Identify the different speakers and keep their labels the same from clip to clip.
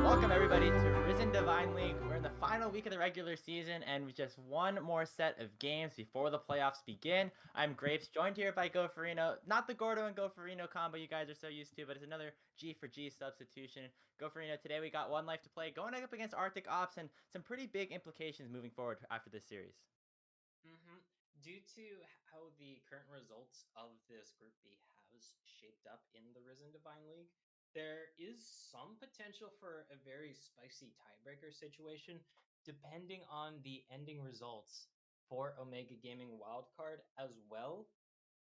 Speaker 1: Welcome everybody to Risen Divine League. We're in the final week of the regular season and with just one more set of games before the playoffs begin. I'm Grapes, joined here by Goferino. Not the Gordo and Goferino combo you guys are so used to, but it's another G for G substitution. Goferino, today we got 1Life2Play going up against Arctic Ops and some pretty big implications moving forward after this series.
Speaker 2: Due to how the current results of this Group B has shaped up in the Risen Divine League, there is some potential for a very spicy tiebreaker situation, depending on the ending results for Omega Gaming Wildcard as well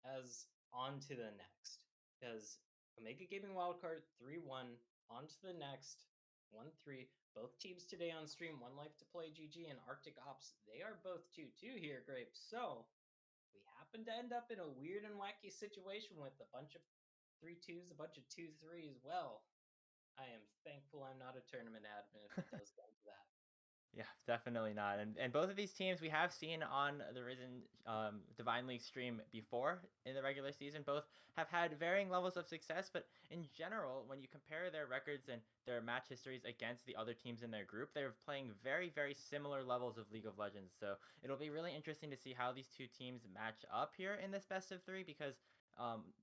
Speaker 2: as on to the next. Because Omega Gaming Wildcard 3-1, on to the next 1-3. Both teams today on stream, 1Life2PlayGG and Arctic Ops, they are both 2-2 here, Grapes. So we happen to end up in a weird and wacky situation with a bunch of 3-2s, a bunch of 2-3s. Well, I am thankful I'm not a tournament admin if it does come to that.
Speaker 1: Yeah, definitely not. And both of these teams we have seen on the Risen Divine League stream before in the regular season. Both have had varying levels of success, but in general, when you compare their records and their match histories against the other teams in their group, they're playing very, very similar levels of League of Legends. So it'll be really interesting to see how these two teams match up here in this best of three because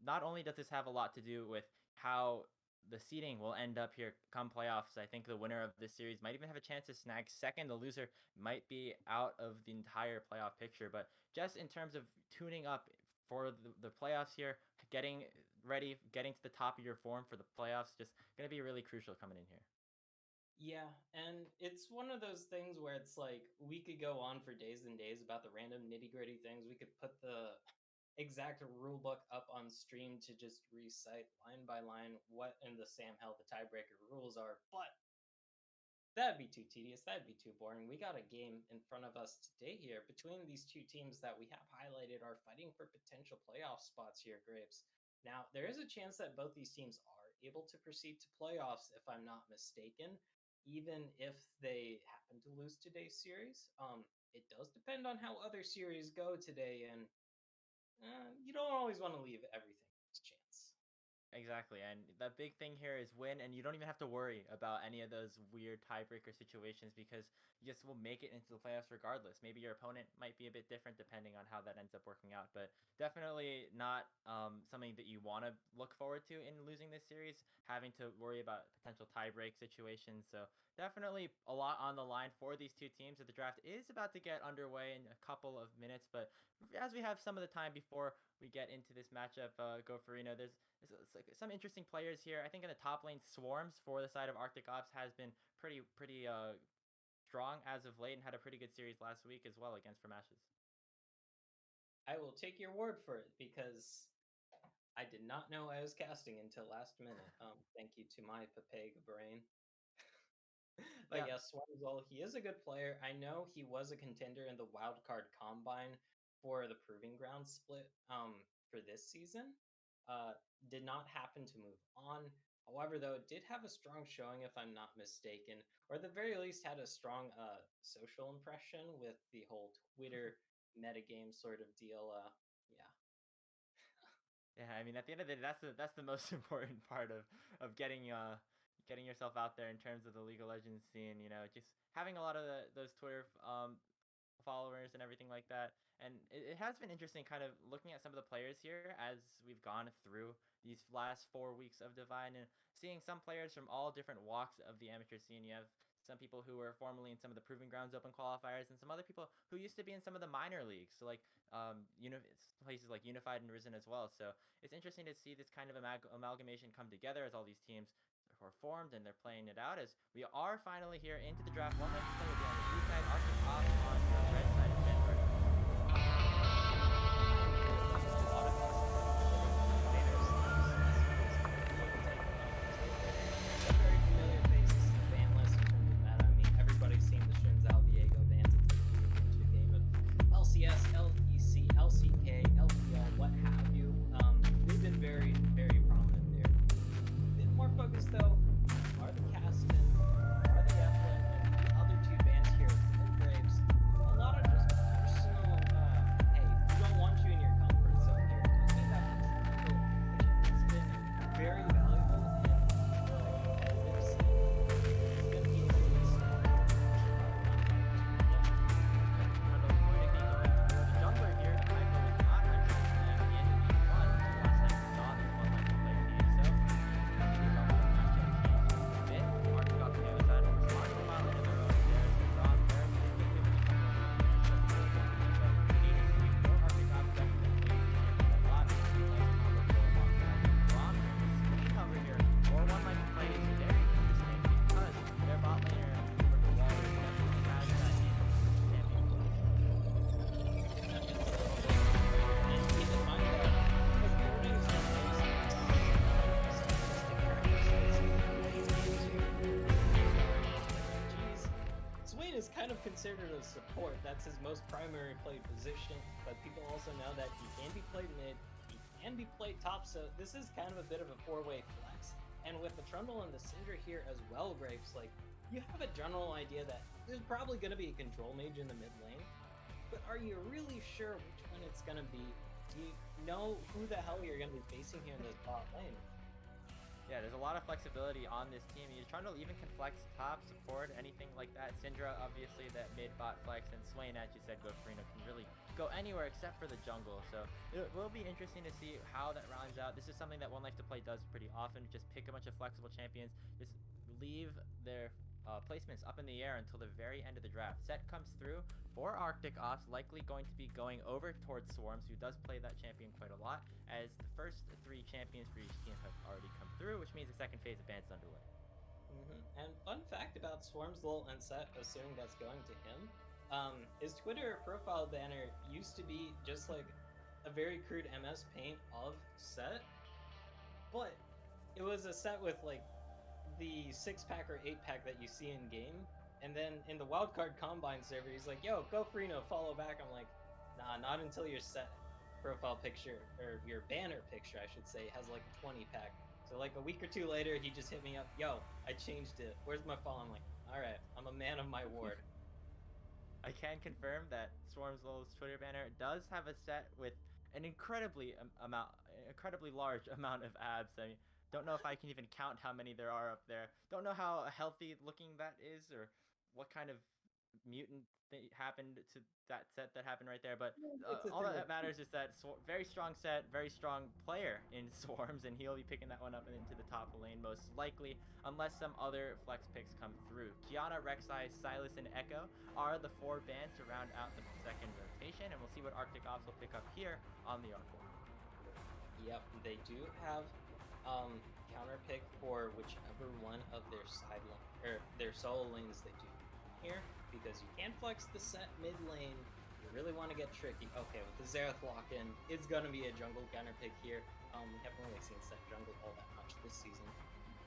Speaker 1: not only does this have a lot to do with how the seeding will end up here come playoffs. I think the winner of this series might even have a chance to snag second. The loser might be out of the entire playoff picture. But just in terms of tuning up for the playoffs here, getting ready, getting to the top of your form for the playoffs, just going to be really crucial coming in here.
Speaker 2: Yeah, and it's one of those things where it's like we could go on for days and days about the random nitty gritty things. We could put the exact rule book up on stream to just recite line by line what in the Sam Hell the tiebreaker rules are, but that'd be too tedious. That'd be too boring. We got a game in front of us today here between these two teams that we have highlighted are fighting for potential playoff spots here, Grapes. Now, there is a chance that both these teams are able to proceed to playoffs, if I'm not mistaken, even if they happen to lose today's series. It does depend on how other series go today, and you don't always want to leave everything to chance.
Speaker 1: Exactly. And the big thing here is win, and you don't even have to worry about any of those weird tiebreaker situations because you just will make it into the playoffs regardless. Maybe your opponent might be a bit different depending on how that ends up working out, but definitely not something that you want to look forward to in losing this series, having to worry about potential tiebreak situations. So definitely a lot on the line for these two teams. The draft is about to get underway in a couple of minutes, but as we have some of the time before we get into this matchup, Goferino, there's like some interesting players here. I think in the top lane, Swarms for the side of Arctic Ops has been pretty strong as of late and had a pretty good series last week as well against Framashes.
Speaker 2: I will take your word for it because I did not know I was casting until last minute. Thank you to my Papega brain. But
Speaker 1: Yeah,
Speaker 2: yes, Swanzel, he is a good player. I know he was a contender in the wild card combine for the Proving Ground split for this season. Uh, did not happen to move on. However, though, it did have a strong showing, if I'm not mistaken, or at the very least had a strong social impression with the whole Twitter metagame sort of deal. Yeah,
Speaker 1: yeah. I mean, at the end of the day, that's the most important part of getting yourself out there in terms of the League of Legends scene. You know, just having a lot of those Twitter followers and everything like that. And it has been interesting kind of looking at some of the players here as we've gone through these last 4 weeks of Divine and seeing some players from all different walks of the amateur scene. You have some people who were formerly in some of the Proving Grounds Open qualifiers, and some other people who used to be in some of the minor leagues, so like places like Unified and Risen as well. So it's interesting to see this kind of amalgamation come together as all these teams are formed and they're playing it out. As we are finally here into the draft. 1Life2Play will be on the blue side, Arctic Ops on the red side of Denver.
Speaker 2: Everybody's seen the Shinzal Viego bans into a game of LCS, LEC, LCK, LPL, what have you. They've been very, very prominent there. A bit more focused though are the Caston, are the Evelyn, and the other two bans here, the Graves. A lot of just personal, hey, we don't want you in your comfort zone here. Don't be that flexible, which has been very valuable in the competitive scene. It's going to be a good start.
Speaker 1: The jungler here, Typo, was not actually playing in week 1. Last time we saw this 1Life2Play team, so the jungler matchup changed a bit. Arctic got the other side, responding to Mile into their own. There's the Rob there, so they give it a couple of minutes, so we need to see more Arctic Ops definitely a lot. Nice combo kill alongside Rom here. The screen cover here for 1Life2Play is very interesting because their bot laner, Cooper the Waller, definitely has that in champion position.
Speaker 2: Swain is kind of considered a support. That's his most primary played position, but people also know that he can be played mid, he can be played top, so this is kind of a bit of a four-way flex. And with the Trundle and the Syndra here as well, Graves, like, you have a general idea that there's probably going to be a control mage in the mid lane, but are you really sure which one it's going to be? Do you know who the hell you're going to be facing here in this bot lane?
Speaker 1: Yeah, there's a lot of flexibility on this team. You're trying to even can flex top, support, anything like that. Syndra, obviously, that mid-bot flex, and Swain, as you said, Gofrino can really go anywhere except for the jungle. So it will be interesting to see how that rounds out. This is something that 1Life2Play does pretty often. Just pick a bunch of flexible champions, just leave their placements up in the air until the very end of the draft. Set comes through for Arctic Ops, likely going to be going over towards Swarms, who does play that champion quite a lot, as the first 3 champions for each team have already come through, which means the second phase of ban is underway.
Speaker 2: And fun fact about Swarms, Lol, and Set, assuming that's going to him, his Twitter profile banner used to be just like a very crude MS Paint of Set, but it was a set with like the 6-pack or 8-pack that you see in game, and then in the wildcard combine server, he's like, "Yo, go Frino, follow back." I'm like, "Nah, not until your set profile picture, or your banner picture, I should say, has like a 20-pack." So like a week or two later, he just hit me up, "Yo, I changed it. Where's my follow?" I'm like, "All right, I'm a man of my word."
Speaker 1: I can confirm that Swarms Lol's Twitter banner does have a set with an incredibly large amount of abs. I mean, don't know if I can even count how many there are up there. Don't know how healthy looking that is, or what kind of mutant thing happened to that set that happened right there. But all that matters is that very strong set, very strong player in Swarms, and he'll be picking that one up and into the top lane most likely, unless some other flex picks come through. Kiana, Rek'Sai, Silas, and Echo are the 4 bans to round out the second rotation, and we'll see what Arctic Ops will pick up here on the R4.
Speaker 2: Yep, they do have counter pick for whichever one of their side lane or their solo lanes they do here, because you can flex the set mid lane. You really want to get tricky. Okay, with the Xerath lock-in, it's gonna be a jungle counter pick here. We haven't really seen set jungle all that much this season.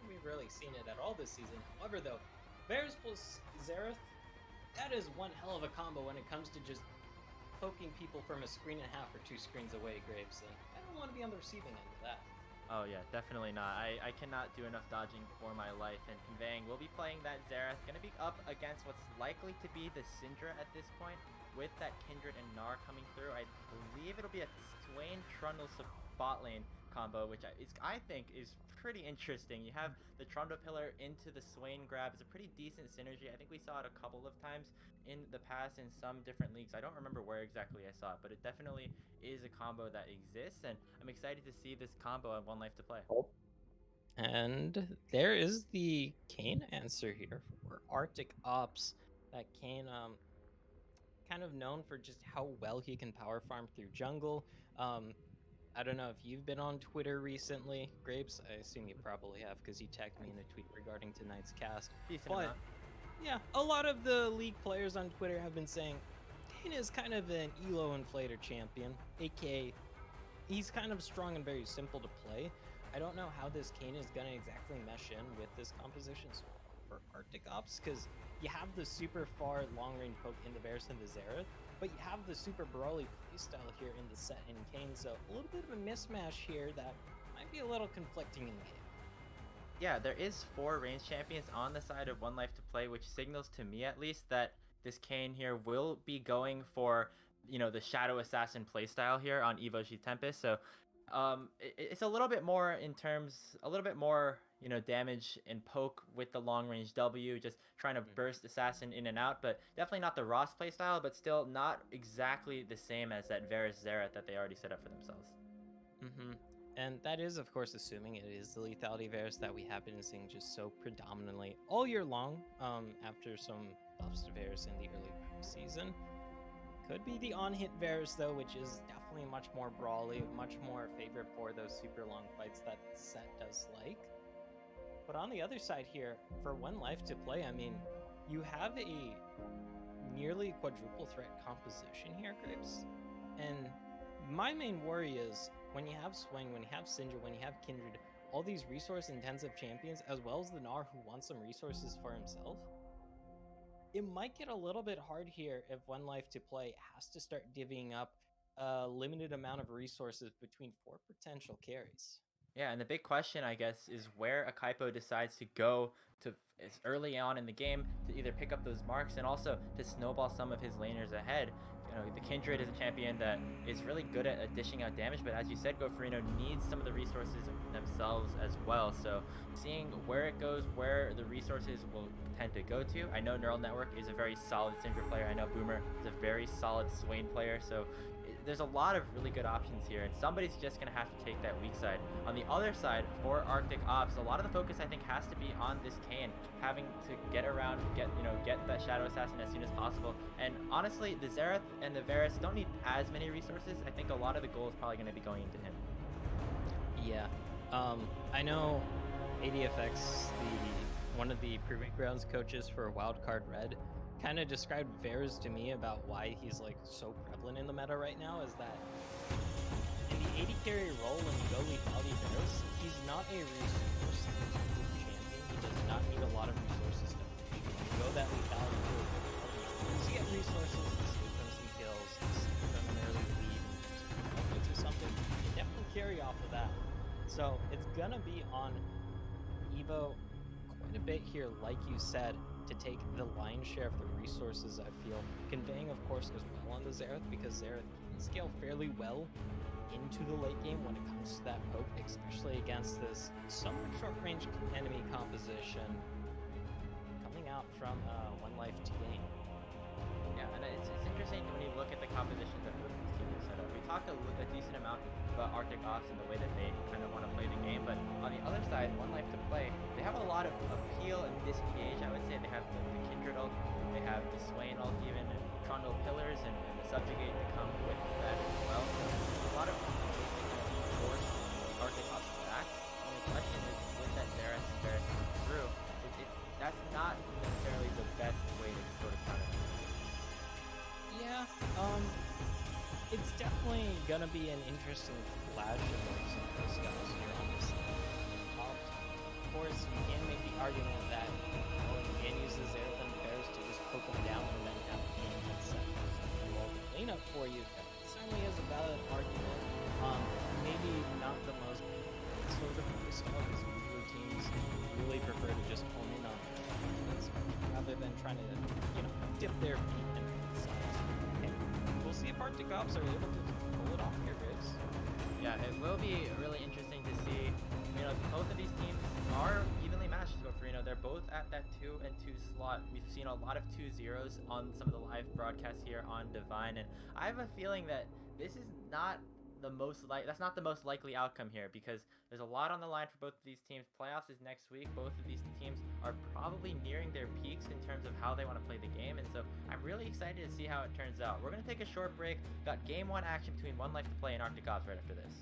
Speaker 2: We've really seen it at all this season. However, though, Varus plus Xerath, that is one hell of a combo when it comes to just poking people from a screen and a half or 2 screens away, Graves. And I don't want to be on the receiving end of that.
Speaker 1: Oh yeah, definitely not. I cannot do enough dodging for my life, and Conveying will be playing that Xerath. Going to be up against what's likely to be the Syndra at this point, with that Kindred and Gnar coming through. I believe it'll be a Swain Trundle bot lane combo, which I think is pretty interesting. You have the Trundle Pillar into the Swain grab. It's a pretty decent synergy. I think we saw it a couple of times in the past in some different leagues. I don't remember where exactly I saw it, but it definitely is a combo that exists, and I'm excited to see this combo on 1Life2Play.
Speaker 3: And there is the Kane answer here for Arctic Ops. That Kane, kind of known for just how well he can power farm through jungle. I don't know if you've been on Twitter recently, Grapes. I assume you probably have because you tagged me in a tweet regarding tonight's cast.
Speaker 1: Decent
Speaker 3: But
Speaker 1: amount.
Speaker 3: yeah, a lot of the league players on Twitter have been saying Kane is kind of an elo inflator champion, aka he's kind of strong and very simple to play. I don't know how this Kane is gonna exactly mesh in with this composition for Arctic Ops, because you have the super far long range poke in the Varus and the Xerath, but you have the super brawly playstyle here in the set in Kane, so a little bit of a mismatch here that might be a little conflicting in the game.
Speaker 1: Yeah, there is 4 range champions on the side of 1Life2Play, which signals to me at least that this Kane here will be going for, the Shadow Assassin playstyle here on Evo G Tempest. So it's a little bit more a little bit more, damage and poke with the long range W, just trying to burst Assassin in and out, but definitely not the Ross playstyle, but still not exactly the same as that Varus Xerath that they already set up for themselves.
Speaker 3: And that is, of course, assuming it is the lethality Varus that we have been seeing just so predominantly all year long, after some buffs to Varus in the early season. Could be the on-hit Varus, though, which is definitely much more brawly, much more favorite for those super long fights that set does like. But on the other side here, for 1Life2Play, I mean, you have a nearly quadruple threat composition here, Grapes. And my main worry is when you have Swing, when you have Syndra, when you have Kindred, all these resource-intensive champions, as well as the Gnar who wants some resources for himself, it might get a little bit hard here if 1Life2Play has to start divvying up a limited amount of resources between 4 potential carries.
Speaker 1: Yeah, and the big question, I guess, is where Akaipo decides to go to as early on in the game to either pick up those marks and also to snowball some of his laners ahead. The Kindred is a champion that is really good at dishing out damage, but as you said, Gofrino needs some of the resources themselves as well. So seeing where it goes, where the resources will tend to go to. I know Neural Network is a very solid Syndra player. I know Boomer is a very solid Swain player. So there's a lot of really good options here, and somebody's just going to have to take that weak side. On the other side, for Arctic Ops, a lot of the focus, I think, has to be on this Kane, having to get around, get that Shadow Assassin as soon as possible. And honestly, the Xerath and the Varus don't need as many resources. I think a lot of the goal is probably going to be going into him.
Speaker 3: Yeah. I know ADFX, one of the Proving Grounds coaches for Wildcard Red, kind of described Varus to me about why he's like so prevalent in the meta right now is that in the AD carry role when you go lethality Varus, he's not a resource champion. He does not need a lot of resources to finish. When you go that lethality role, you get resources, you save them some kills, you save them an early lead, which is something you definitely carry off of that. So it's gonna be on Evo quite a bit here, like you said, to take the lion's share of the resources, I feel. Conveying, of course, as well on the Xerath, because Xerath can scale fairly well into the late game when it comes to that poke, especially against this somewhat short-range enemy composition coming out from 1Life2Play.
Speaker 1: Yeah, and it's interesting when you look at the compositions that both these teams are set up. We talked a decent amount about Arctic Ops and the way that they kind of want to play the game, but on the other side, 1Life2Play, they have a lot of appeal and disengage, I would say. They have the Kindred ult, they have the Swain ult even, and Trundle Pillars and the Subjugate to come with that as well. So there's a lot of ways to kind of force Arctic Ops back. And the question is, with that Xerath and Varus coming through, that's not necessarily the best way to sort of counter that.
Speaker 3: Yeah, it's definitely gonna be an interesting clash of like some styles here on this. Of course, you can make the argument that you can use the Xerath and the Varus to just poke them down and then have the game set do all the cleanup for you. That certainly is a valid argument. Maybe not the most sort of style, because usually teams really prefer to just hone in on this rather than trying to, dip their feet in sides. Okay. We'll see if Arctic Ops are able to pull it off here, Graves.
Speaker 1: Yeah, it will be really interesting to see. Both of these teams are evenly matched so far. They're both at that 2-2 slot. We've seen a lot of 2-0s on some of the live broadcasts here on Divine, and I have a feeling that this is not that's not the most likely outcome here, because there's a lot on the line for both of these teams. Playoffs is next week. Both of these teams are probably nearing their peaks in terms of how they want to play the game, and so I'm really excited to see how it turns out. We're going to take a short break. Got game 1 action between 1Life2Play and Arctic Ops right after this.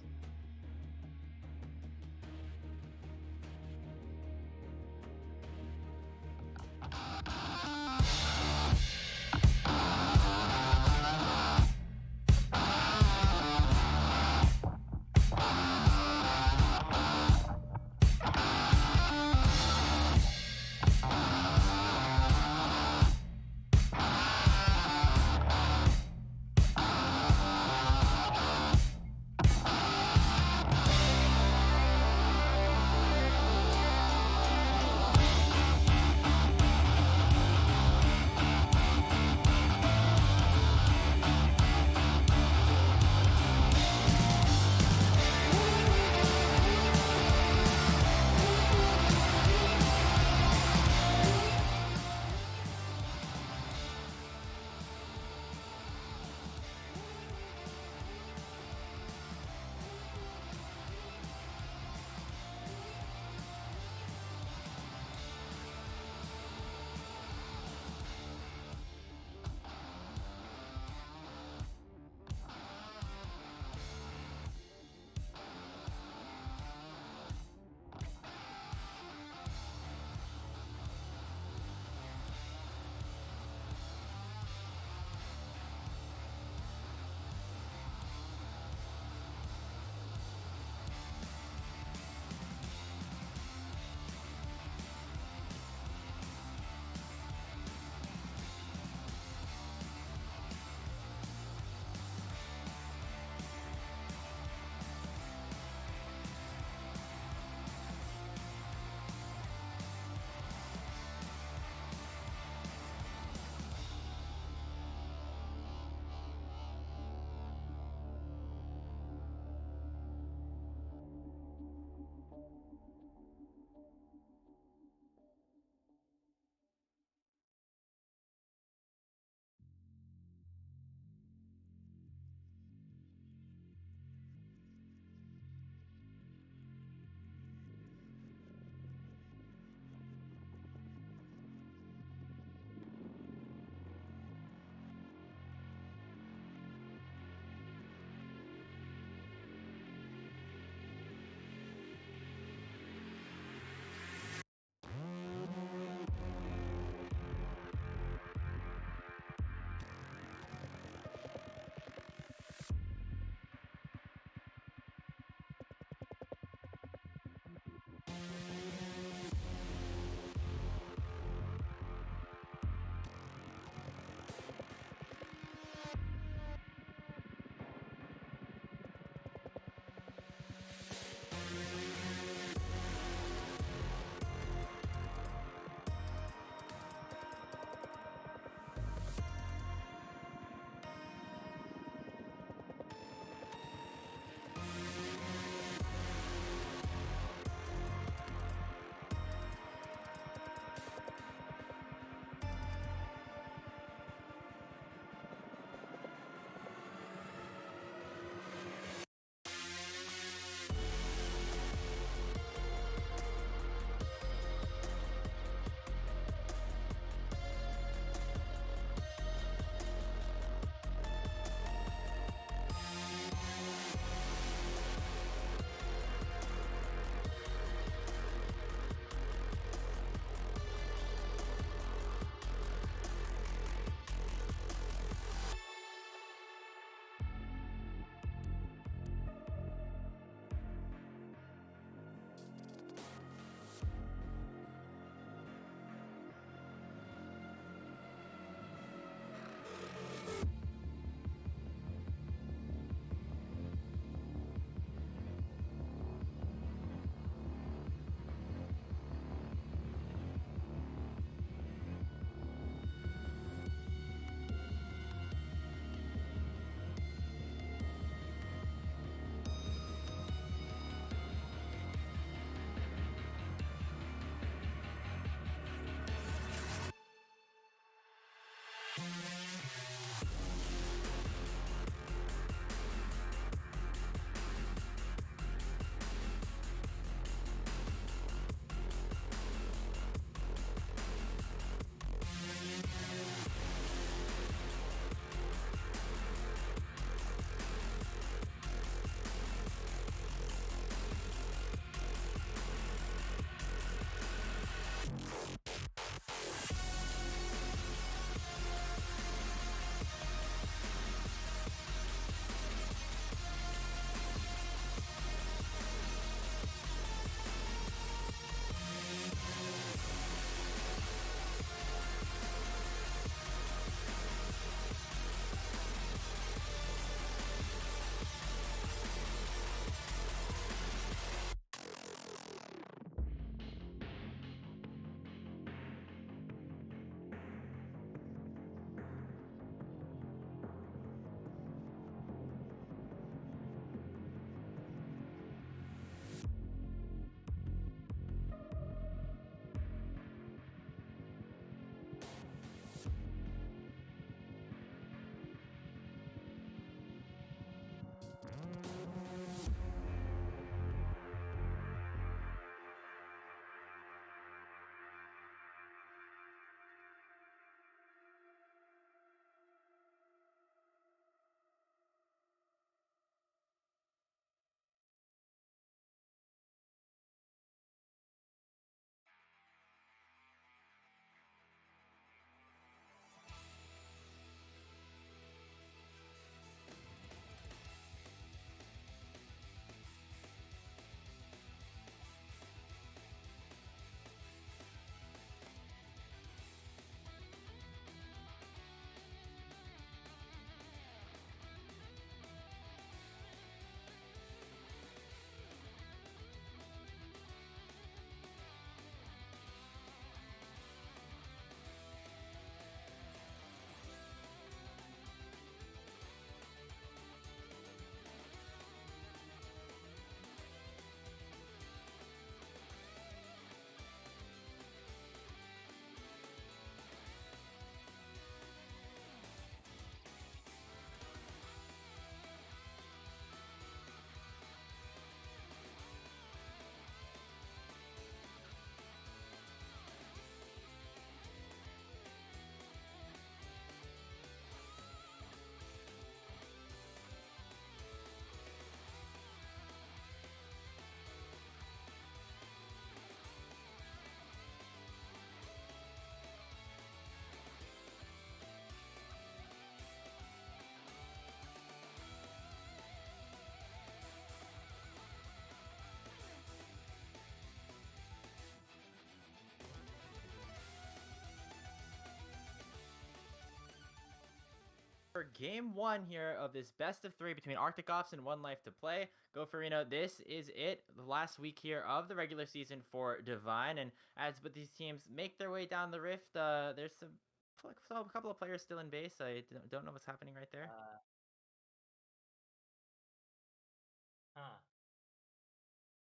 Speaker 1: for game 1 here of this best of 3 between Arctic Ops and One Life to Play. Go for Reno. This is it, the last week here of the regular season for Divine. And as but these teams make their way down the rift, there's a couple of players still in base. I don't know what's happening right there.
Speaker 2: Huh.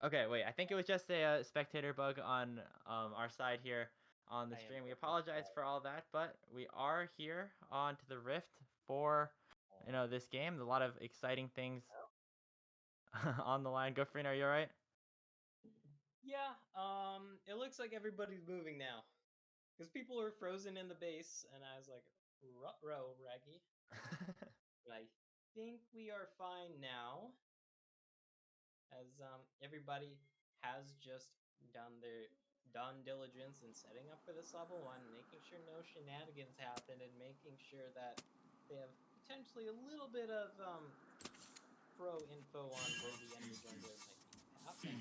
Speaker 1: Okay, wait. I think it was just a spectator bug on our side here on the
Speaker 2: I am
Speaker 1: stream. We
Speaker 2: so
Speaker 1: apologize for all that, but we are here onto the rift for this game. A lot of exciting things on the line. Go Freen, are you alright?
Speaker 2: Yeah, it looks like everybody's moving now. Because people are frozen in the base, and I was like, ruh-roh, Raggy. But I think we are fine now. As everybody has just done their diligence in setting up for this level 1, making sure no shenanigans happen, and making sure that they have potentially a little bit of pro info on where the enemy junglers might be pathing.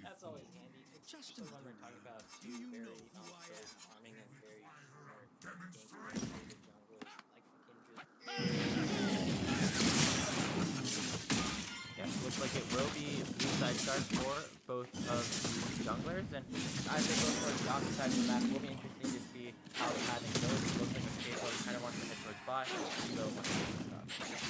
Speaker 2: That's always handy, especially when we're talking about two very skilled farming and very smart gank oriented junglers like the Kindred.
Speaker 1: Yeah, looks like it will be blue side start for both of the junglers, and as they go towards the opposite side of the map, it will be interesting to see how the pathing goes. It looks like Escapo kind of wants to head towards bot, so wants to take this up.
Speaker 2: Okay.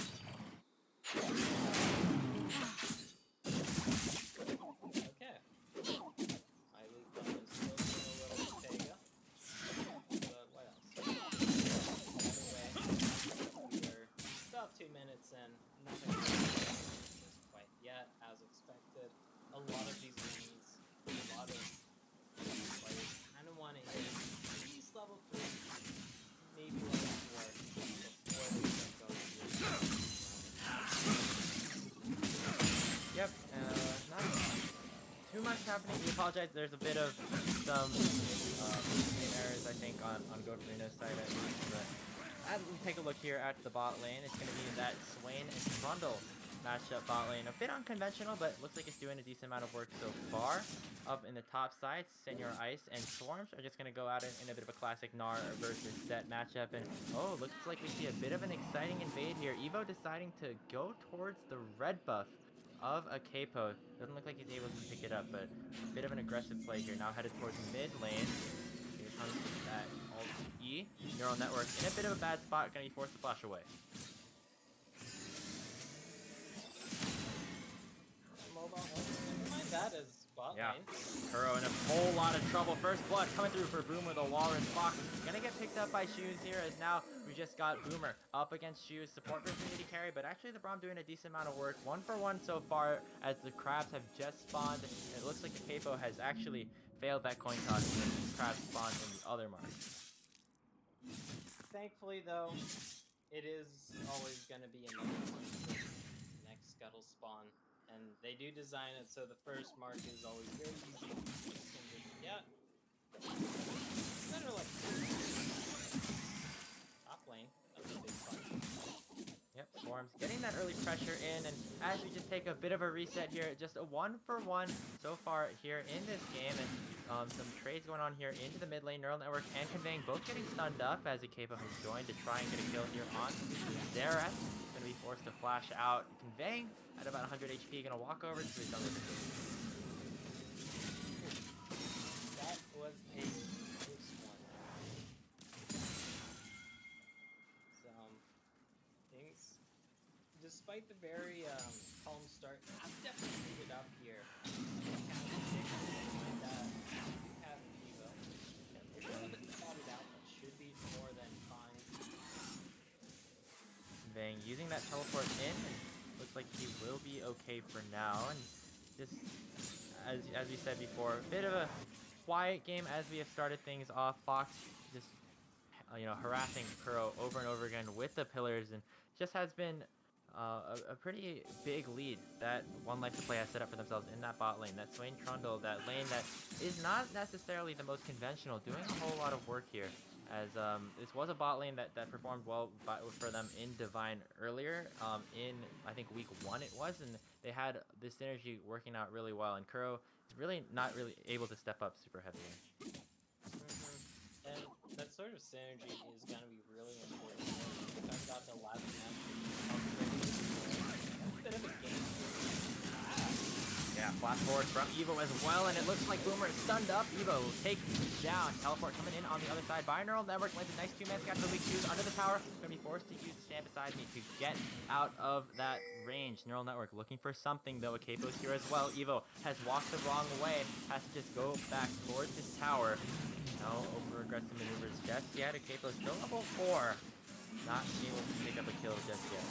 Speaker 2: My lead button is frozen a little bit, Vega. But what else? Anyway, we are about 2 minutes in. Nothing just quite yet, as expected. A lot of these lanes, a lot of players kind of want to hit at least level 3, maybe level 4, before they start going through.
Speaker 1: Yep, not too much happening. We apologize. There's a bit of some errors, I think, on GoFrino's side at least. But as we take a look here at the bot lane, it's going to be that Swain and Trundle matchup bot lane. A bit unconventional, but looks like it's doing a decent amount of work so far. Up in the top side, Senor Ice and Swarms are just going to go at it in a bit of a classic Gnar versus Zed matchup. And, oh, looks like we see a bit of an exciting invade here. Evo deciding to go towards the red buff of a Capo. Doesn't look like he's able to pick it up, but a bit of an aggressive play here. Now headed towards mid lane. Here comes that ult E. Neural Network in a bit of a bad spot. Going to be forced to flash away.
Speaker 2: Mobile, never mind that as bot lane.
Speaker 1: Kuro in a whole lot of trouble. First blood coming through for Boomer, the Walrus Fox. Gonna get picked up by Shoes here, as now we just got Boomer up against Shoes. Support versus Unity carry, but actually the Braum doing a decent amount of work. 1-for-1 so far, as the Crabs have just spawned. And it looks like the Capo has actually failed that coin toss, and the Crabs spawned in the other mark.
Speaker 2: Thankfully, though, it is always going to be another one for the next Scuttle spawn. And they do design it so the first mark is always very easy. Yeah. Better like top lane. That's a big punch.
Speaker 1: Yep, Swarms getting that early pressure in, and as we just take a bit of a reset here, just a 1-for-1 so far here in this game, and some trades going on here into the mid lane. Neural Network and Conveying both getting stunned up as a Capo has joined to try and get a kill here on Xerath. Going to be forced to flash out. Conveying at about 100 HP, going to walk over to his jungle.
Speaker 2: That was a close one. Things, despite the very calm start, have definitely heated up here. Should be more than fine.
Speaker 1: Conveying using that teleport in, and looks like he will be okay for now. And just as we said before, a bit of a quiet game as we have started things off. Fox just harassing Kuro over and over again with the pillars, and just has been a pretty big lead that 1Life2Play has set up for themselves in that bot lane. That Swain Trundle, that lane that is not necessarily the most conventional, doing a whole lot of work here. As this was a bot lane that performed well for them in Divine earlier, in I think week 1 it was, and they had this synergy working out really well, and Kuro is really not really able to step up super heavily.
Speaker 3: and that sort of synergy is going to be really important. We talked about the last match. A bit of a game.
Speaker 1: Yeah, flash forward from Evo as well, and it looks like Boomer is stunned up. Evo will take down. Teleport coming in on the other side. Binaural Network lands a nice 2-man scatter. The weak twos under the tower. Gonna be forced to use the stand beside me to get out of that range. Neural Network looking for something though. Capo's here as well. Evo has walked the wrong way. Has to just go back towards his tower. No over aggressive maneuvers just yet. Capo still level 4. Not able to pick up a kill just yet.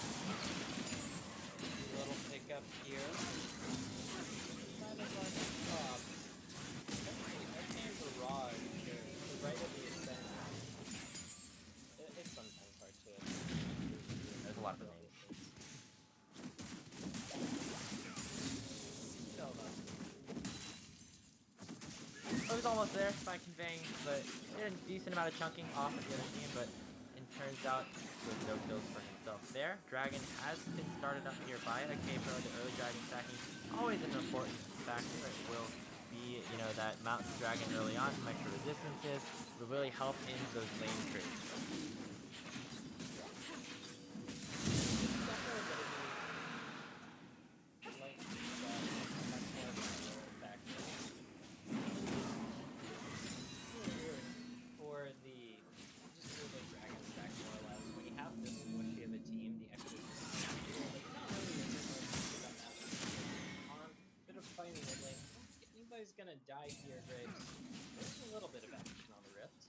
Speaker 3: A little pickup here. It's sometimes hard to.
Speaker 1: There's a lot of names. It was almost there by conveying, but did a decent amount of chunking off of the other team, but it turns out with no kills for himself there. Dragon has been started up here by a K-Pro. The early dragon stacking always an important factor. It will be, that mountain dragon early on, some extra resistances, will really help in those lane trades.
Speaker 3: Anybody's gonna die here, Graves. There's a little bit of action on the Rift.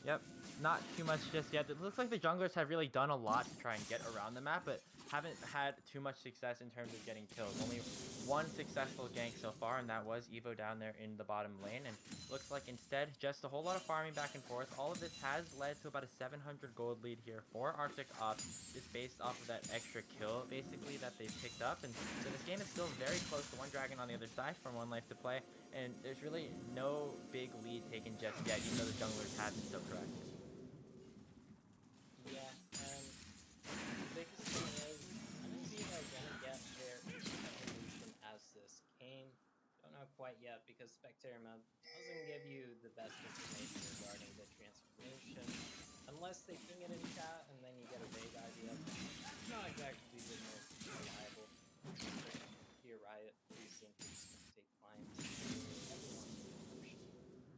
Speaker 1: Yep, not too much just yet. It looks like the junglers have really done a lot to try and get around the map, but haven't had too much success in terms of getting kills. Only one successful gank so far, and that was Evo down there in the bottom lane. And looks like instead, just a whole lot of farming back and forth. All of this has led to about a 700 gold lead here for Arctic Ops, just based off of that extra kill, basically, that they picked up. And so this game is still very close to one dragon on the other side from 1Life2Play, and there's really no big lead taken just yet, even though the junglers have been so correct.
Speaker 3: Yeah, and the biggest thing is, I don't see how they're gonna get their evolution as this came. Don't know quite yet, because Spectator Mode doesn't give you the best information regarding the transformation, unless they ping it in chat, and then you get a vague idea. It's not exactly the most reliable. Here, Riot, these things take clients.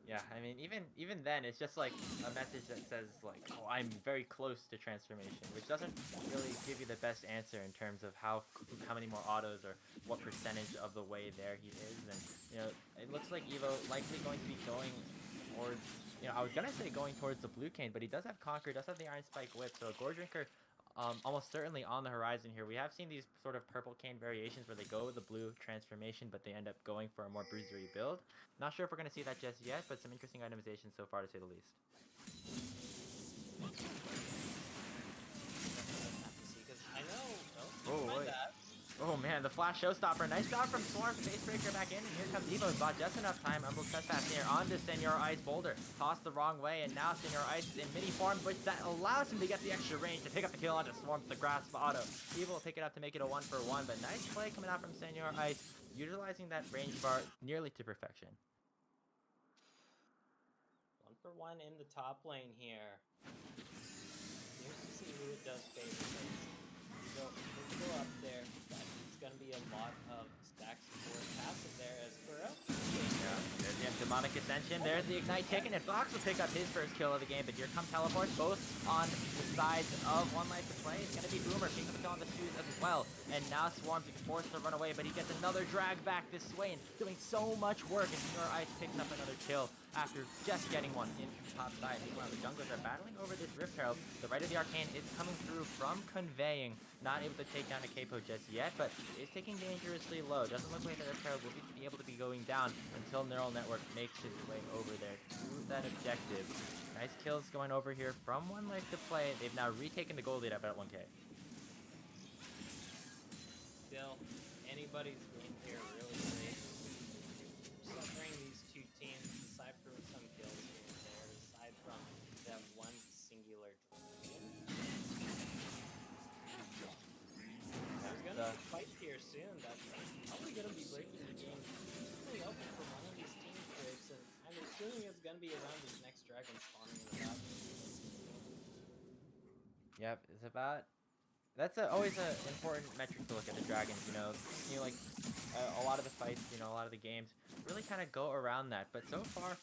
Speaker 1: Yeah, I mean, even then, it's just like a message that says like, "Oh, I'm very close to transformation," which doesn't really give you the best answer in terms of how many more autos or what percentage of the way there he is. And it looks like Evo likely going to be going towards, I was gonna say going towards the blue cane, but he does have Conquer, does have the Iron Spike Whip, so Gore Drinker. Almost certainly on the horizon here. We have seen these sort of purple cane variations where they go with the blue transformation, but they end up going for a more bruisery build. Not sure if we're going to see that just yet, but some interesting itemization so far, to say the least.
Speaker 3: I know.
Speaker 1: Oh, wait. Oh man, the flash showstopper. Nice job from Swarm. Face breaker back in, and here comes Evo. Bought just enough time. Umbral trespass here onto Senor Ice Boulder. Tossed the wrong way, and now Senor Ice is in mini form, which that allows him to get the extra range to pick up the kill onto Swarm with the grasp auto. Evo will pick it up to make it a 1-for-1, but nice play coming out from Senor Ice, utilizing that range bar nearly to perfection.
Speaker 3: 1-for-1 in the top lane here. Here's to see who it does favor. Let's go up there. It's going to be a lot of stacks for passive there as Burrow.
Speaker 1: Yeah, there's the Demonic Ascension. There's the Ignite taken, and Fox will pick up his first kill of the game, but here come teleports, both on the sides of 1Life2Play. It's going to be Boomer picking up the kill on the shoes as well, and now Swarm's forced to run away, but he gets another drag back this way, and doing so much work, and Senor Ice picks up another kill after just getting one in the top side. Meanwhile, the junglers are battling over this Rift Herald. The right of the Arcane is coming through from conveying, not able to take down a Capo just yet, but is taking dangerously low. Doesn't look like the Rift Herald will be able to be going down until Neural Network makes his way over there to that objective. Nice kills going over here from 1Life2Play. They've now retaken the gold lead up at 1K.
Speaker 3: Still, anybody's game here really great. Suffering these two teams, aside from some kills here and there, aside from that one singular dragon. There's gonna be a fight here soon that's probably gonna be breaking the game really open for one of these team creeps, and I'm assuming it's gonna be
Speaker 1: Yep, it's about. That's always an important metric to look at the Dragons. Like a lot of the fights, a lot of the games really kind of go around that. But so far,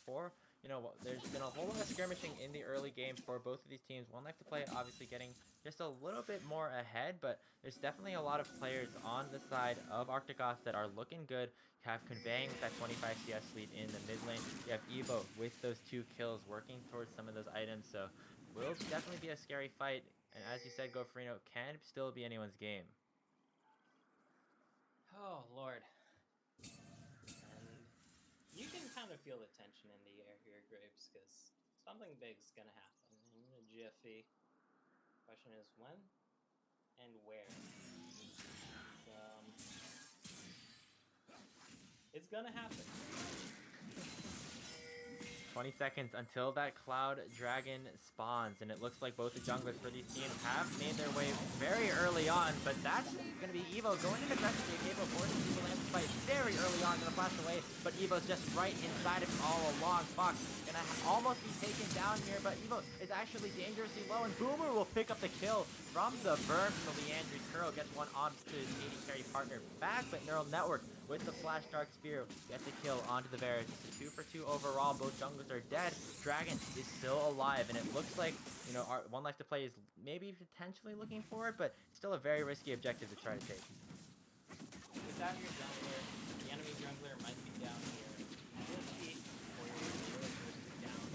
Speaker 1: there's been a whole lot of skirmishing in the early game for both of these teams. 1Life2Play obviously getting just a little bit more ahead, but there's definitely a lot of players on the side of Arcticos that are looking good. You have Conveying with that 25 CS lead in the mid lane. You have Evo with those 2 kills working towards some of those items. So will definitely be a scary fight. And as you said, Gofrino can still be anyone's game.
Speaker 3: Oh, Lord. And you can kind of feel the tension in the air here, Grapes, because something big's going to happen in a jiffy. Question is when and where. It's going to happen.
Speaker 1: 20 seconds until that Cloud Dragon spawns, and it looks like both the junglers for these teams have made their way very early on, but that's going to be Evo going into aggressively. Evo forces Evo Lamb to fight very early on, going to flash away, but Evo's just right inside of him all along. Fox going to almost be taken down here, but Evo is actually dangerously low, and Boomer will pick up the kill from the burn from the Leandry. Kuro gets one on to his AD carry partner back, but Neural Network with the Flash Dark Spear gets a kill onto the Varus. It's a 2 for 2 overall. Both junglers are dead. Dragon is still alive, and it looks like, our 1Life2Play is maybe potentially looking for it, but still a very risky objective to try to take.
Speaker 3: Without your jungler, the enemy jungler might be down here. Or down.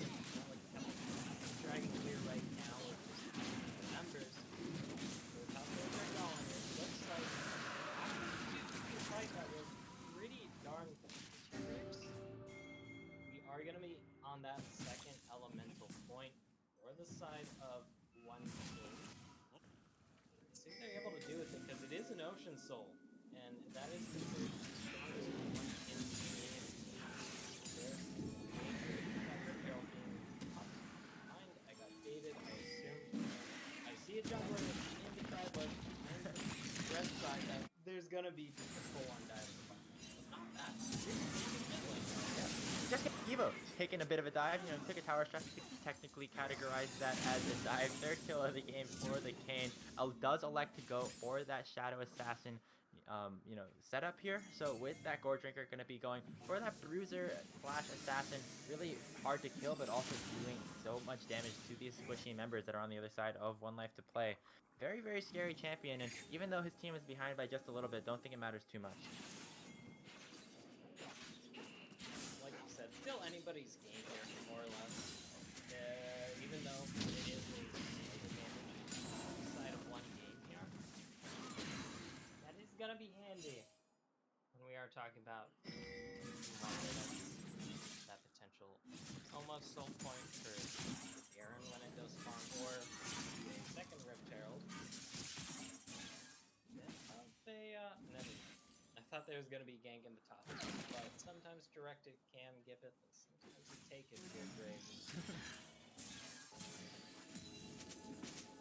Speaker 3: Dragon clear right now with just the numbers. So how things are going, it looks like a fight that was pretty darn close. We are going to be on that second elemental point for the side of 1Team. Let's see if they're able to do it, because it is an Ocean Soul, and that is the strongest one in the game. There's I got baited, I assume. I see a jungler in the tri-bush, and the red side that there's gonna be just a full-on dive. Not that.
Speaker 1: Just Evo taking a bit of a dive, took a tower shot. You could technically categorize that as a dive. Third kill of the game for the Kane. Does elect to go for that Shadow Assassin, setup here. So with that Gore Drinker going to be going for that Bruiser slash Assassin. Really hard to kill, but also doing so much damage to these squishy members that are on the other side of 1Life2Play. Very, very scary champion, and even though his team is behind by just a little bit, don't think it matters too much.
Speaker 3: Still anybody's game here, more or less. Even though it is a side of 1 game here. That is gonna be handy when we are talking about that potential almost soul point for Aaron when it does spawn, or a second Rift Herald. And then I thought there was going to be gank in the top, but sometimes directed cam giveth, and sometimes you take it, good grade.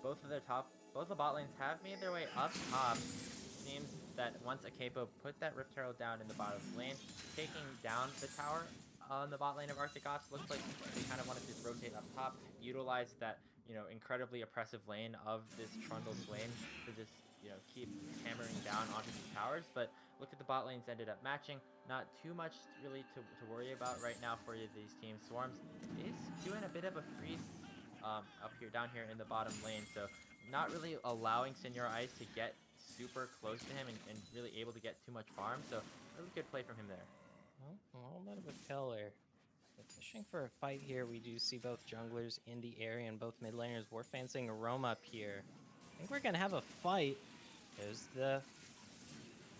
Speaker 1: Both the bot lanes have made their way up top. Seems that once a Capo put that Rift Herald down in the bottom lane, taking down the tower on the bot lane of Arcticos, looks like they kind of wanted to rotate up top, utilize that, incredibly oppressive lane of this Trundle's lane to just, keep hammering down onto these towers. But look at the bot lanes ended up matching. Not too much really to worry about right now for these teams. Swarms is doing a bit of a freeze down here in the bottom lane. So not really allowing Senor Ice to get super close to him and really able to get too much farm. So really good play from him there.
Speaker 3: Well, a little bit of a killer. Fishing for a fight here, we do see both junglers in the area and both mid laners war fancying a roam up here. I think we're gonna have a fight. There's the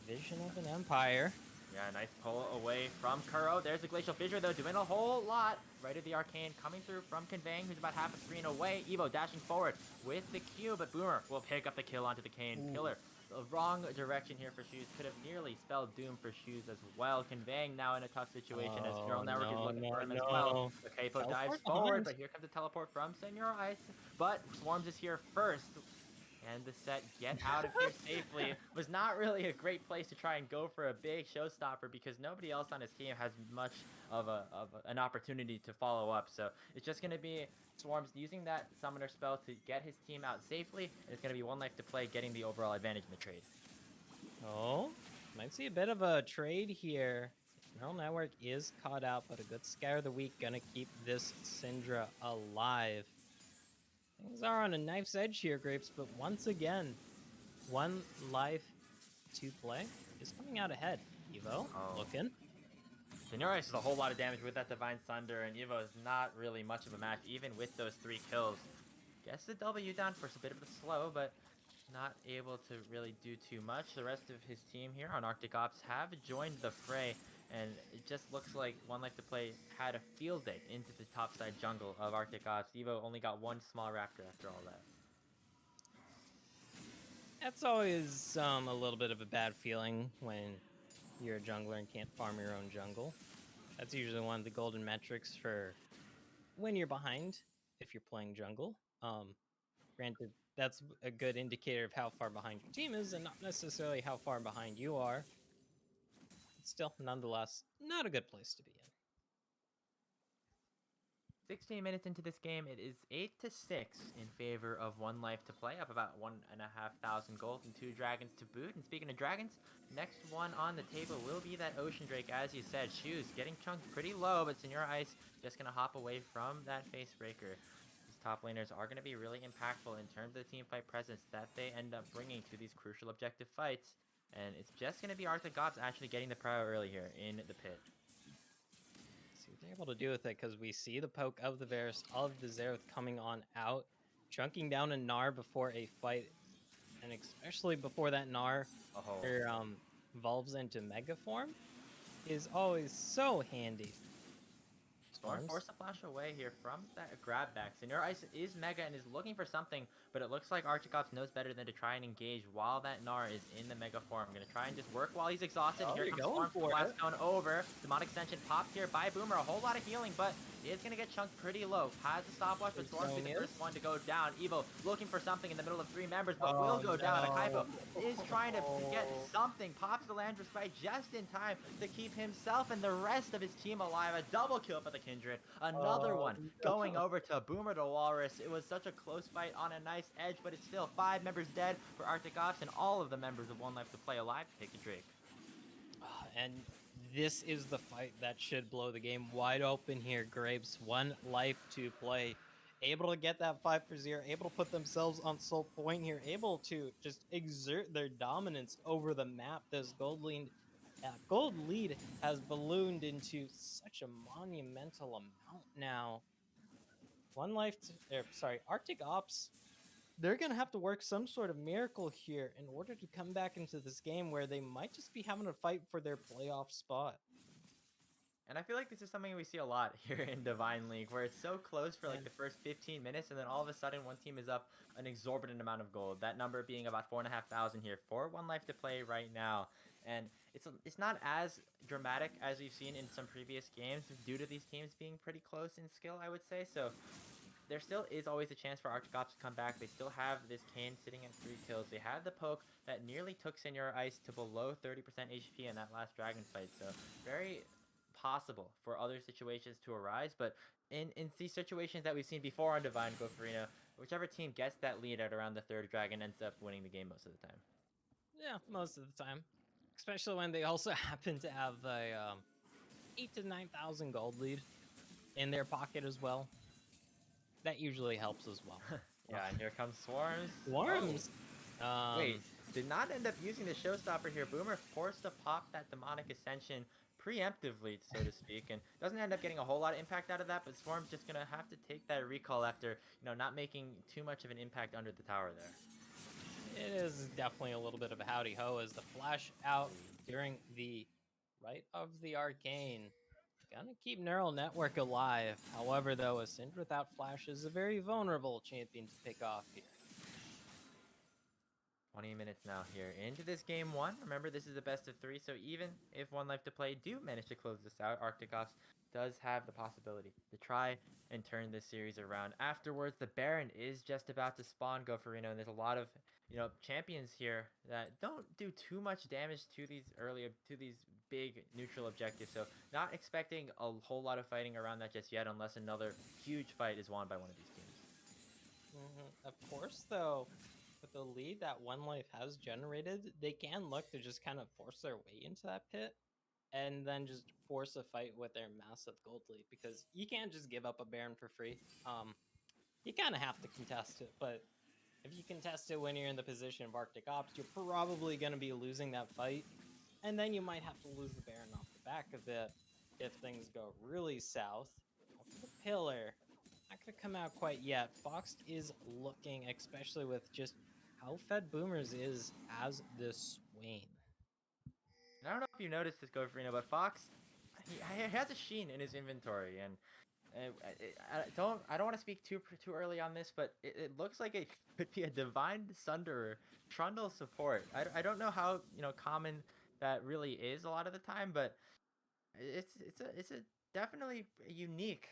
Speaker 3: vision of an empire.
Speaker 1: Yeah, nice pull away from Kuro. There's the Glacial Fissure, though, doing a whole lot. Right of the Arcane coming through from Conveying, who's about half a screen away. Evo dashing forward with the Q, but Boomer will pick up the kill onto the Kane pillar. The wrong direction here for Shoes. Could have nearly spelled doom for Shoes as well. Conveying now in a tough situation as Neural Network is looking for him as well. The Capo dives forward, but here comes the teleport from Senor Ice. But Swarms is here first. Can the set get out of here safely? Was not really a great place to try and go for a big showstopper because nobody else on his team has much of an opportunity to follow up. So it's just going to be Swarms using that summoner spell to get his team out safely, and it's going to be 1Life2Play getting the overall advantage in the trade.
Speaker 3: Oh, might see a bit of a trade here. Neural Network is caught out, but a good Scare of the Week gonna keep this Syndra alive. Things are on a knife's edge here, Grapes, but once again, 1Life2Play is coming out ahead. Evo, looking.
Speaker 1: Senora is a whole lot of damage with that Divine Thunder, and Evo is not really much of a match, even with those 3 kills. Gets the W down for a bit of the slow, but not able to really do too much. The rest of his team here on Arctic Ops have joined the fray, and it just looks like 1Life2Play had a field day into the topside jungle of Arctic Ops. Evo only got 1 small raptor after all that.
Speaker 3: That's always a little bit of a bad feeling when you're a jungler and can't farm your own jungle. That's usually one of the golden metrics for when you're behind if you're playing jungle. Granted, that's a good indicator of how far behind your team is and not necessarily how far behind you are. But still, nonetheless, not a good place to be in.
Speaker 1: 16 minutes into this game, it is 8-6 in favor of 1Life2Play, up about 1,500 gold and 2 dragons to boot. And speaking of dragons, next one on the table will be that Ocean Drake, as you said. Shoes getting chunked pretty low, but Senora Ice just going to hop away from that face breaker. These top laners are going to be really impactful in terms of the team fight presence that they end up bringing to these crucial objective fights. And it's just going to be Arctic Ops actually getting the prio early here in the pit.
Speaker 3: See what they're able to do with it, because we see the poke of the Varus, of the Xerath coming on out, chunking down a Gnar before a fight, and especially before that Gnar evolves into Mega form, is always so handy.
Speaker 1: Storm forced to flash away here from that grab back. Senora Ice is Mega and is looking for something, but it looks like Arctic Ops knows better than to try and engage while that Gnar is in the Mega form. I'm going to try and just work while he's exhausted.
Speaker 3: Oh,
Speaker 1: Here
Speaker 3: you're
Speaker 1: comes
Speaker 3: going
Speaker 1: Storm
Speaker 3: for
Speaker 1: blast
Speaker 3: it.
Speaker 1: going over. Demonic Extension popped here by Boomer. A whole lot of healing, but he is going to get chunked pretty low. Has the stopwatch, but Storm's the first one to go down. Evo looking for something in the middle of 3 members, but will go down. Akaipo is trying to get something. Pops the Landry Spike just in time to keep himself and the rest of his team alive. A double kill for the Kindred. Another one going over to Boomer the Walrus. It was such a close fight on a nice edge, but it's still 5 members dead for Arctic Ops, and all of the members of 1Life2Play alive to take the Drake.
Speaker 3: And this is the fight that should blow the game wide open here, Grapes. 1Life2Play. Able to get that 5 for 0, able to put themselves on sole point here, able to just exert their dominance over the map. This gold lead has ballooned into such a monumental amount now. Arctic Ops, they're going to have to work some sort of miracle here in order to come back into this game where they might just be having to fight for their playoff spot.
Speaker 1: And I feel like this is something we see a lot here in Divine League, where it's so close for like the first 15 minutes, and then all of a sudden one team is up an exorbitant amount of gold. That number being about 4,500 here for 1Life2Play right now. And it's not as dramatic as we've seen in some previous games due to these teams being pretty close in skill, I would say. So there still is always a chance for Arctic Ops to come back. They still have this Kane sitting at 3 kills. They have the poke that nearly took Senora Ice to below 30% HP in that last dragon fight. So very possible for other situations to arise, but in these situations that we've seen before on Divine Gofarina, whichever team gets that lead at around the 3rd dragon ends up winning the game most of the time.
Speaker 3: Yeah, most of the time, especially when they also happen to have a 8,000 to 9,000 gold lead in their pocket as well. That usually helps as well.
Speaker 1: Yeah, and here comes Swarms.
Speaker 3: Swarms.
Speaker 1: Wait, did not end up using the showstopper here. Boomer forced to pop that Demonic Ascension preemptively, so to speak, and doesn't end up getting a whole lot of impact out of that, but Swarm's just gonna have to take that recall after, not making too much of an impact under the tower there.
Speaker 3: It is definitely a little bit of a howdy ho as the flash out during the right of the arcane. Gonna keep Neural Network alive. However, though, a Syndra without flash is a very vulnerable champion to pick off here.
Speaker 1: 20 minutes now here into this game 1. Remember, this is the best of 3, so even if 1Life2Play do manage to close this out, Arctic Ops does have the possibility to try and turn this series around. Afterwards, the Baron is just about to spawn Gofarino, and there's a lot of champions here that don't do too much damage to these big neutral objectives. So not expecting a whole lot of fighting around that just yet, unless another huge fight is won by one of these teams.
Speaker 3: Of course, though, with the lead that One Life has generated, they can look to just kind of force their way into that pit and then just force a fight with their massive gold lead, because you can't just give up a Baron for free. You kind of have to contest it, but if you contest it when you're in the position of Arctic Ops, you're probably going to be losing that fight, and then you might have to lose the Baron off the back of it if things go really south. Now for the pillar, not going to come out quite yet. Fox is looking, especially with just how fed Boomers is as the Swain.
Speaker 1: And I don't know if you noticed this, Gofrino, but Fox, he has a Sheen in his inventory, and I don't want to speak too early on this, but it looks like it could be a Divine Sunderer Trundle support. I don't know how common that really is a lot of the time, but it's a definitely a unique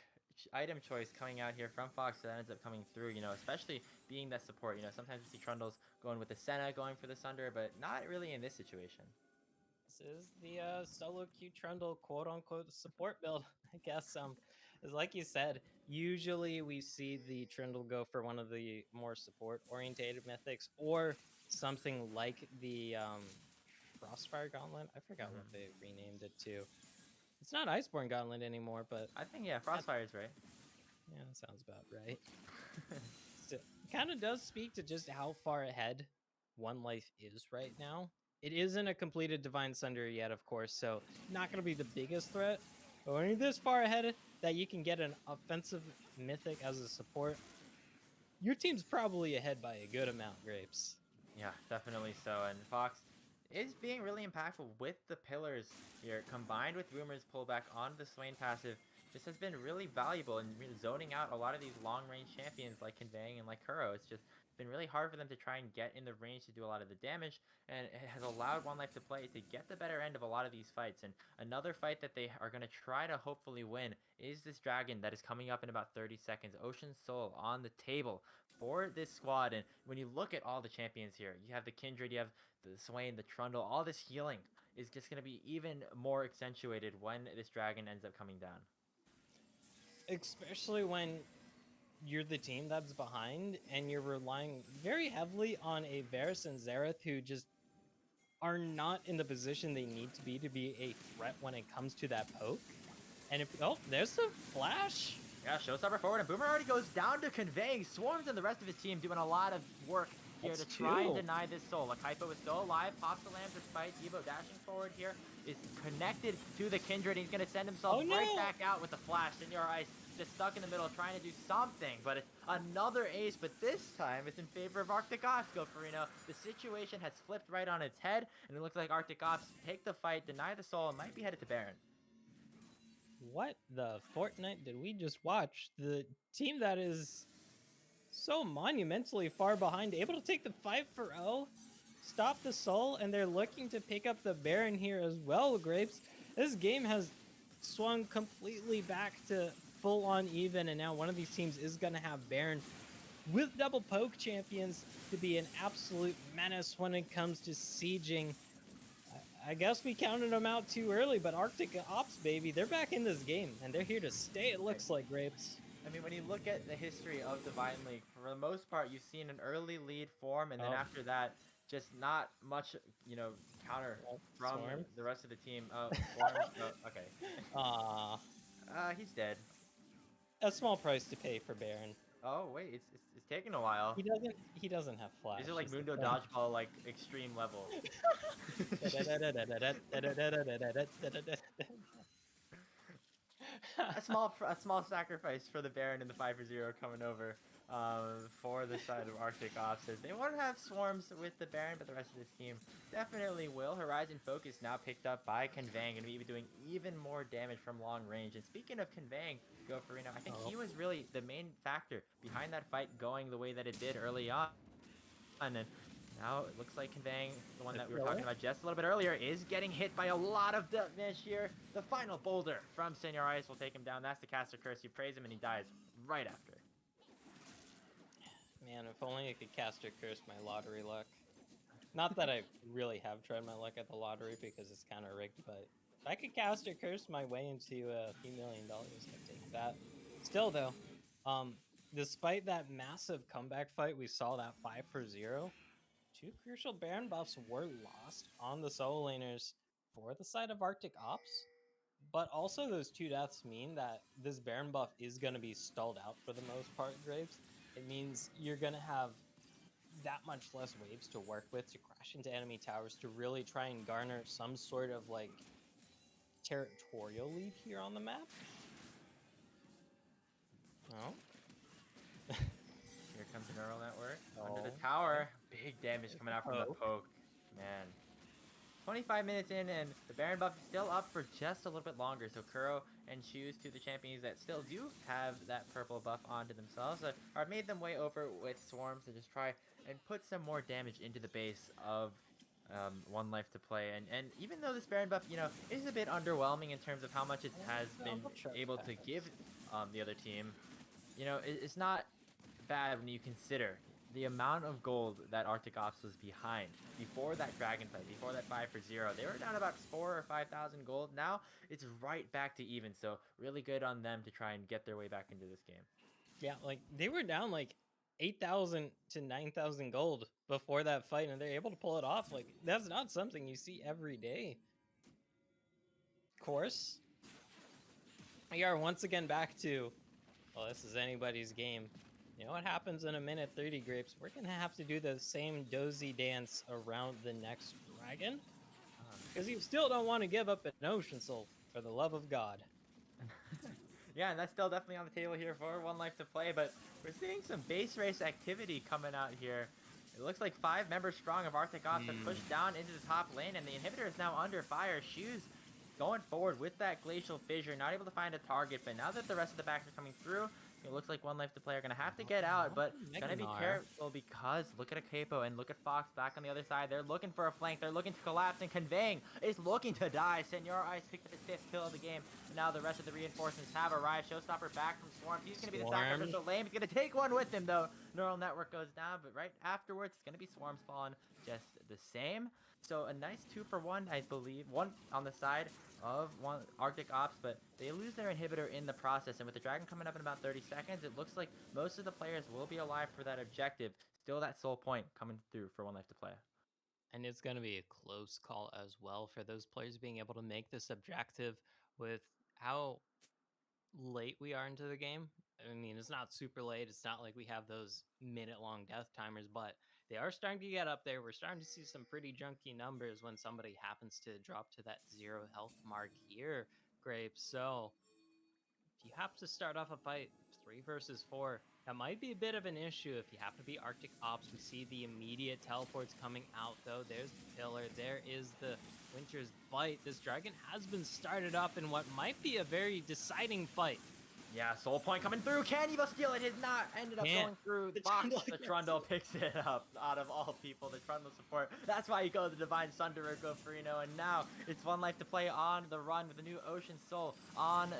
Speaker 1: item choice coming out here from Fox that ends up coming through. Especially being that support. Sometimes we see Trundles going with the Senna, going for the Sunder, but not really in this situation.
Speaker 3: This is the solo Q Trundle quote unquote support build, I guess. Is like you said, usually we see the Trundle go for one of the more support orientated mythics, or something like the Frostfire Gauntlet. I forgot what they renamed it to. It's not Iceborne Gauntlet anymore, but
Speaker 1: I think Frostfire is right.
Speaker 3: yeah, that sounds about right. It kind of does speak to just how far ahead One Life is right now. It isn't a completed Divine Sunder yet, of course, so not going to be the biggest threat. But when you're this far ahead that you can get an offensive mythic as a support, your team's probably ahead by a good amount, Grapes.
Speaker 1: Yeah, definitely so. And Fox is being really impactful with the pillars here, combined with Boomer's pullback on the Swain passive. Just has been really valuable in zoning out a lot of these long-range champions like Conveying and like Kuro. It's just been really hard for them to try and get in the range to do a lot of the damage, and it has allowed 1Life2Play to get the better end of a lot of these fights. And another fight that they are going to try to hopefully win is this dragon that is coming up in about 30 seconds. Ocean Soul on the table for this squad. And when you look at all the champions here, you have the Kindred, you have the Swain, the Trundle, all this healing is just going to be even more accentuated when this dragon ends up coming down.
Speaker 3: Especially when you're the team that's behind and you're relying very heavily on a Varus and Xerath who just are not in the position they need to be a threat when it comes to that poke. And if there's the flash.
Speaker 1: Yeah, showstopper forward, and Boomer already goes down to Conveying. Swarms and the rest of his team doing a lot of work here to try and deny this soul. Akaipo is still alive, pops the lamp despite Evo dashing forward here, is connected to the Kindred. He's going to send himself right back out with the flash. Senor Ice just stuck in the middle trying to do something, but it's another ace, but this time it's in favor of Arctic Ops, Gofrino. The situation has flipped right on its head, and it looks like Arctic Ops take the fight, deny the soul, and might be headed to Baron.
Speaker 3: What the Fortnite did we just watch? The team that is so monumentally far behind, able to take the 5-0, stop the soul, and they're looking to pick up the Baron here as well, Grapes. This game has swung completely back to full-on even, and now one of these teams is going to have Baron with double poke champions to be an absolute menace when it comes to sieging. I guess we counted them out too early, but Arctic Ops, baby, they're back in this game, and they're here to stay, it looks like, Grapes.
Speaker 1: I mean, when you look at the history of Divine League, for the most part, you've seen an early lead form, and then after that, just not much, counter from the rest of the team. Okay. He's dead.
Speaker 3: A small price to pay for Baron.
Speaker 1: Oh wait, it's taking a while.
Speaker 3: He doesn't have flash.
Speaker 1: These are like Mundo Dodgeball, like extreme level. a small sacrifice for the Baron and the 5-0 coming over for the side of Arctic Ops. They won't have swarms with the Baron, but the rest of this team definitely will. Horizon Focus now picked up by Conveying, and be doing even more damage from long range. And speaking of Conveying, Gofrino, I think he was really the main factor behind that fight going the way that it did early on. And now it looks like Conveying, the one that we were talking about just a little bit earlier, is getting hit by a lot of damage here. The final boulder from Senor Ice will take him down. That's the caster curse. You praise him and he dies right after.
Speaker 3: Man, if only I could caster curse my lottery luck. Not that I really have tried my luck at the lottery because it's kind of rigged, but if I could caster curse my way into a few $1 million, I'd take that. Still though, despite that massive comeback fight, we saw that 5-0. 2 crucial Baron buffs were lost on the solo laners for the side of Arctic Ops. But also those 2 deaths mean that this Baron buff is going to be stalled out for the most part, Graves. It means you're going to have that much less waves to work with to crash into enemy towers to really try and garner some sort of like territorial lead here on the map. Oh.
Speaker 1: Here comes the neural network under the
Speaker 3: Oh,
Speaker 1: tower. Big damage
Speaker 3: there's
Speaker 1: coming
Speaker 3: the
Speaker 1: out from the
Speaker 3: poke.
Speaker 1: poke. Man. 25 minutes in, and the Baron buff is still up for just a little bit longer. So Kuro and Shoes, two of the champions that still do have that purple buff onto themselves, are made them way over with Swarms to just try and put some more damage into the base of 1Life2Play. And even though this Baron buff, is a bit underwhelming in terms of how much it has been able to give the other team, it's not bad when you consider the amount of gold that Arctic Ops was behind before that dragon fight, before that 5-0. They were down about 4,000 or 5,000 gold. Now it's right back to even. So really good on them to try and get their way back into this game.
Speaker 3: Yeah, like they were down like 8,000 to 9,000 gold before that fight, and they're able to pull it off. Like that's not something you see every day. Of course, we are once again back to, well, this is anybody's game. You know what happens in a minute 30, Grapes? We're gonna have to do the same dozy dance around the next dragon because you still don't want to give up an Ocean Soul, for the love of God.
Speaker 1: Yeah, and that's still definitely on the table here for 1Life2Play, but we're seeing some base race activity coming out here. It looks like 5 members strong of Arctic Ops have pushed down into the top lane, and the inhibitor is now under fire. Shoes going forward with that Glacial Fissure, not able to find a target, but now that the rest of the backs are coming through, it looks like 1Life2Play are going to have to get out, but going to be careful because look at a Capo and look at Fox back on the other side. They're looking for a flank. They're looking to collapse, and Conveying is looking to die. Senor Ice picked up his 5th kill of the game. And now the rest of the reinforcements have arrived. Showstopper back from Swarms. He's going to be the sacrificial lane. He's going to take one with him, though. Neural Network goes down, but right afterwards, it's going to be Swarms falling just the same. So a nice 2-for-1, I believe. One on the side of one Arctic Ops, but they lose their inhibitor in the process. And with the dragon coming up in about 30 seconds, it looks like most of the players will be alive for that objective. Still that soul point coming through for 1Life2Play.
Speaker 3: And it's going to be a close call as well for those players being able to make this objective with how late we are into the game. I mean, it's not super late. It's not like we have those minute-long death timers, but they are starting to get up there. We're starting to see some pretty junky numbers when somebody happens to drop to that 0 health mark here, Grapes. So if you have to start off a fight 3 versus 4, that might be a bit of an issue if you happen to be Arctic Ops. We see the immediate teleports coming out, though. There's the pillar. There is the Winter's Bite. This dragon has been started up in what might be a very deciding fight.
Speaker 1: Yeah, soul point coming through. Can Evo steal it? It has not ended up going through. The box, the Trundle picks it up out of all people. The Trundle support. That's why you go to the Divine Sunderer, go Frino. And now it's 1Life2Play on the run with a new Ocean Soul on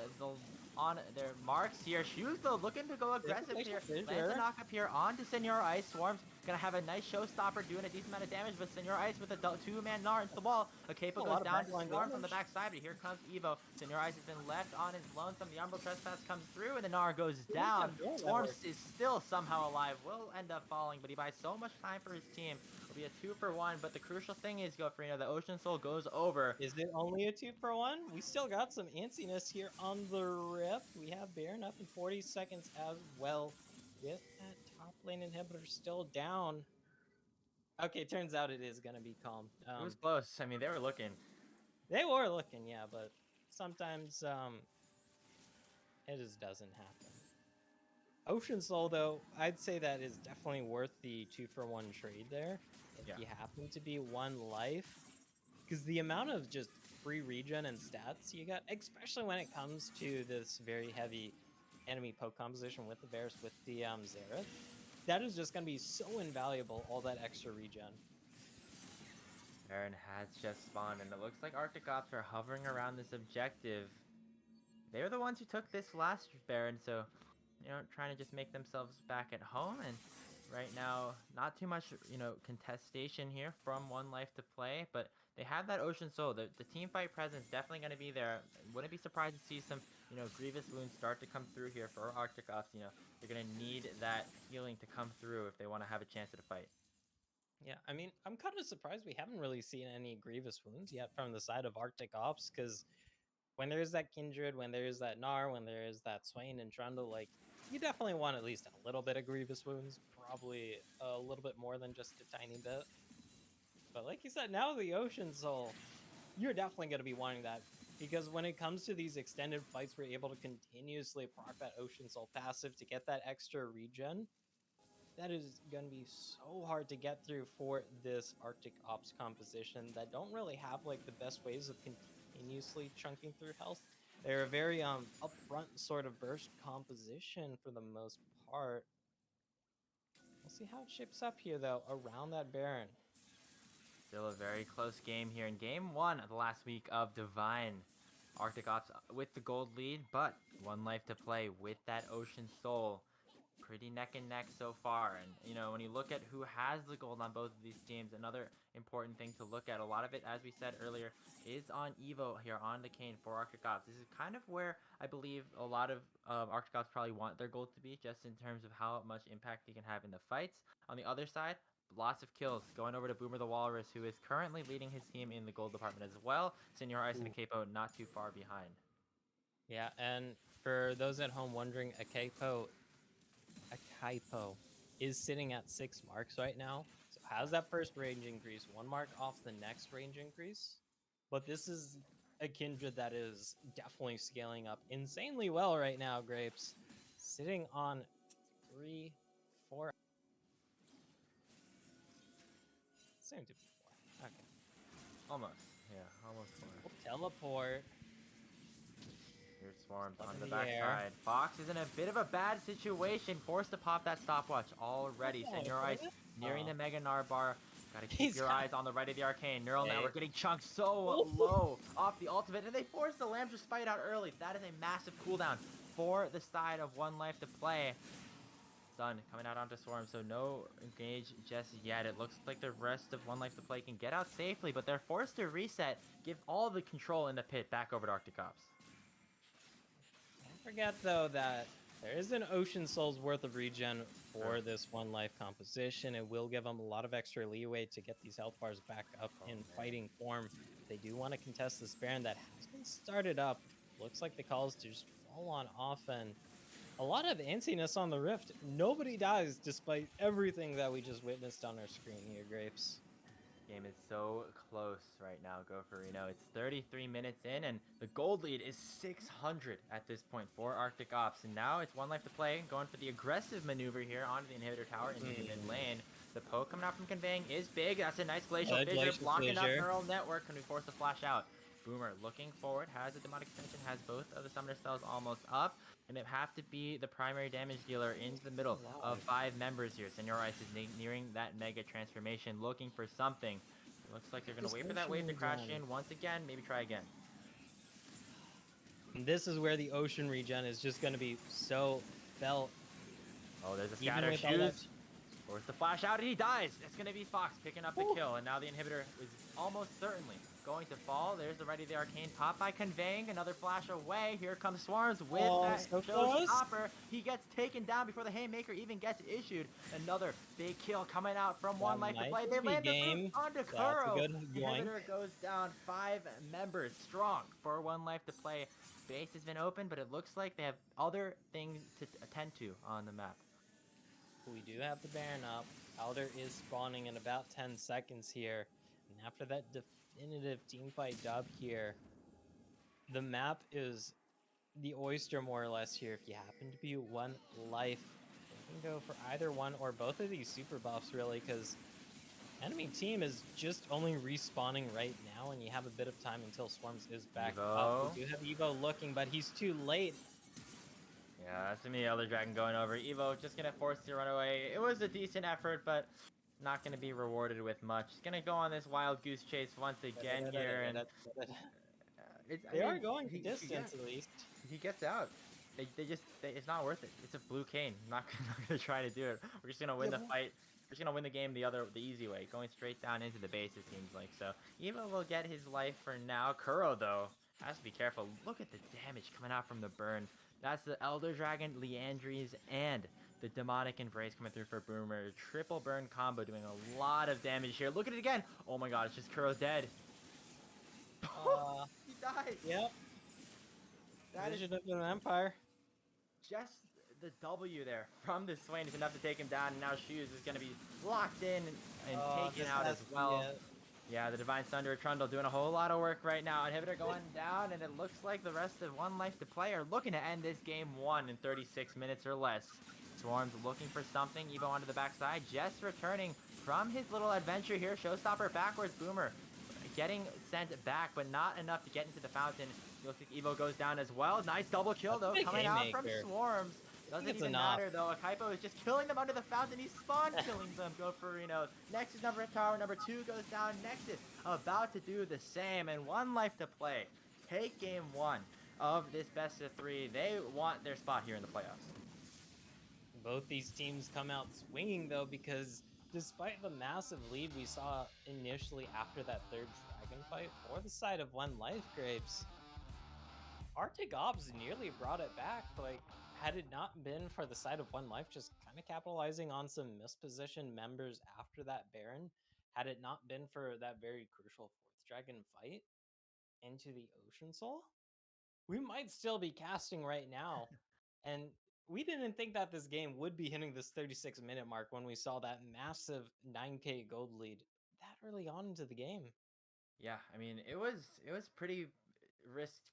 Speaker 1: their marks here. Shoes, though, looking to go aggressive here. Lands a knock up here onto Senor Ice. Swarms gonna have a nice showstopper doing a decent amount of damage, but Senor Ice with a 2-man gnar into the wall. A Capo goes down to Swarm from the backside, but here comes Evo. Senor Ice has been left on his lonesome. The Umbral Trespass comes through, and the gnar goes down. Swarms is still somehow alive. Will end up falling, but he buys so much time for his team. It'll be a 2-for-1, but the crucial thing is, Gofrino, the Ocean Soul goes over.
Speaker 3: Is it only a 2-for-1? We still got some antsiness here on the rip. We have Baron up in 40 seconds as well, with that top lane inhibitor still down. Okay, turns out it is going to be calm.
Speaker 1: It was close. I mean, they were looking.
Speaker 3: They were looking, yeah, but sometimes it just doesn't happen. Ocean Soul, though, I'd say that is definitely worth the 2-for-1 trade there. If you happen to be 1Life, because the amount of just free regen and stats you got, especially when it comes to this very heavy enemy poke composition with the Varus, with the Xerath, that is just going to be so invaluable, all that extra regen.
Speaker 1: Baron has just spawned, and it looks like Arctic Ops are hovering around this objective. They're the ones who took this last Baron, so, trying to just make themselves back at home, and right now, not too much, contestation here from One Life to Play, but they have that Ocean Soul. The team fight presence definitely going to be there. Wouldn't be surprised to see some, grievous wounds start to come through here for Arctic Ops. They're going to need that healing to come through if they want to have a chance at a fight.
Speaker 3: Yeah, I mean, I'm kind of surprised we haven't really seen any grievous wounds yet from the side of Arctic Ops, because when there's that Kindred, when there's that Gnar, when there's that Swain and Trundle, like, you definitely want at least a little bit of grievous wounds, probably a little bit more than just a tiny bit. But like you said, now the Ocean Soul, you're definitely going to be wanting that, because when it comes to these extended fights, we're able to continuously proc that Ocean Soul passive to get that extra regen. That is going to be so hard to get through for this Arctic Ops composition that don't really have like the best ways of continuously chunking through health. They're a very upfront sort of burst composition for the most part. We'll see how it shapes up here though around that Baron.
Speaker 1: Still a very close game here in game 1 of the last week of Divine. Arctic Ops with the gold lead, but 1Life to Play with that Ocean Soul. Pretty neck and neck so far. And, when you look at who has the gold on both of these teams, another important thing to look at, a lot of it, as we said earlier, is on Evo here on the Kane for Arctic Ops. This is kind of where I believe a lot of Arctic Ops probably want their gold to be, just in terms of how much impact they can have in the fights. On the other side, lots of kills going over to Boomer the Walrus, who is currently leading his team in the gold department as well. Senor Ice and Capo not too far behind.
Speaker 3: Yeah, and for those at home wondering, Akaipo is sitting at 6 marks right now. So how's that first range increase? 1 mark off the next range increase. But this is a Kindred that is definitely scaling up insanely well right now, Grapes. Sitting on 3, 4. Soon to be 4. Okay.
Speaker 1: Almost. Yeah, almost 4.
Speaker 3: We'll teleport.
Speaker 1: Here's Swarms
Speaker 3: Up
Speaker 1: on
Speaker 3: in
Speaker 1: the
Speaker 3: the
Speaker 1: backside. Fox is in a bit of a bad situation, forced to pop that stopwatch already.
Speaker 3: Oh,
Speaker 1: Senor Ice nearing the Mega Gnar bar. Gotta keep your eyes on the right of the Arcane. Neural Network getting chunked so low off the ultimate, and they force the Lamb's Respite out early. That is a massive cooldown for the side of 1Life to Play. Sun coming out onto Swarm, so no engage just yet. It looks like the rest of 1Life to Play can get out safely, but they're forced to reset, give all the control in the pit back over to Arctic Ops.
Speaker 3: Don't forget, though, that there is an Ocean Soul's worth of regen for this 1Life composition. It will give them a lot of extra leeway to get these health bars back up in fighting form. They do want to contest this Baron that has been started up. Looks like the calls to just fall on off, and a lot of antsiness on the Rift. Nobody dies despite everything that we just witnessed on our screen here, Grapes.
Speaker 1: Game is so close right now, Goferino. It's 33 minutes in, and the gold lead is 600 at this point for Arctic Ops. And now it's 1Life to Play, going for the aggressive maneuver here onto the inhibitor tower into the mid lane. The poke coming out from Conveying is big. That's a nice Glacial Fissure, blocking up Neural Network. Can we force the flash out? Boomer looking forward, has a Demonic Extension, has both of the Summoner spells almost up, and it have to be the primary damage dealer into the middle of 5 members here. Senor Ice is nearing that Mega Transformation, looking for something. It looks like they're going to wait for that wave to crash in once again, maybe try again.
Speaker 3: And this is where the Ocean regen is just going to be so felt.
Speaker 1: Oh, there's a Scatter Shoes. Force the flash out, and he dies. It's going to be Fox picking up the kill, and now the inhibitor is almost certainly going to fall. There's the Ready the Arcane pop by Conveying. Another flash away. Here comes Swarms with that showstopper. He gets taken down before the Haymaker even gets issued. Another big kill coming out from 1Life to Play. They land the boot onto Kuro. The inhibitor goes down 5 members strong for 1Life to Play. Base has been open, but it looks like they have other things to attend to on the map.
Speaker 3: We do have the Baron up. Elder is spawning in about 10 seconds here. And after that definitive teamfight dub here, the map is the oyster more or less here. If you happen to be 1Life, you can go for either one or both of these super buffs, really, because enemy team is just only respawning right now, and you have a bit of time until Swarms is back up. We do have Evo looking, but he's too late.
Speaker 1: Yeah, that's me, Elder Dragon going over. Evo just going to force the runaway. It was a decent effort, but not going to be rewarded with much. He's going to go on this wild goose chase once again here. And
Speaker 3: they are going the distance, at least.
Speaker 1: He gets out. it's not worth it. It's a blue cane. I'm not, not gonna try to do it. We're just gonna win
Speaker 3: Yeah,
Speaker 1: the fight. We're just gonna win the game the easy way, going straight down into the base. It seems like so. Evo will get his life for now. Kuro though has to be careful. Look at the damage coming out from the burn. That's the Elder Dragon, Leandries, and the Demonic Embrace coming through for Boomer. Triple burn combo doing a lot of damage here. Look at it again. Oh my god, it's just Kuro's dead. He died.
Speaker 3: Yep.
Speaker 1: That is
Speaker 3: Vision of an Empire.
Speaker 1: just the W there from the Swain is enough to take him down. And now Shoes is going to be locked in and taken out as well. Yeah, the Divine Thunder Trundle doing a whole lot of work right now. Inhibitor going down, and it looks like the rest of 1Life2Play are looking to end this game 1 in 36 minutes or less. Swarm's looking for something. Evo onto the backside, just returning from his little adventure here. Showstopper backwards, Boomer getting sent back, but not enough to get into the fountain. Looks like Evo goes down as well. Nice double kill though, coming out from Swarms. Doesn't even matter though. Akaipo is just killing them under the fountain. He's spawn killing them. Go for Reno. Nexus tower number 2 goes down. Nexus about to do the same. And 1Life2Play take game 1 of this best of 3. They want their spot here in the playoffs.
Speaker 3: Both these teams come out swinging though, because despite the massive lead we saw initially after that third dragon fight for the side of 1Life Grapes, Arctic Ops nearly brought it back. Like, had it not been for the side of 1Life just kind of capitalizing on some mispositioned members after that Baron, had it not been for that very crucial fourth dragon fight into the Ocean Soul, we might still be casting right now. And we didn't think that this game would be hitting this 36-minute mark when we saw that massive 9k gold lead that early on into the game.
Speaker 1: Yeah, I mean, it was pretty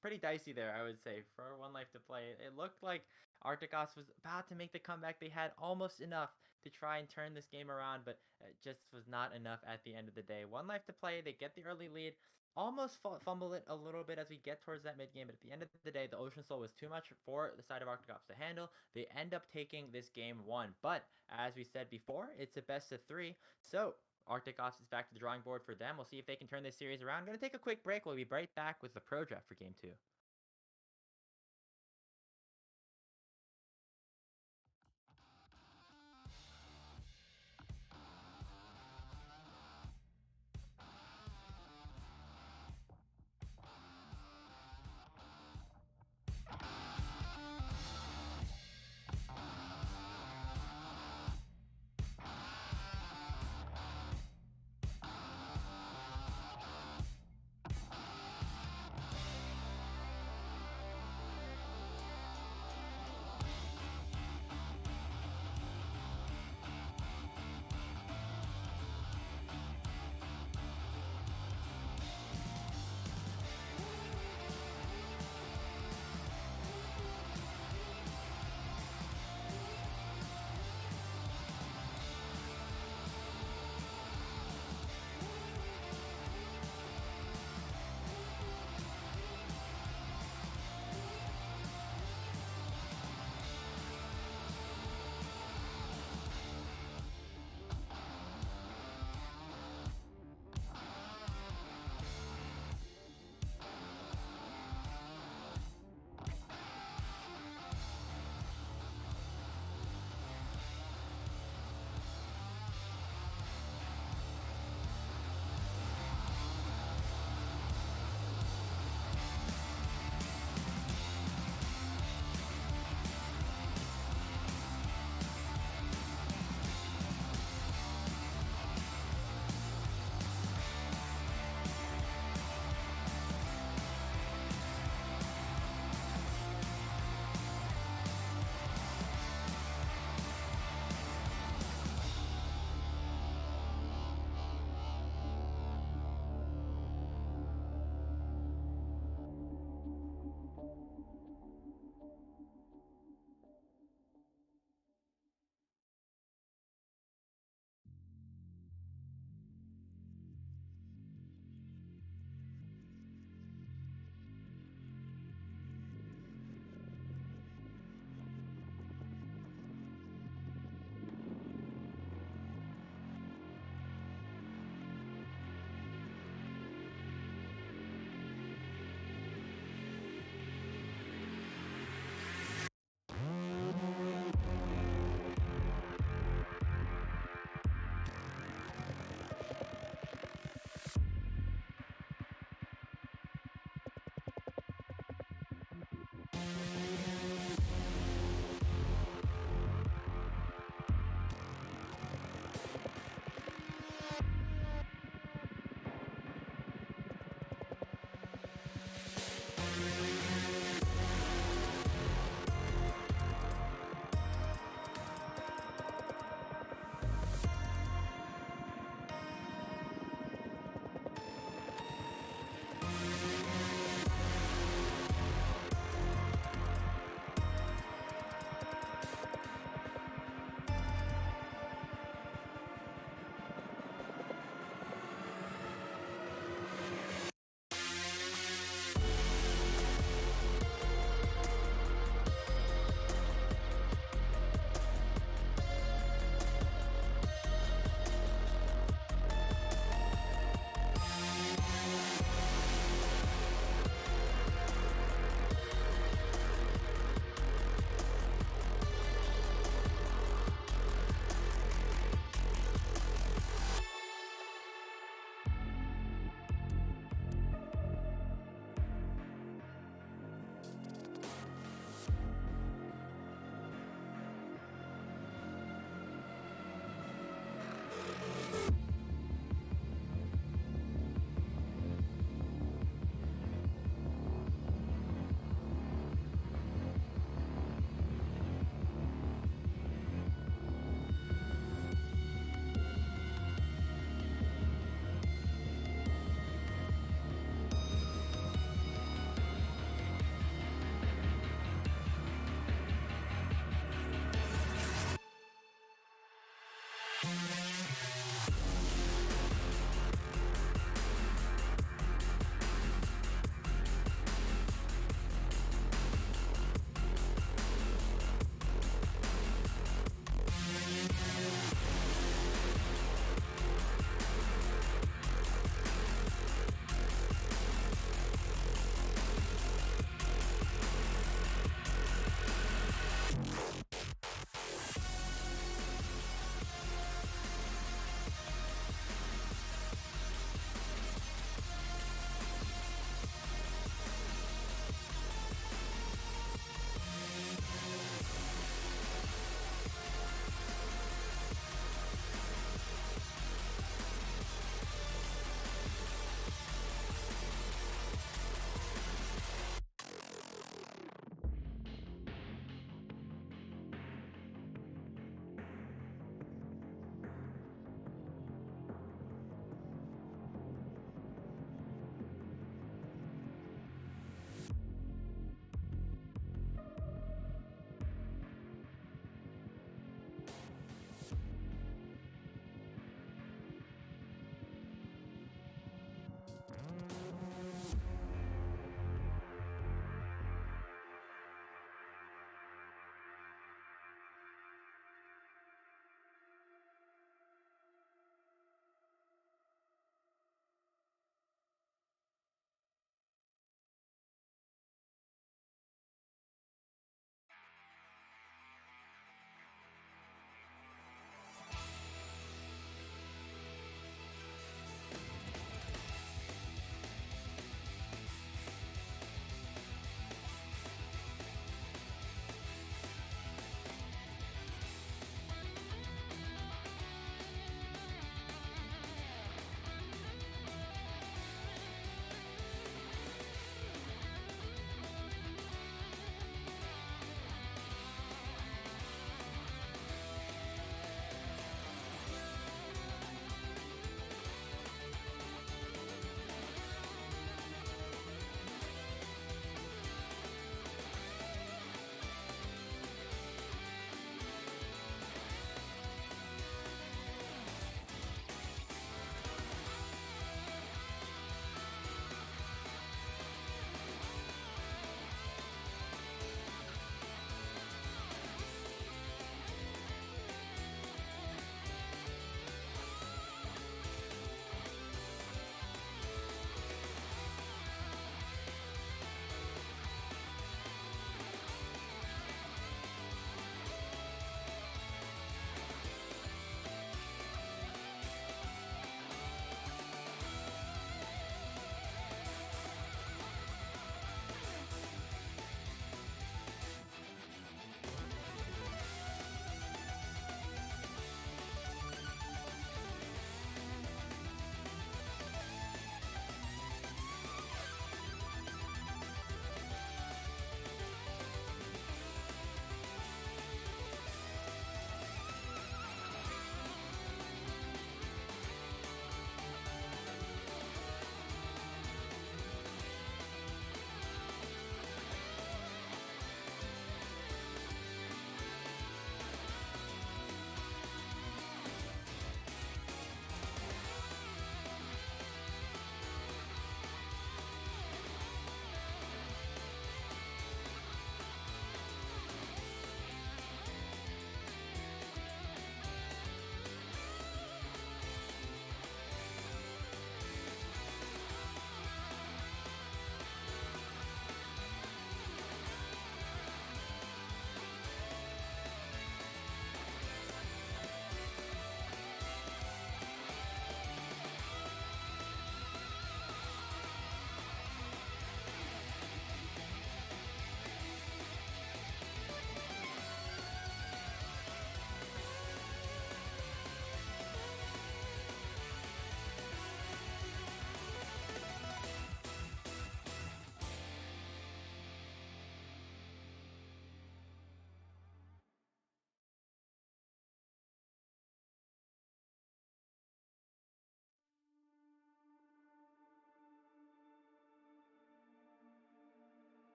Speaker 1: pretty dicey there, I would say, for 1Life2Play. It looked like Arcticos was about to make the comeback. They had almost enough to try and turn this game around, but it just was not enough at the end of the day. 1Life2Play, they get the early lead, almost fumble it a little bit as we get towards that mid game, but at the end of the day, the Ocean Soul was too much for the side of Arcticos to handle. They end up taking this game 1, but as we said before, it's a best of 3, so Arctic Ops is back to the drawing board for them. We'll see if they can turn this series around. I'm going to take a quick break. We'll be right back with the Pro Draft for Game 2.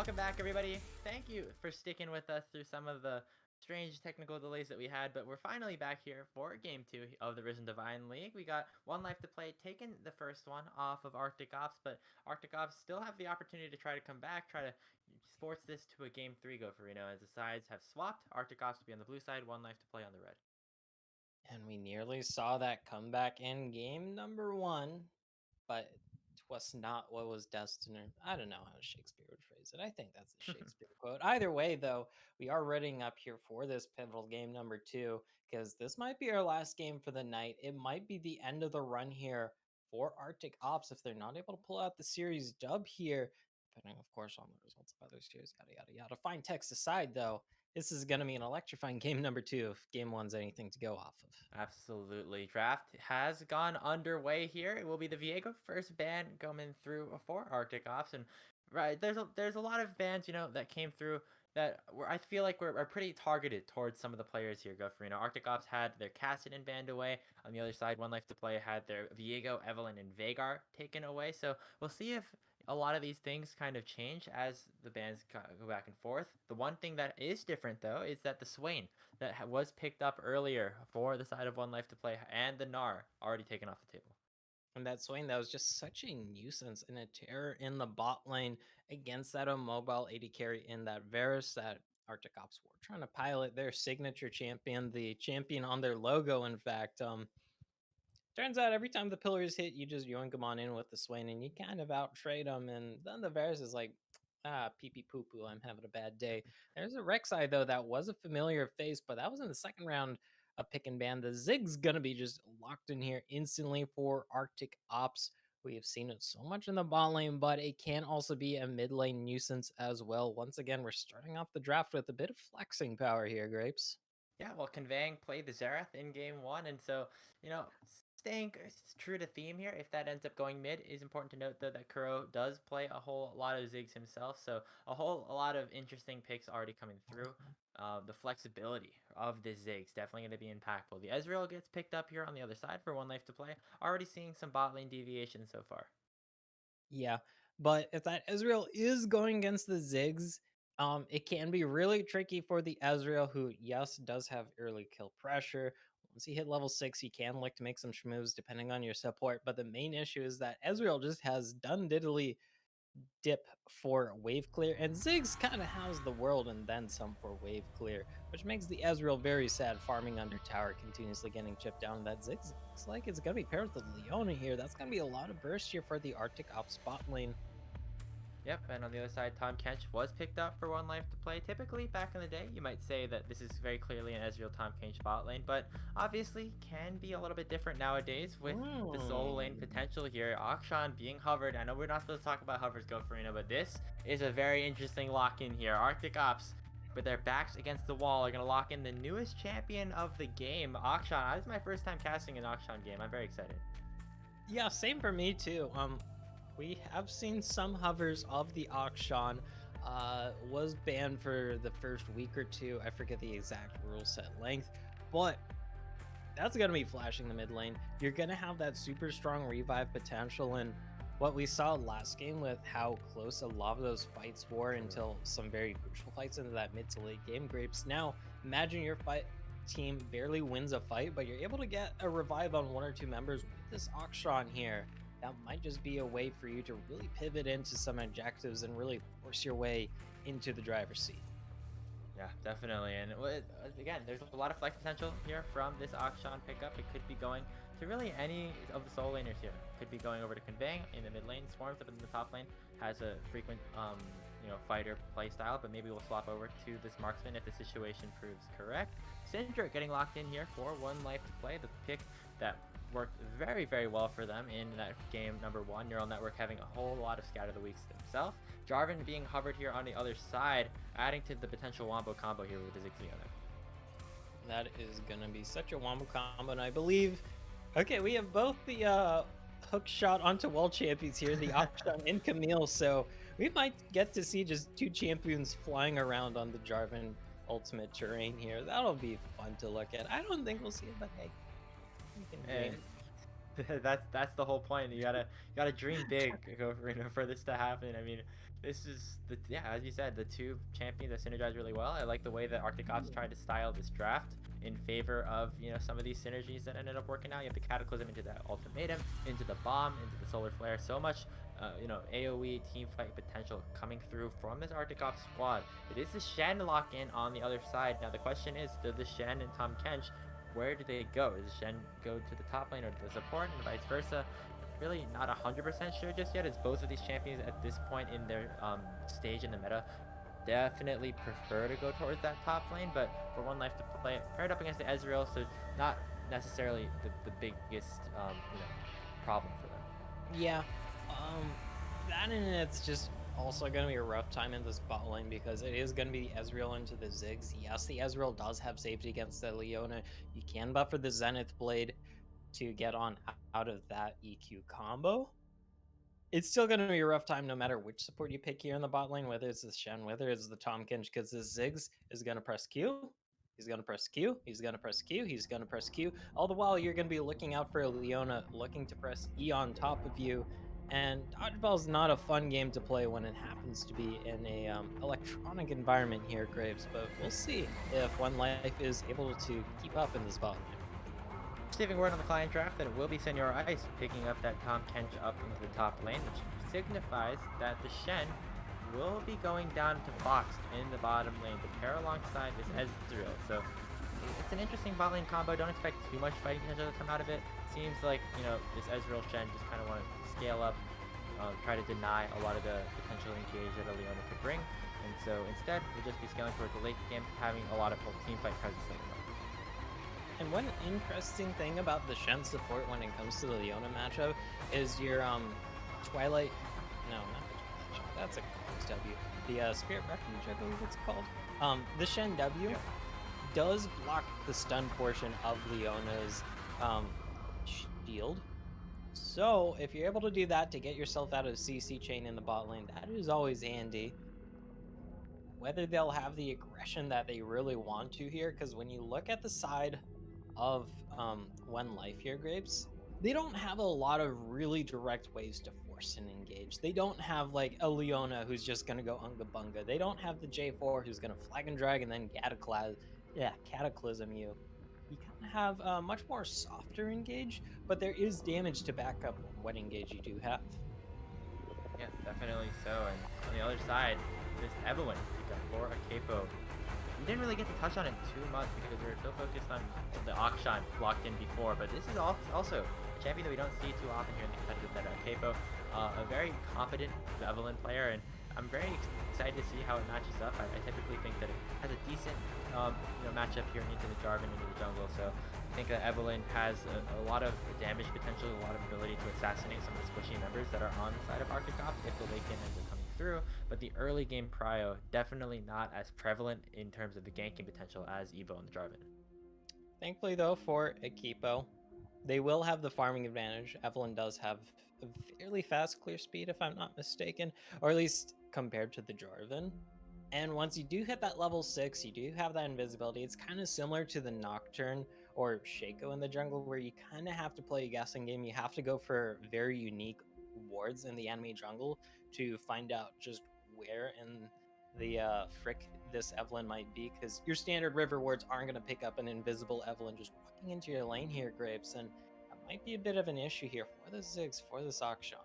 Speaker 1: Welcome back, everybody. Thank you for sticking with us through some of the strange technical delays that we had, but we're finally back here for Game 2 of the Risen Divine League. We got One Life to Play taking the first one off of Arctic Ops, but Arctic Ops still have the opportunity to try to come back, try to sports this to a Game 3 go for Reno, as the sides have swapped. Arctic Ops to be on the blue side, One Life to Play on the red.
Speaker 3: And we nearly saw that comeback in game number 1, but it was not what was destined. I don't know how Shakespeare would phrase it. I think that's a Shakespeare quote. Either way, though, we are readying up here for this pivotal game number 2, because this might be our last game for the night. It might be the end of the run here for Arctic Ops if they're not able to pull out the series dub here, depending, of course, on the results of other series, yada, yada, yada. Fine text aside, though, this is going to be an electrifying game number 2 if game 1's anything to go off of.
Speaker 1: Absolutely. Draft has gone underway here. It will be the Viego first ban coming through for Arctic Ops. And right, there's a lot of bans, that came through that I feel like are pretty targeted towards some of the players here, Go for Arctic Ops had their Cassidy banned away. On the other side, One Life to Play had their Viego, Evelyn, and Vagar taken away. So we'll see if a lot of these things kind of change as the bans go back and forth. The one thing that is different, though, is that the Swain that was picked up earlier for the side of One Life to Play and the Gnar already taken off the table.
Speaker 3: And that Swain, that was just such a nuisance and a terror in the bot lane against that mobile AD carry in that Varus that Arctic Ops were trying to pilot their signature champion, the champion on their logo, in fact. Turns out every time the pillars hit, you just yoink them on in with the Swain and you kind of out trade them. And then the Varus is like, pee pee poo poo, I'm having a bad day. There's a Rek'Sai, though, that was a familiar face, but that was in the second round of pick and ban. The Zig's going to be just locked in here instantly for Arctic Ops. We have seen it so much in the bot lane, but it can also be a mid lane nuisance as well. Once again, we're starting off the draft with a bit of flexing power here, Grapes.
Speaker 1: Yeah, well, Conveying played the Xerath in game 1, and so, staying true to theme here, if that ends up going mid, is important to note, though, that Kuro does play a whole lot of Ziggs himself, so a lot of interesting picks already coming through. The flexibility of the Ziggs definitely going to be impactful. The Ezreal gets picked up here on the other side for One Life to Play. Already seeing some bot lane deviation so far.
Speaker 3: Yeah, but if that Ezreal is going against the Ziggs, it can be really tricky for the Ezreal, who, yes, does have early kill pressure. Once you hit level 6, you can look to make some schmoves depending on your support, but the main issue is that Ezreal just has done diddly dip for wave clear, and Ziggs kind of has the world and then some for wave clear, which makes the Ezreal very sad, farming under tower, continuously getting chipped down. That Ziggs looks like it's going to be paired with Leona here. That's going to be a lot of burst here for the Arctic Ops spot lane.
Speaker 1: Yep, and on the other side, Tom Kench was picked up for One Life to Play. Typically, back in the day, you might say that this is very clearly an Ezreal Tom Kench bot lane, but obviously can be a little bit different nowadays with the solo lane potential here. Akshan being hovered. I know we're not supposed to talk about hovers, Go Farina, but this is a very interesting lock-in here. Arctic Ops, with their backs against the wall, are going to lock in the newest champion of the game, Akshan. This is my first time casting an Akshan game. I'm very excited.
Speaker 3: Yeah, same for me too. We have seen some hovers of the Akshan. Was banned for the first week or two. I forget the exact rule set length, but that's going to be flashing the mid lane. You're going to have that super strong revive potential, and what we saw last game with how close a lot of those fights were until some very crucial fights into that mid to late game, Grapes. Now, imagine your team barely wins a fight, but you're able to get a revive on one or two members with this Akshan here. That might just be a way for you to really pivot into some objectives and really force your way into the driver's seat.
Speaker 1: Yeah, definitely. And again, there's a lot of flex potential here from this Akshan pickup. It could be going to really any of the solo laners here. Could be going over to Conveying in the mid lane. Swarms up in the top lane has a frequent, fighter play style, but maybe we'll swap over to this marksman if the situation proves correct. Syndra getting locked in here for One Life to Play. The pick that worked very, very well for them in that game number 1. Neural Network having a whole lot of Scatter the Weeks themselves. Jarvan being hovered here on the other side, adding to the potential wombo combo here with the Ziggs together.
Speaker 3: That is going to be such a wombo combo, and I believe... Okay, we have both the hook shot onto wall champions here, the Akshan and Camille, so we might get to see just two champions flying around on the Jarvan ultimate terrain here. That'll be fun to look at. I don't think we'll see it, but hey, we can dream.
Speaker 1: That's the whole point. You gotta dream big for this to happen. I mean, this is as you said, the two champions that synergize really well. I like the way that Arctic Ops tried to style this draft in favor of some of these synergies that ended up working out. You have the Cataclysm into that Ultimatum, into the Bomb, into the Solar Flare. So much AOE team fight potential coming through from this Arctic Ops squad. It is the Shen lock in on the other side. Now the question is, do the Shen and Tom Kench, where do they go? Does Shen go to the top lane or to the support, and vice versa? Really not 100% sure just yet, as both of these champions at this point in their stage in the meta definitely prefer to go towards that top lane, but for One Life to play paired up against the Ezreal, so not necessarily the biggest problem for them.
Speaker 3: Yeah. Um, that and it's just also going to be a rough time in this bot lane because it is going to be Ezreal into the Ziggs. Yes, the Ezreal does have safety against the Leona. You can buffer the Zenith Blade to get on out of that EQ combo. It's still going to be a rough time no matter which support you pick here in the bot lane, whether it's the Shen, whether it's the Tomkins, because the Ziggs is going to press Q. He's going to press Q. He's going to press Q. He's going to press Q. All the while, you're going to be looking out for a Leona looking to press E on top of you. And Dodgeball is not a fun game to play when it happens to be in a electronic environment here, Graves. But we'll see if One Life is able to keep up in this bot lane.
Speaker 1: Receiving word on the client draft that it will be Senor Ice picking up that Tom Kench up into the top lane, which signifies that the Shen will be going down to Fox in the bottom lane to pair alongside this Ezreal. So it's an interesting bot lane combo. Don't expect too much fighting potential to come out of it. Seems like, this Ezreal Shen just kind of want to scale up, try to deny a lot of the potential engage that a Leona could bring. And so instead, we'll just be scaling towards the late game, having a lot of team fight presence later on.
Speaker 3: And one interesting thing about the Shen support when it comes to the Leona matchup is your Twilight. No, not the Twilight Shen. That's a Close W. The Spirit Refuge, I believe it's called. The Shen W does block the stun portion of Leona's shield. So if you're able to do that to get yourself out of CC chain in the bot lane, that is always handy. Whether they'll have the aggression that they really want to here, because when you look at the side of One Life here, Grapes, they don't have a lot of really direct ways to force and engage. They don't have like a Leona who's just gonna go unga bunga. They don't have the J4 who's gonna flag and drag and then cataclysm you. You kind of have a much more softer engage, but there is damage to back up what engage you do have.
Speaker 1: Yeah, definitely so. And on the other side, this Evelyn pickup for a Capo. We didn't really get to touch on it too much because we were so focused on the Akshan blocked in before, but this is also a champion that we don't see too often here in the competitive meta. Capo, a very competent Evelyn player, and I'm very excited to see how it matches up. I typically think that it has a decent matchup here into the Jarvan, into the jungle, so I think that Evelyn has a lot of damage potential, a lot of ability to assassinate some of the squishy members that are on the side of Arctic Ops if the late game ends up coming through, but the early game prio definitely not as prevalent in terms of the ganking potential as Evo and the Jarvan.
Speaker 3: Thankfully, though, for Equipo, they will have the farming advantage. Evelyn does have a fairly fast clear speed, if I'm not mistaken, or at least compared to the Jarvan. And once you do hit that level 6, you do have that invisibility. It's kind of similar to the Nocturne or Shaco in the jungle, where you kind of have to play a guessing game. You have to go for very unique wards in the enemy jungle to find out just where in the frick this Evelyn might be, because your standard river wards aren't going to pick up an invisible Evelyn just walking into your lane here, Grapes, and that might be a bit of an issue here for the Ziggs, for this Akshan.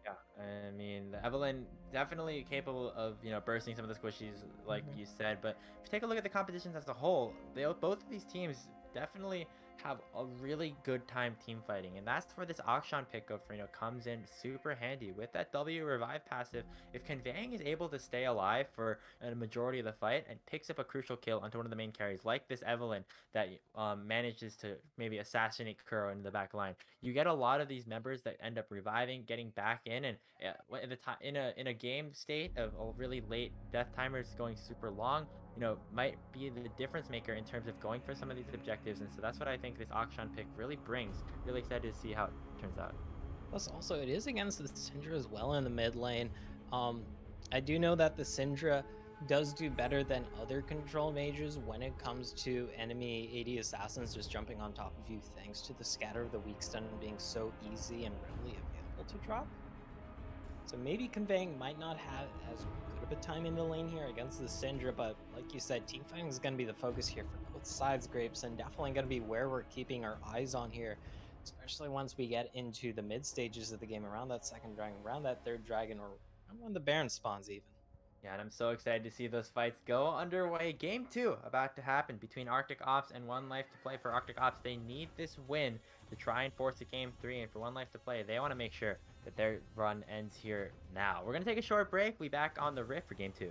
Speaker 1: Yeah, I mean, the Evelyn definitely capable of bursting some of the squishies, like you said. But if you take a look at the competitions as a whole, both of these teams definitely have a really good time team fighting, and that's where this Akshan pickup comes in super handy with that W revive passive. If Conveying is able to stay alive for a majority of the fight and picks up a crucial kill onto one of the main carries, like this Evelyn that manages to maybe assassinate Kuro into the back line, you get a lot of these members that end up reviving, getting back in, and in a game state of a really late death timers going super long, might be the difference maker in terms of going for some of these objectives. And so that's what I think this Akshan pick really brings. Really excited to see how it turns out.
Speaker 3: Plus, also, it is against the Syndra as well in the mid lane. I do know that the Syndra does do better than other control mages when it comes to enemy AD assassins just jumping on top of you thanks to the scatter of the weak stun being so easy and readily available to drop. So maybe Conveying might not have as good of a time in the lane here against the Syndra, but like you said, teamfighting is going to be the focus here for both sides, Grapes, and definitely going to be where we're keeping our eyes on here, especially once we get into the mid stages of the game, around that second dragon, around that third dragon, or around when the Baron spawns even.
Speaker 1: Yeah, and I'm so excited to see those fights go underway. Game 2 about to happen between Arctic Ops and 1Life2Play. For Arctic Ops, they need this win to try and force a Game 3. And for 1Life2Play, they want to make sure that their run ends here now. We're going to take a short break. We'll be back on the Rift for Game 2.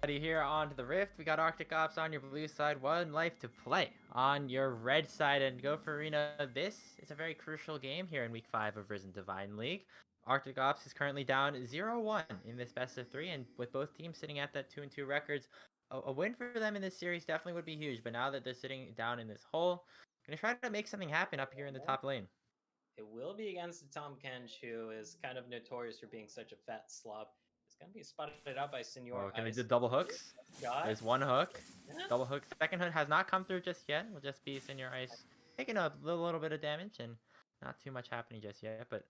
Speaker 1: Here on the Rift, we got Arctic Ops on your blue side, 1Life2Play on your red side, and Go for Arena. This is a very crucial game here in Week 5 of Risen Divine League. Arctic Ops is currently down 0-1 in this best of 3, and with both teams sitting at that 2-2 records, a win for them in this series definitely would be huge. But now that they're sitting down in this hole, gonna try to make something happen up here in the top lane.
Speaker 3: It will be against the Tom Kench, who is kind of notorious for being such a fat slob. It's going to be spotted out by Senor
Speaker 1: Oh, can they
Speaker 3: Ice.
Speaker 1: do double hooks?
Speaker 3: Got
Speaker 1: There's one hook.
Speaker 3: yeah.
Speaker 1: Double hook. Second hook has not come through just yet. Will just be Senior Ice taking a little bit of damage and not too much happening just yet. But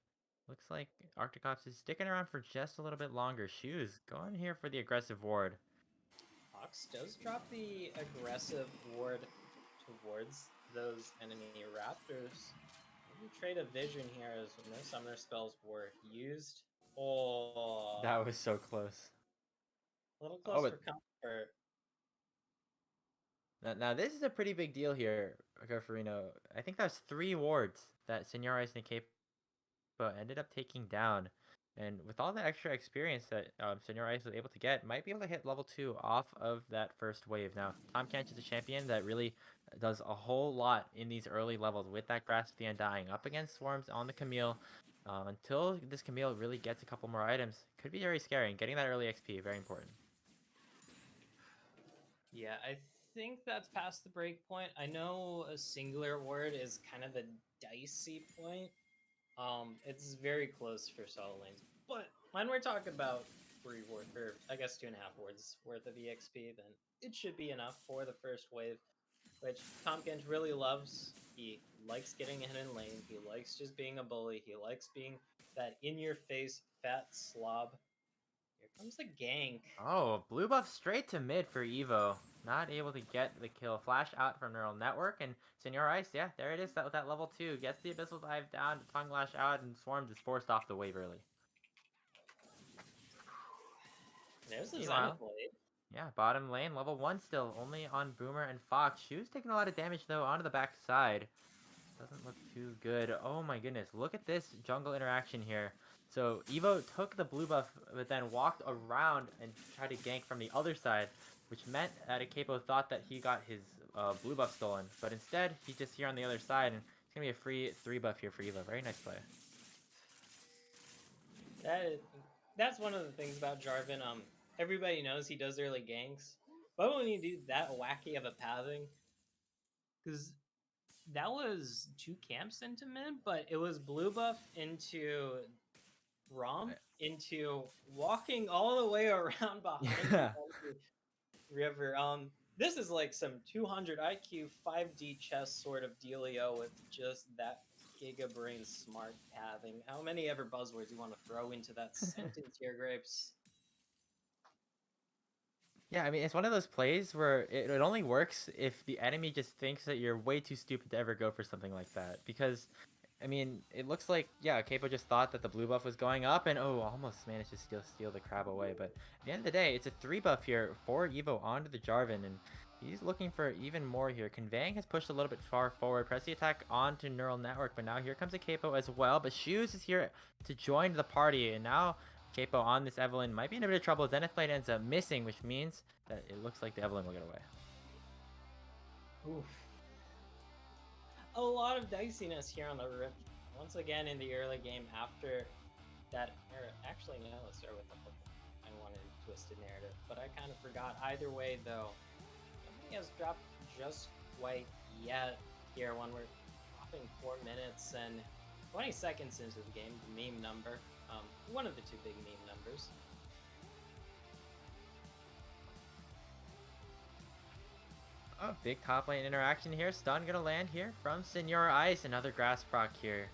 Speaker 1: Looks like Arcticops is sticking around for just a little bit longer. Shoes going here for the aggressive ward.
Speaker 2: Fox does drop the aggressive ward towards those enemy raptors. Maybe trade a vision here as no summoner spells were used. Oh,
Speaker 1: That was so close.
Speaker 2: a little
Speaker 1: Oh,
Speaker 2: close
Speaker 1: but
Speaker 2: for comfort.
Speaker 1: now this is a pretty big deal here, Garfarino. I think that's 3 wards that Senor Ice and Capo ended up taking down. And with all the extra experience that Senor Ice was able to get, might be able to hit level 2 off of that first wave. Now, Tom Kench is a champion that really does a whole lot in these early levels with that Grasp of the Undying up against Swarms on the Camille. Until this Camille really gets a couple more items, could be very scary. And getting that early XP, very important.
Speaker 2: Yeah, I think that's past the break point. I know a singular word is kind of a dicey point. It's very close for solo lanes, but when we're talking about 3 word, or I guess 2.5 words worth of EXP, then it should be enough for the first wave, which Tompkins really loves. He likes getting in lane. He likes just being a bully. He likes being that in-your-face fat slob. Here comes the gank.
Speaker 1: Oh, blue buff straight to mid for Evo. Not able to get the kill. Flash out from Neural Network, and Senor Ice, yeah, there it is with that level 2. Gets the Abyssal Dive down, Tongue Lash out, and Swarms is forced off the wave early.
Speaker 2: There's the
Speaker 1: Meanwhile,
Speaker 2: Xenoblade.
Speaker 1: yeah, bottom lane, level 1 still, only on Boomer and Fox. Shoe's taking a lot of damage, though, onto the back side. Doesn't look too good. Oh my goodness, look at this jungle interaction here. So Evo took the blue buff, but then walked around and tried to gank from the other side, which meant that Capo thought that he got his blue buff stolen. But instead, he's just here on the other side, and it's going to be a free 3 buff here for Evo. Very nice play.
Speaker 2: That's one of the things about Jarvan. Everybody knows he does early ganks, but when you do that wacky of a pathing, because that was 2 camps into mid, but it was blue buff into Rom into walking all the way around behind the river. This is like some 200 IQ 5D chess sort of dealio with just that Giga Brain smart pathing. How many ever buzzwords you want to throw into that sentence here, Grapes?
Speaker 1: Yeah, I mean, it's one of those plays where it only works if the enemy just thinks that you're way too stupid to ever go for something like that. Because, I mean, it looks like, yeah, Capo just thought that the blue buff was going up and, oh, almost managed to steal the crab away. But at the end of the day, it's a 3 buff here for Evo onto the Jarvan, and he's looking for even more here. Conveying has pushed a little bit far forward. Press the attack onto Neural Network, but now here comes a Capo as well. But Shoes is here to join the party, and now Capo on this Evelyn might be in a bit of trouble. Zenith Blade ends up missing, which means that it looks like the Evelyn will get away.
Speaker 2: Oof. A lot of diciness here on the Rift. Once again in the early game after that. Actually, no, let's start with the I wanted a twisted narrative, but I kind of forgot. Either way, though, nobody has dropped just quite yet here when we're dropping 4 minutes and 20 seconds into the game. The meme number. One of the 2 big meme numbers.
Speaker 1: Oh, big top lane interaction here. Stun gonna land here from Senor Ice. Another grass proc here.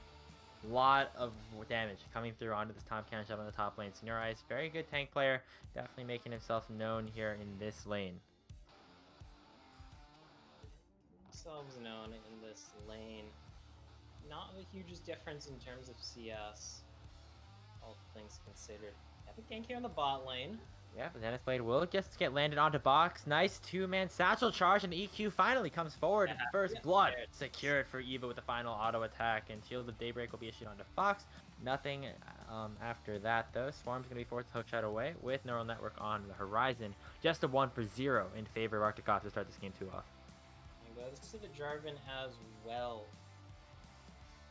Speaker 1: Lot of damage coming through onto this Tom Cannon shove on the top lane. Senor Ice, very good tank player. Definitely making himself known here in this lane.
Speaker 2: Themselves known in this lane. Not the hugest difference in terms of CS. All things considered. Have a gank here on the bot lane.
Speaker 1: Yeah, but Zenith Blade will just get landed onto box. Nice 2-man satchel charge, and EQ finally comes forward.
Speaker 2: Yeah,
Speaker 1: First blood secured for Evo with the final auto attack, and Shield of Daybreak will be issued onto Fox. Nothing after that, though. Swarm's going to be forced to hook shot away with Neural Network on the horizon. Just a 1-for-0 in favor of Arctic to start this game 2 off.
Speaker 2: And goes to the Jarvan as well.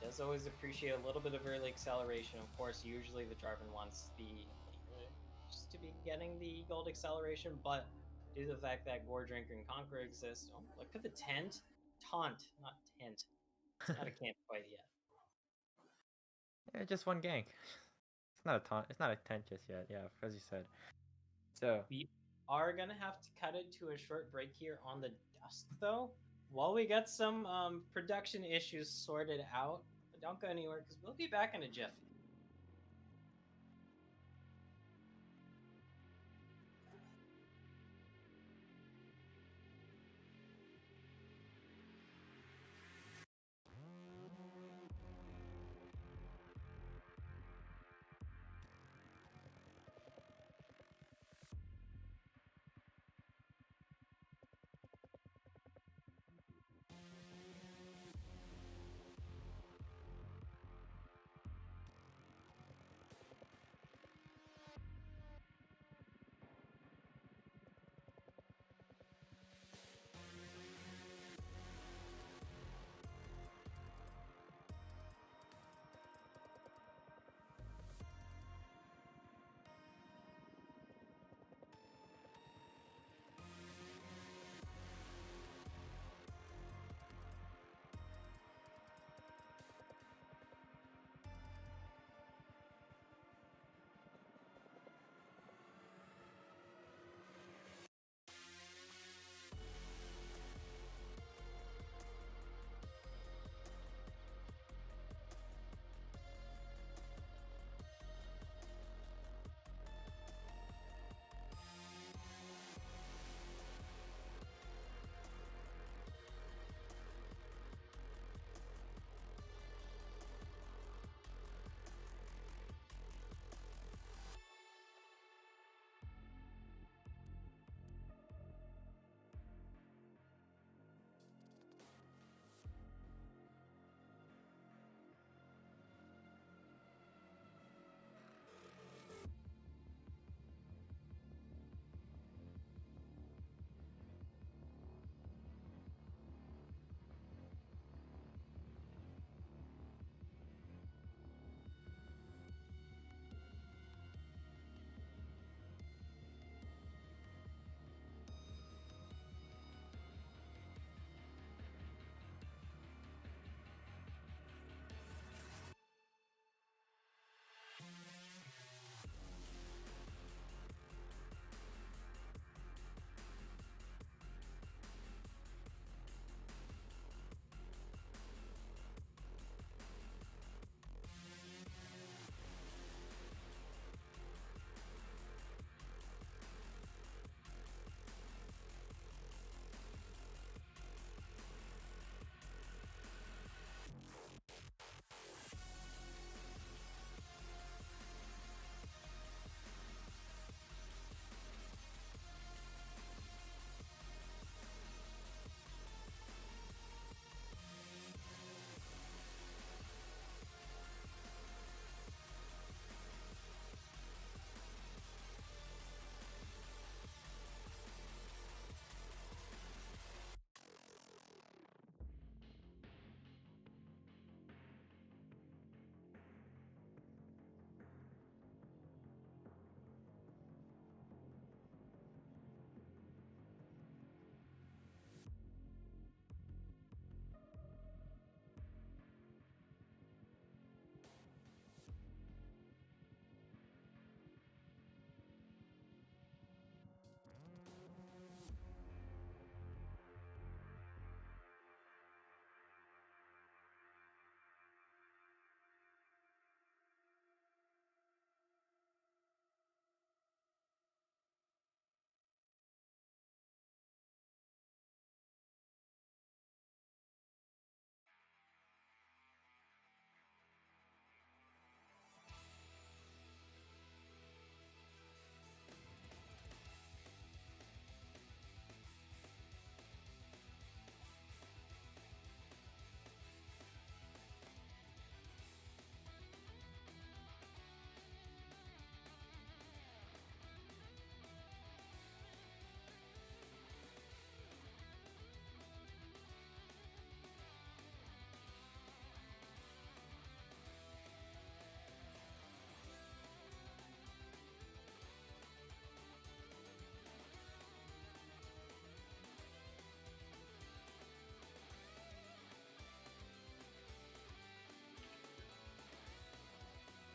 Speaker 2: Does always appreciate a little bit of early acceleration. Of course, usually the Jarvan wants the just to be getting the gold acceleration, but due to the fact that Gore Drinker and Conqueror exist, oh, look at the tent. Taunt, not tent. It's not a camp quite yet.
Speaker 1: Yeah, just one gank. It's not a taunt. It's not a tent just yet. Yeah, as you said. So
Speaker 2: we are gonna have to cut it to a short break here on the Dust, though. While we get some production issues sorted out, but don't go anywhere because we'll be back in a jiffy.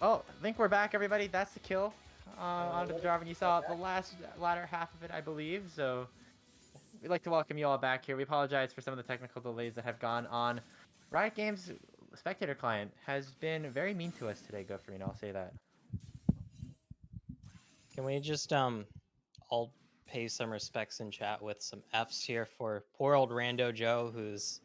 Speaker 1: Oh, I think we're back, everybody. That's the kill onto the Jarvan. You saw the latter half of it, I believe. So we'd like to welcome you all back here. We apologize for some of the technical delays that have gone on. Riot Games spectator client has been very mean to us today, Goofreen. I'll say that.
Speaker 3: Can we just all pay some respects in chat with some Fs here for poor old Rando Joe, who's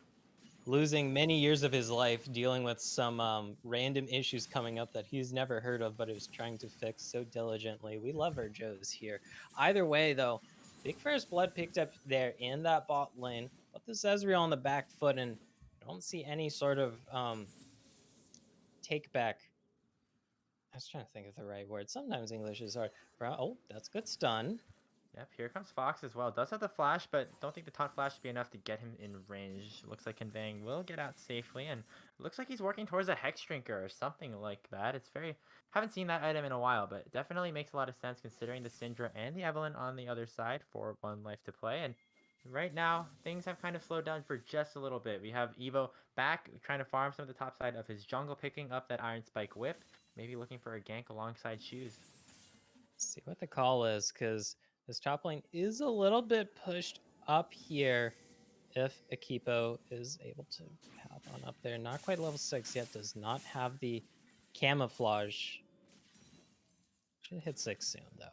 Speaker 3: losing many years of his life dealing with some random issues coming up that he's never heard of, but is trying to fix so diligently. We love our Joes here. Either way, though, big first blood picked up there in that bot lane. Put this Ezreal on the back foot, and I don't see any sort of take back. I was trying to think of the right word. Sometimes English is hard. Oh, that's good stun.
Speaker 1: Yep, here comes Fox as well. Does have the flash, but don't think the taunt flash would be enough to get him in range. Looks like Conveying will get out safely, and looks like he's working towards a Hex Drinker or something like that. It's very... Haven't seen that item in a while, but it definitely makes a lot of sense considering the Syndra and the Evelynn on the other side for 1Life2Play. And right now, things have kind of slowed down for just a little bit. We have Evo back trying to farm some of the top side of his jungle, picking up that Iron Spike whip, maybe looking for a gank alongside Shoes.
Speaker 3: See what the call is, because this top lane is a little bit pushed up here. If Akipo is able to hop on up there, not quite level 6 yet, does not have the camouflage. Should hit 6 soon, though.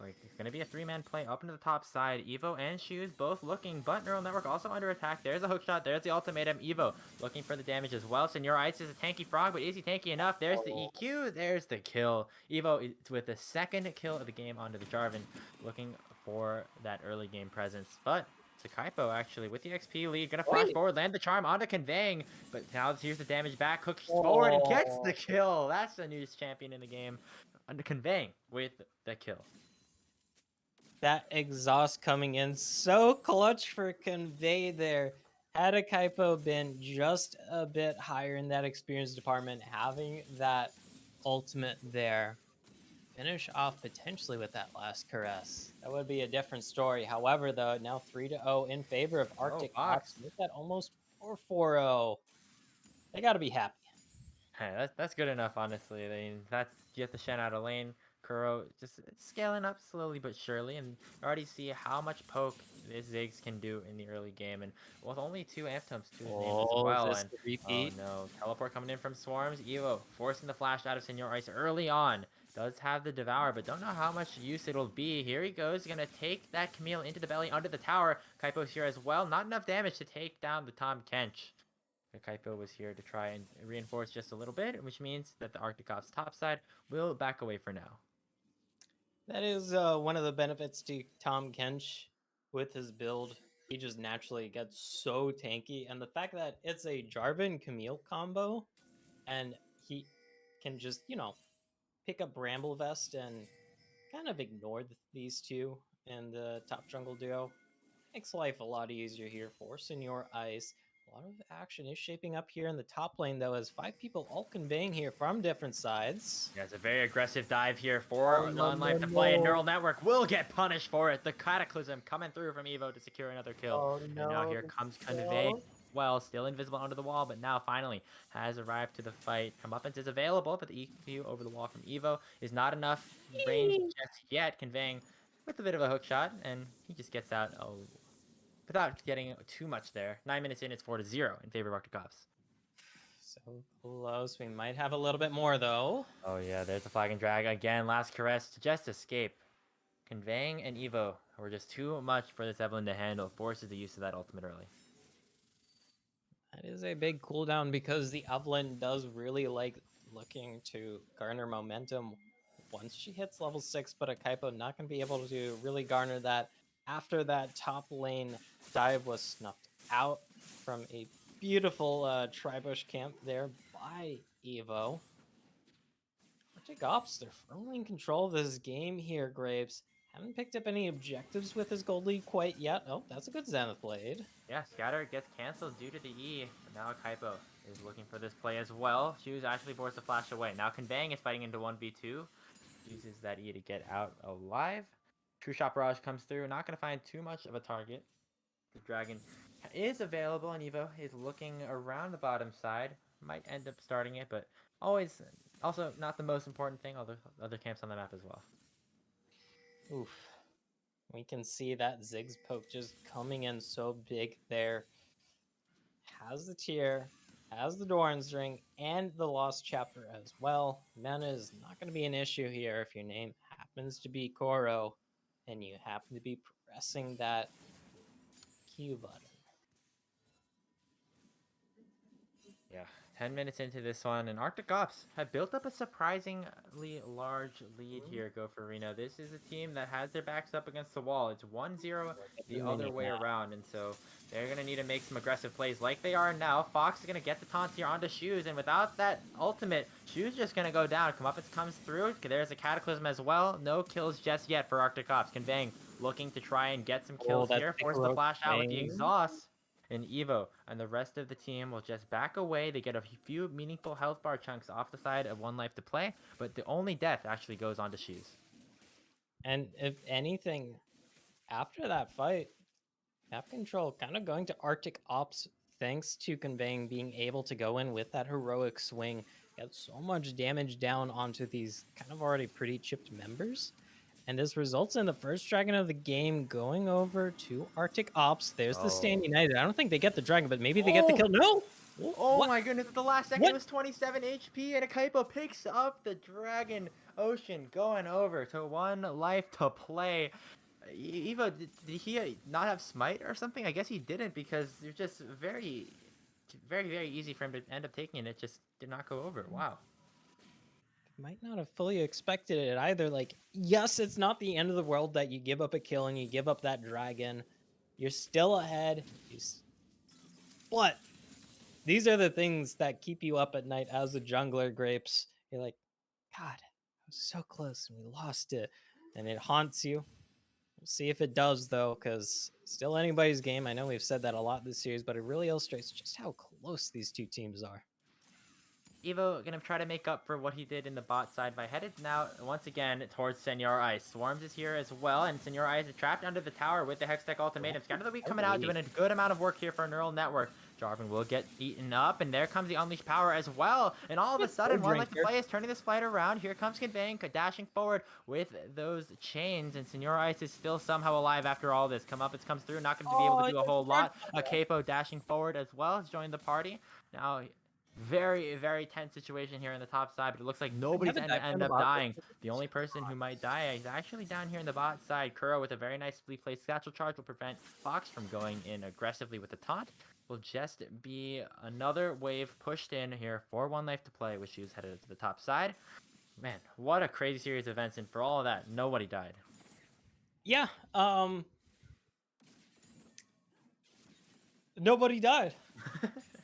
Speaker 1: Like, it's going to be a three-man play up into the top side. Evo and Shoes both looking, but Neural Network also under attack. There's a hook shot. There's the ultimatum. Evo looking for the damage as well. Senor Ice is a tanky frog, but is he tanky enough? There's the EQ. There's the kill. Evo is with the second kill of the game onto the Jarvan, looking for that early game presence. But Sakaipo actually with the XP lead, gonna flash forward, land the charm onto Conveying, but now here's the damage back, hooks forward and gets the kill. That's the newest champion in the game, under Conveying with the kill.
Speaker 3: That exhaust coming in so clutch for Convey there. Had Akaipo been just a bit higher in that experience department, having that ultimate there, finish off potentially with that last caress, that would be a different story. However, though, now 3-0 in favor of Arctic Fox with that almost 4-4-0. They got to be happy.
Speaker 1: Hey, that's good enough, honestly. I mean, that's get the Shen out of lane. Kuro just scaling up slowly but surely, and you already see how much poke this Ziggs can do in the early game, and with only 2 Amptoms to his name as well. And oh no, teleport coming in from Swarms. Evo forcing the flash out of Senor Ice early on. Does have the Devour, but don't know how much use it'll be. Here he goes, gonna take that Camille into the belly under the tower. Kaipo's here as well. Not enough damage to take down the Tom Kench. Kaipo was here to try and reinforce just a little bit, which means that the Arctic Ops top side will back away for now.
Speaker 3: That is one of the benefits to Tom Kench with his build. He just naturally gets so tanky, and the fact that it's a Jarvan Camille combo, and he can just, pick up Bramble Vest and kind of ignore these two in the top jungle duo, makes life a lot easier here for Senor Ice. A lot of action is shaping up here in the top lane, though, as 5 people all conveying here from different sides.
Speaker 1: Yeah, it's a very aggressive dive here for 1Life2Play, and Neural Network will get punished for it. The Cataclysm coming through from Evo to secure another kill. And now here comes Convey. Well, still invisible under the wall, but now finally has arrived to the fight. Comeuppance is available, but the EQ over the wall from Evo is not enough range just yet. Conveying with a bit of a hook shot, and he just gets out without getting too much there. 9 minutes in, it's 4-0 in favor of Arctic Ops.
Speaker 3: So close. We might have a little bit more, though.
Speaker 1: Oh, yeah, there's the flag and drag again. Last caress to just escape. Conveying and Evo were just too much for this Evelynn to handle. Forces the use of that ultimate early.
Speaker 3: That is a big cooldown because the Evelynn does really like looking to garner momentum once she hits level 6, but Akaipo not going to be able to really garner that after that top lane dive was snuffed out from a beautiful Tribush camp there by Evo. Arctic Ops, they're firmly in control of this game here, Grapes. Haven't picked up any objectives with his gold lead quite yet. Oh, that's a good Zenith Blade.
Speaker 1: Yeah, Scatter gets canceled due to the E, but now Kaipo is looking for this play as well. Shoes actually forced the flash away. Now Conveying is fighting into 1v2. Uses that E to get out alive. True Shot Barrage comes through. Not going to find too much of a target. The Dragon is available, and Evo is looking around the bottom side. might end up starting it, but always also not the most important thing. Other camps on the map as well.
Speaker 3: Oof. We can see that Ziggs poke just coming in so big there. Has the tier, has the Doran's ring, and the Lost Chapter as well. Mana is not going to be an issue here if your name happens to be Koro and you happen to be pressing that Q button.
Speaker 1: Yeah, 10 minutes into this one, and Arctic Ops have built up a surprisingly large lead here, Go for Reno. This is a team that has their backs up against the wall. It's 1-0 the other way around, and so they're going to need to make some aggressive plays like they are now. Fox is going to get the taunt here onto Shoes, and without that ultimate, Shoes just going to go down. Comeuppance comes through. There's a Cataclysm as well. No kills just yet for Arctic Ops. Conveying looking to try and get some kills here. Force the flash out with the exhaust. And Evo and the rest of the team will just back away. They get a few meaningful health bar chunks off the side of 1Life2Play, but the only death actually goes on to Shoes.
Speaker 3: And if anything, after that fight, map control kind of going to Arctic Ops thanks to Conveying being able to go in with that heroic swing, get so much damage down onto these kind of already pretty chipped members. And this results in the first dragon of the game going over to Arctic Ops. There's the stand united. I don't think they get the dragon, but maybe they get the kill. No!
Speaker 1: Oh my goodness, at the last second, it was 27 HP, and Akaipo picks up the Dragon Ocean, going over to 1Life2Play. Evo, did he not have Smite or something? I guess he didn't, because they're just very, very easy for him to end up taking it. It just did not go over. Wow.
Speaker 3: Might not have fully expected it either. Like, yes, it's not the end of the world that you give up a kill and you give up that dragon. You're still ahead. But these are the things that keep you up at night as a jungler, Grapes. You're like, God, I was so close and we lost it. And it haunts you. We'll see if it does, though, because still anybody's game. I know we've said that a lot this series, but it really illustrates just how close these two teams are.
Speaker 1: Evo gonna try to make up for what he did in the bot side by headed now once again towards Senor Ice. Swarms is here as well, and Senor Ice is trapped under the tower with the Hextech ultimatum. Scout of the Week coming out, doing a good amount of work here for Neural Network. Jarvan will get eaten up, and there comes the Unleashed Power as well. And all of a sudden, 1Life2Play is turning this fight around. Here comes Conveying, dashing forward with those chains, and Senor Ice is still somehow alive after all this. Comeuppance comes through, not going to be able to do a whole lot. A Capo dashing forward as well has joined the party. Now, very tense situation here in the top side, but it looks like nobody's going to end up dying. The only person who might die is actually down here in the bot side. Kuro with a very nicely placed satchel charge will prevent Fox from going in aggressively with the taunt. Will just be another wave pushed in here for 1Life2Play, which is headed to the top side. Man, what a crazy series of events, and for all of that, nobody died.
Speaker 3: Yeah, nobody died.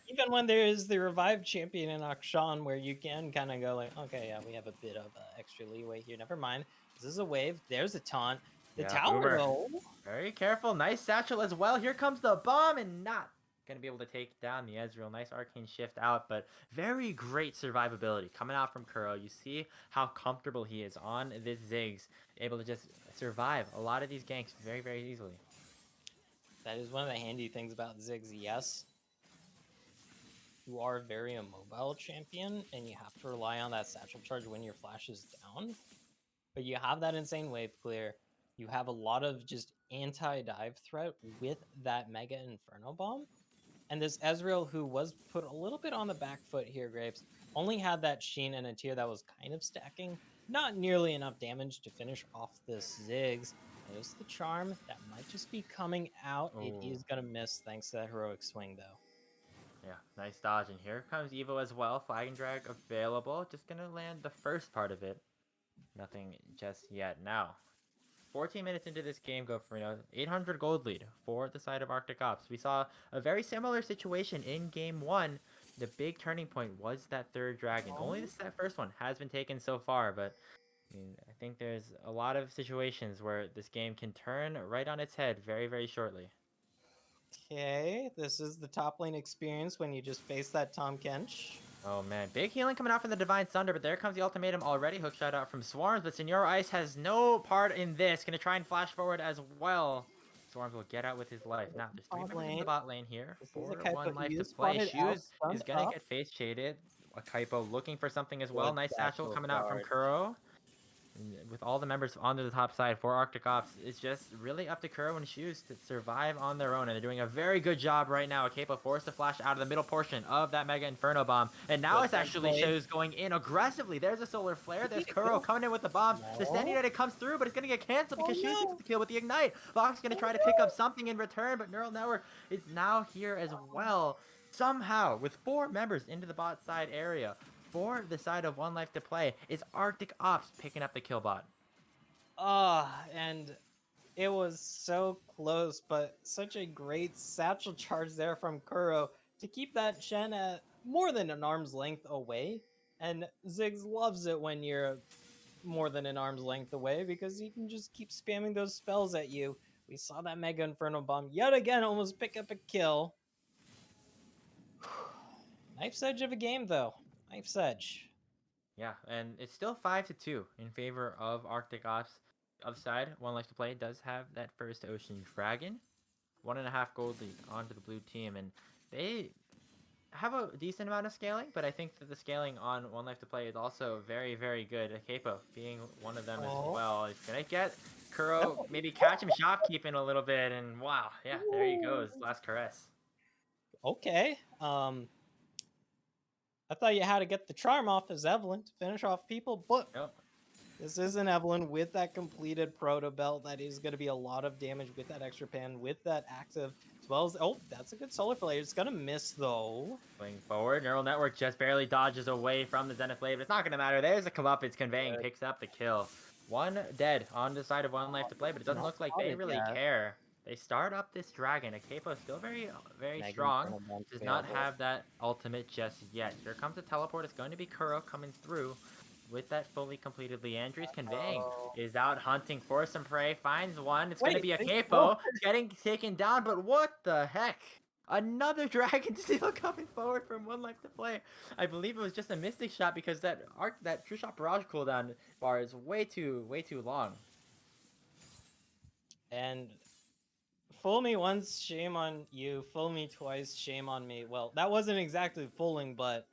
Speaker 3: Even when there is the revived champion in Akshan, where you can kind of go like, okay, yeah, we have a bit of extra leeway here. Never mind. This is a wave. There's a taunt. The tower, though.
Speaker 1: Very careful. Nice satchel as well. Here comes the bomb, and not going to be able to take down the Ezreal. Nice arcane shift out, but very great survivability coming out from Kuro. You see how comfortable he is on this Ziggs, able to just survive a lot of these ganks very easily.
Speaker 3: That is one of the handy things about Ziggs, yes. You are very immobile champion, and you have to rely on that satchel charge when your flash is down. But you have that insane wave clear. You have a lot of just anti-dive threat with that Mega Inferno Bomb. And this Ezreal, who was put a little bit on the back foot here, Grapes, only had that Sheen and a tier that was kind of stacking. Not nearly enough damage to finish off this Ziggs. There's the charm. That might just be coming out. It is going to miss thanks to that heroic swing, though.
Speaker 1: Yeah, nice dodge. And here comes Evo as well. Flag and drag available. Just going to land the first part of it. Nothing just yet. Now, 14 minutes into this game, Go for 800 gold lead for the side of Arctic Ops. We saw a very similar situation in game 1. The big turning point was that third dragon. Only that first one has been taken so far, but I think there's a lot of situations where this game can turn right on its head very shortly.
Speaker 3: Okay, this is the top lane experience when you just face that Tom Kench.
Speaker 1: Oh man, big healing coming out from the Divine Thunder, but there comes the ultimatum already. Hook shot out from Swarms, but Senor Ice has no part in this. Gonna try and flash forward as well. Swarms will get out with his life. Now, there's 3
Speaker 3: Bot
Speaker 1: members in the
Speaker 3: lane.
Speaker 1: bot lane here.
Speaker 3: This is
Speaker 1: For
Speaker 3: a Kaipo.
Speaker 1: 1 life
Speaker 3: He
Speaker 1: to
Speaker 3: is
Speaker 1: play.
Speaker 3: spotted out,
Speaker 1: Shoes is
Speaker 3: stunned
Speaker 1: gonna
Speaker 3: up.
Speaker 1: get face shaded. A Kaipo looking for something as well.
Speaker 3: Good
Speaker 1: Nice satchel coming out from
Speaker 3: guard.
Speaker 1: Kuro. And with all the members onto the top side for Arctic Ops, it's just really up to Kuro and Shoes to survive on their own. And they're doing a very good job right now. Capo forced to flash out of the middle portion of that Mega Inferno Bomb. And now
Speaker 3: Good
Speaker 1: it's actually
Speaker 3: play.
Speaker 1: Shoes going in aggressively. There's a Solar Flare. There's
Speaker 3: Did he
Speaker 1: Kuro
Speaker 3: kill?
Speaker 1: coming in with the bomb. The standing
Speaker 3: No.
Speaker 1: United comes through, but it's going to get canceled because
Speaker 3: Oh,
Speaker 1: Shoes
Speaker 3: no.
Speaker 1: gets the kill with the Ignite. Fox is going to try to pick up something in return, but Neural Network is now here as well. Somehow, with 4 members into the bot side area, for the side of 1Life to play, is Arctic Ops picking up the kill bot.
Speaker 3: And it was so close, but such a great satchel charge there from Kuro to keep that Shen at more than an arm's length away. And Ziggs loves it when you're more than an arm's length away because he can just keep spamming those spells at you. We saw that Mega Inferno Bomb yet again almost pick up a kill. Knife's edge of a game, though. Knife's edge.
Speaker 1: Yeah, and it's still 5-2 in favor of Arctic Ops. Other side, 1Life to play does have that first Ocean Dragon, 1.5 gold lead onto the blue team, and they have a decent amount of scaling, but I think that the scaling on 1Life to play is also very, very good. Capo being one of them as well. He's gonna get Kuro, maybe catch him shopkeeping a little bit, and wow, yeah, there he goes, last caress.
Speaker 3: Okay. I thought you had to get the charm off as Evelyn to finish off people, but
Speaker 1: Nope.
Speaker 3: this is an Evelyn with that completed proto belt. That is going to be a lot of damage with that extra pan, with that active, as well as, oh, that's a good solar flare. It's going to miss, though.
Speaker 1: Going forward, Neural Network just barely dodges away from the Zenith Blade, but it's not going to matter. There's a comeuppance. Conveying
Speaker 3: Good.
Speaker 1: picks up the kill. 1 dead on the side of 1Life to play, but it doesn't
Speaker 3: Not
Speaker 1: look like they
Speaker 3: spotted
Speaker 1: really
Speaker 3: yet.
Speaker 1: care. They start up this dragon. Akepo is still very, very
Speaker 3: Mega
Speaker 1: strong.
Speaker 3: Inferno Bomb
Speaker 1: Does not
Speaker 3: available.
Speaker 1: have that ultimate just yet. Here comes the teleport. It's going to be Kuro coming through with that fully completed Leandri's. Conveying is out hunting for some prey. Finds one. It's going to
Speaker 3: Wait,
Speaker 1: be a
Speaker 3: they-
Speaker 1: Capo. Getting taken down, but what the heck? Another dragon still coming forward from 1Life to play. I believe it was just a mystic shot because that True Shot Barrage cooldown bar is way too long.
Speaker 3: And fool me once, shame on you. Fool me twice, shame on me. Well, that wasn't exactly fooling, but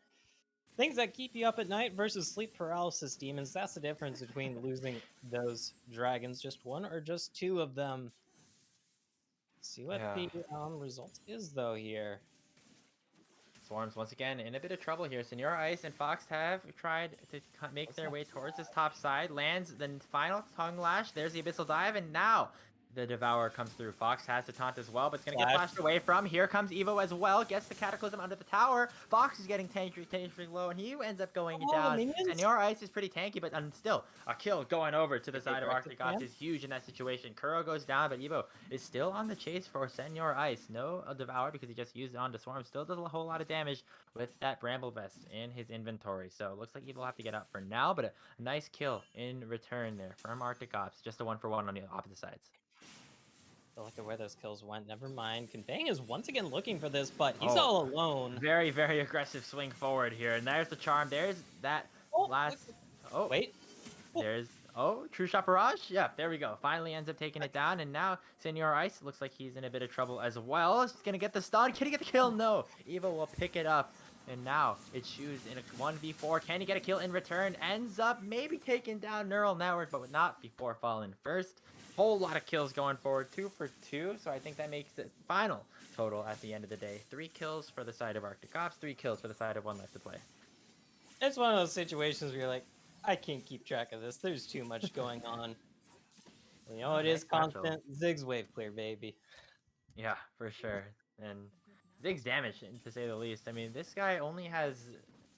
Speaker 3: things that keep you up at night versus sleep paralysis demons, that's the difference between losing those dragons. Just one or just 2 of them. See what
Speaker 1: Yeah.
Speaker 3: the result is, though, here.
Speaker 1: Swarms once again in a bit of trouble here. Senor Ice and Fox have tried to make their way towards this top side. Lands the final tongue lash. There's the abyssal dive, and now the Devourer comes through. Fox has the taunt as well, but it's going to get flashed away from. Here comes Evo as well. Gets the Cataclysm under the tower. Fox is getting dangerously low, and he ends up going down. Senor Ice is pretty tanky, but still, a kill going over to the side of Arctic Ops is huge in that situation. Kuro goes down, but Evo is still on the chase for Senor Ice. No Devour because he just used it onto Swarm. Still does a whole lot of damage with that Bramble Vest in his inventory. So it looks like Evo will have to get out for now, but a nice kill in return there from Arctic Ops. Just a 1-for-1 on the opposite sides.
Speaker 3: I feel like where those kills went. Never mind. Conveying is once again looking for this, but he's all alone.
Speaker 1: Very, very aggressive swing forward here. And there's the charm. There's that last... Oh,
Speaker 3: wait.
Speaker 1: There's... Oh, True Shot Barrage? Yeah, there we go. Finally ends up taking it down. And now Senor Ice looks like he's in a bit of trouble as well. He's going to get the stun. Can he get the kill? No. Evo will pick it up. And now it's Shoes in a 1v4. Can he get a kill in return? Ends up maybe taking down Neural Network, but not before falling first. Whole lot of kills going forward, 2 for 2, so I think that makes it final total at the end of the day. 3 kills for the side of Arctic Ops, 3 kills for the side of 1Life to play.
Speaker 3: It's one of those situations where you're like, I can't keep track of this. There's too much going on. You know, it is constant. Ziggs wave clear, baby.
Speaker 1: Yeah, for sure. And Ziggs damage, to say the least. I mean, this guy only has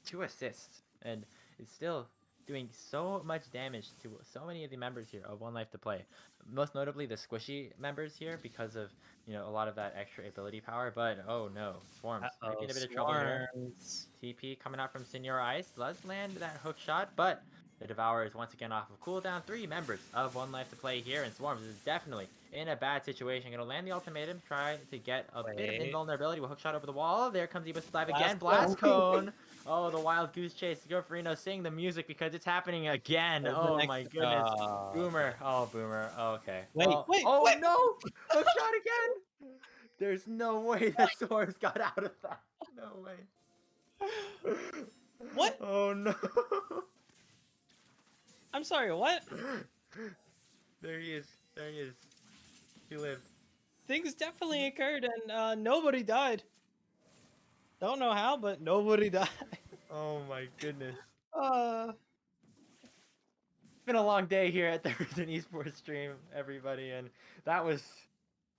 Speaker 1: 2 assists, and is still doing so much damage to so many of the members here of 1Life to play. Most notably the squishy members here because of, you know, a lot of that extra ability power. But oh no, Swarms might be in a bit of trouble here. TP coming out from Senor Ice. Does land that hook shot, but The Devourer is once again off of cooldown. 3 members of 1Life2Play here, and Swarms is definitely in a bad situation. Gonna land the ultimatum, try to get a bit of
Speaker 3: Wait.
Speaker 1: invulnerability with hookshot over the wall. There comes Eba's dive again.
Speaker 3: Blast
Speaker 1: Blast Cone! Oh, the wild goose chase. Gofrino sing the music because it's happening again.
Speaker 3: There's the
Speaker 1: Oh
Speaker 3: next-
Speaker 1: my goodness. Boomer.
Speaker 3: okay.
Speaker 1: Oh, Boomer. Okay.
Speaker 3: Wait,
Speaker 1: Well,
Speaker 3: wait,
Speaker 1: oh
Speaker 3: wait.
Speaker 1: no! Hookshot again! There's no way that Swarms got out of that. No way.
Speaker 3: What?
Speaker 1: Oh no.
Speaker 3: I'm sorry, what?
Speaker 1: There he is. There he is. He lived.
Speaker 3: Things definitely occurred and nobody died. Don't know how, but nobody died.
Speaker 1: Oh my goodness.
Speaker 3: Uh,
Speaker 1: It's been a long day here at the Risen Esports stream, everybody, and that was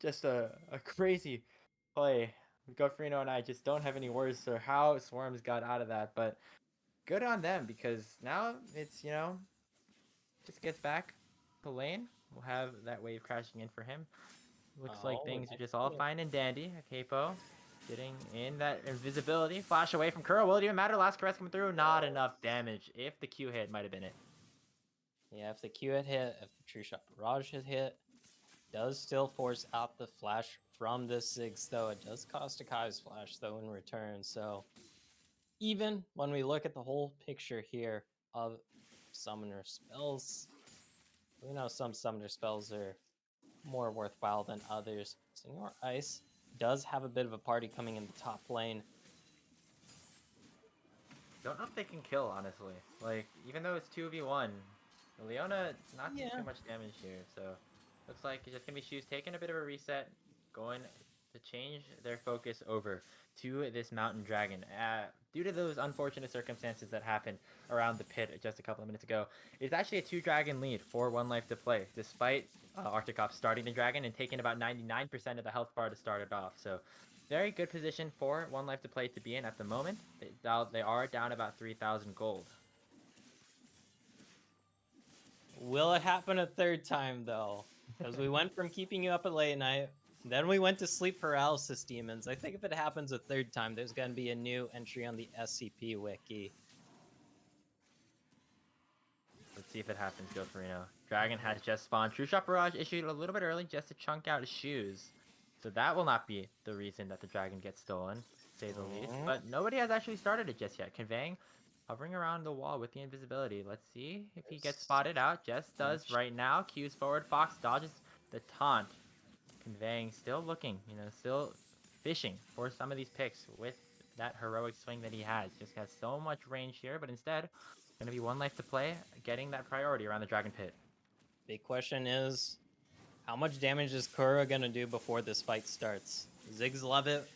Speaker 1: just a crazy play. Gofrino and I just don't have any words for how Swarms got out of that, but good on them because now it's, just gets back to lane. We'll have that wave crashing in for him. Looks like things are just all fine and dandy. Capo getting in that invisibility. Flash away from Kuro. Will it even matter? Last caress coming through. Not enough damage. If the Q hit, might have been it.
Speaker 3: yeah, if the Q had hit, if the True Shot Barrage had hit, does still force out the flash from this Ziggs, though. It does cost Akai's flash, though, in return. So even when we look at the whole picture here of summoner spells, we know some summoner spells are more worthwhile than others. Senor Ice does have a bit of a party coming in the top lane.
Speaker 1: Don't know if they can kill, honestly. Like, even though it's 2v1, Leona not doing too much damage here, so looks like it's just gonna be Shoes taking a bit of a reset, going to change their focus over to this Mountain Dragon. Due to those unfortunate circumstances that happened around the pit just a couple of minutes ago, it's actually a 2-dragon lead for 1Life2Play, despite Arctic Ops starting the dragon and taking about 99% of the health bar to start it off. So very good position for 1Life2Play to be in at the moment. They are down about 3,000 gold.
Speaker 3: Will it happen a third time, though? Because we went from keeping you up at late night, then we went to sleep paralysis demons. I think if it happens a third time, there's going to be a new entry on the SCP wiki.
Speaker 1: Let's see if it happens, Gofrino. Dragon has just spawned. True Shot Barrage issued a little bit early just to chunk out his shoes. So that will not be the reason that the dragon gets stolen, to say the least. But nobody has actually started it just yet. Conveying, hovering around the wall with the invisibility. Let's see if he gets spotted out. Jess does right now. Q's forward. Fox dodges the taunt. Conveying, still looking, still fishing for some of these picks with that heroic swing that he has. Just has so much range here, but instead, going to be 1Life2Play getting that priority around the dragon pit.
Speaker 3: Big question is, how much damage is Kura gonna do before this fight starts? Ziggs love it.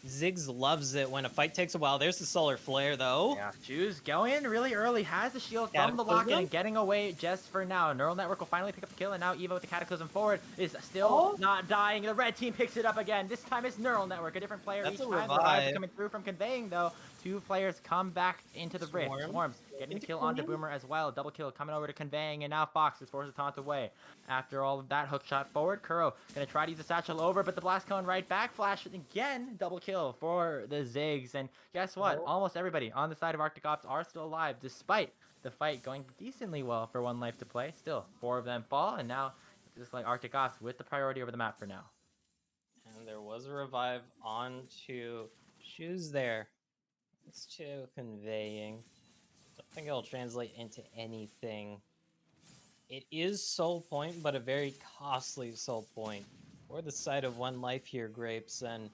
Speaker 3: Ziggs loves it when a fight takes a while. There's the solar flare, though.
Speaker 1: Yeah, Shoes going really early, has the shield from the locket and getting away just for now. Neural Network will finally pick up the kill, and now Eva with the Cataclysm forward is still not dying. The red team picks it up again. This time it's Neural Network, a different player.
Speaker 3: That's
Speaker 1: each
Speaker 3: a
Speaker 1: time. The
Speaker 3: revive.
Speaker 1: revives are coming through from Conveying, though. 2 players come back into the rift. Swarms getting the kill onto Boomer as well. Double kill coming over to Conveying, and now Fox is forced to taunt away. After all of that, hook shot forward. Kuro gonna try to use the satchel over, but the blast cone right back. Flash again. Double kill for the Ziggs. And guess what? Almost everybody on the side of Arctic Ops are still alive, despite the fight going decently well for 1Life2Play. Still, 4 of them fall, and now just like Arctic Ops with the priority over the map for now.
Speaker 3: And there was a revive onto Shoes there. It's to Conveying. Don't think it'll translate into anything. It is soul point, but a very costly soul point for the side of 1Life here, Grapes, and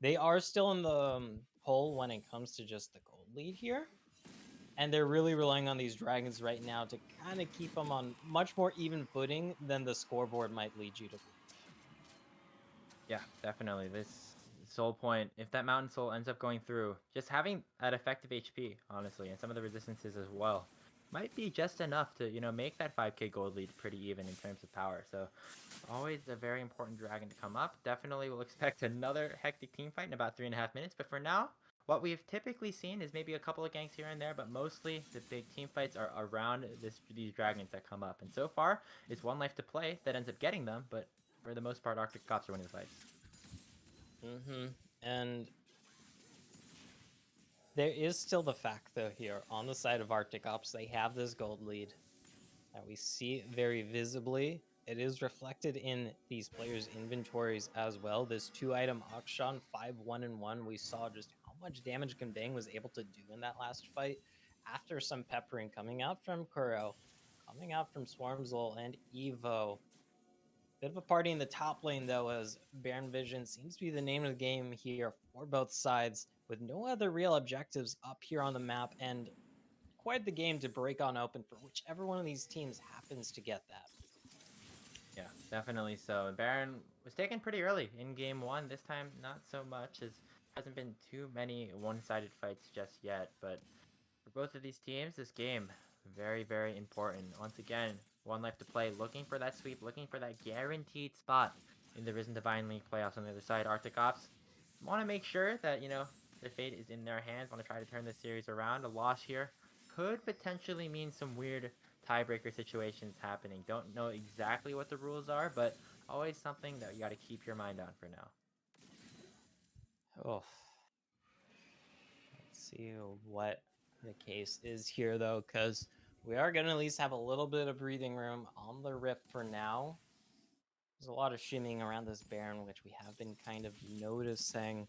Speaker 3: they are still in the hole when it comes to just the gold lead here. And they're really relying on these dragons right now to kind of keep them on much more even footing than the scoreboard might lead you to believe.
Speaker 1: Yeah, definitely. This soul point, if that mountain soul ends up going through, just having that effective HP, honestly, and some of the resistances as well, might be just enough to, make that 5k gold lead pretty even in terms of power. So always a very important dragon to come up. Definitely will expect another hectic team fight in about 3.5 minutes. But for now, what we've typically seen is maybe a couple of ganks here and there, but mostly the big team fights are around these dragons that come up. And so far, it's 1Life2Play that ends up getting them, but for the most part, Arctic Ops are winning the fights.
Speaker 3: And There is still the fact, though, here on the side of Arctic Ops, they have this gold lead that we see very visibly. It is reflected in these players' inventories as well. This 2-item auction, 5-1-1. We saw just how much damage Kanbang was able to do in that last fight after some peppering coming out from Kuro, coming out from Swarmzol and Evo. Bit of a party in the top lane, though, as Baron Vision seems to be the name of the game here for both sides, with no other real objectives up here on the map, and quite the game to break on open for whichever one of these teams happens to get that.
Speaker 1: Yeah, definitely so. Baron was taken pretty early in game one. This time, not so much, as hasn't been too many one-sided fights just yet. But for both of these teams, this game very, very important. Once again, 1Life2Play looking for that sweep, looking for that guaranteed spot in the Risen Divine League playoffs. On the other side, Arctic Ops want to make sure that their fate is in their hands. Want to try to turn this series around. A loss here could potentially mean some weird tiebreaker situations happening. Don't know exactly what the rules are, but always something that you got to keep your mind on for now.
Speaker 3: Oh, let's see what the case is here, though, because we are going to at least have a little bit of breathing room on the Rift for now. There's a lot of shimmying around this Baron, which we have been kind of noticing.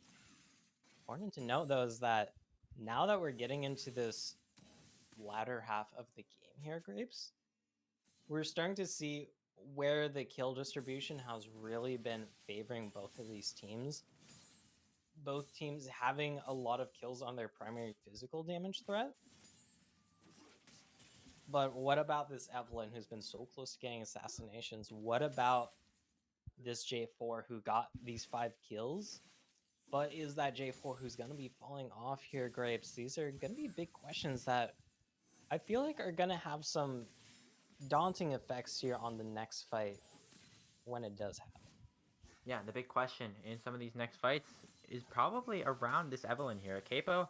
Speaker 3: Important to note, though, is that now that we're getting into this latter half of the game here, Grapes, we're starting to see where the kill distribution has really been favoring both of these teams. Both teams having a lot of kills on their primary physical damage threat. But what about this Evelyn who's been so close to getting assassinations? What about this J4 who got these 5 kills? But is that J4 who's going to be falling off here, Grapes? These are going to be big questions that I feel like are going to have some daunting effects here on the next fight when it does happen.
Speaker 1: Yeah, the big question in some of these next fights is probably around this Evelyn here. Capo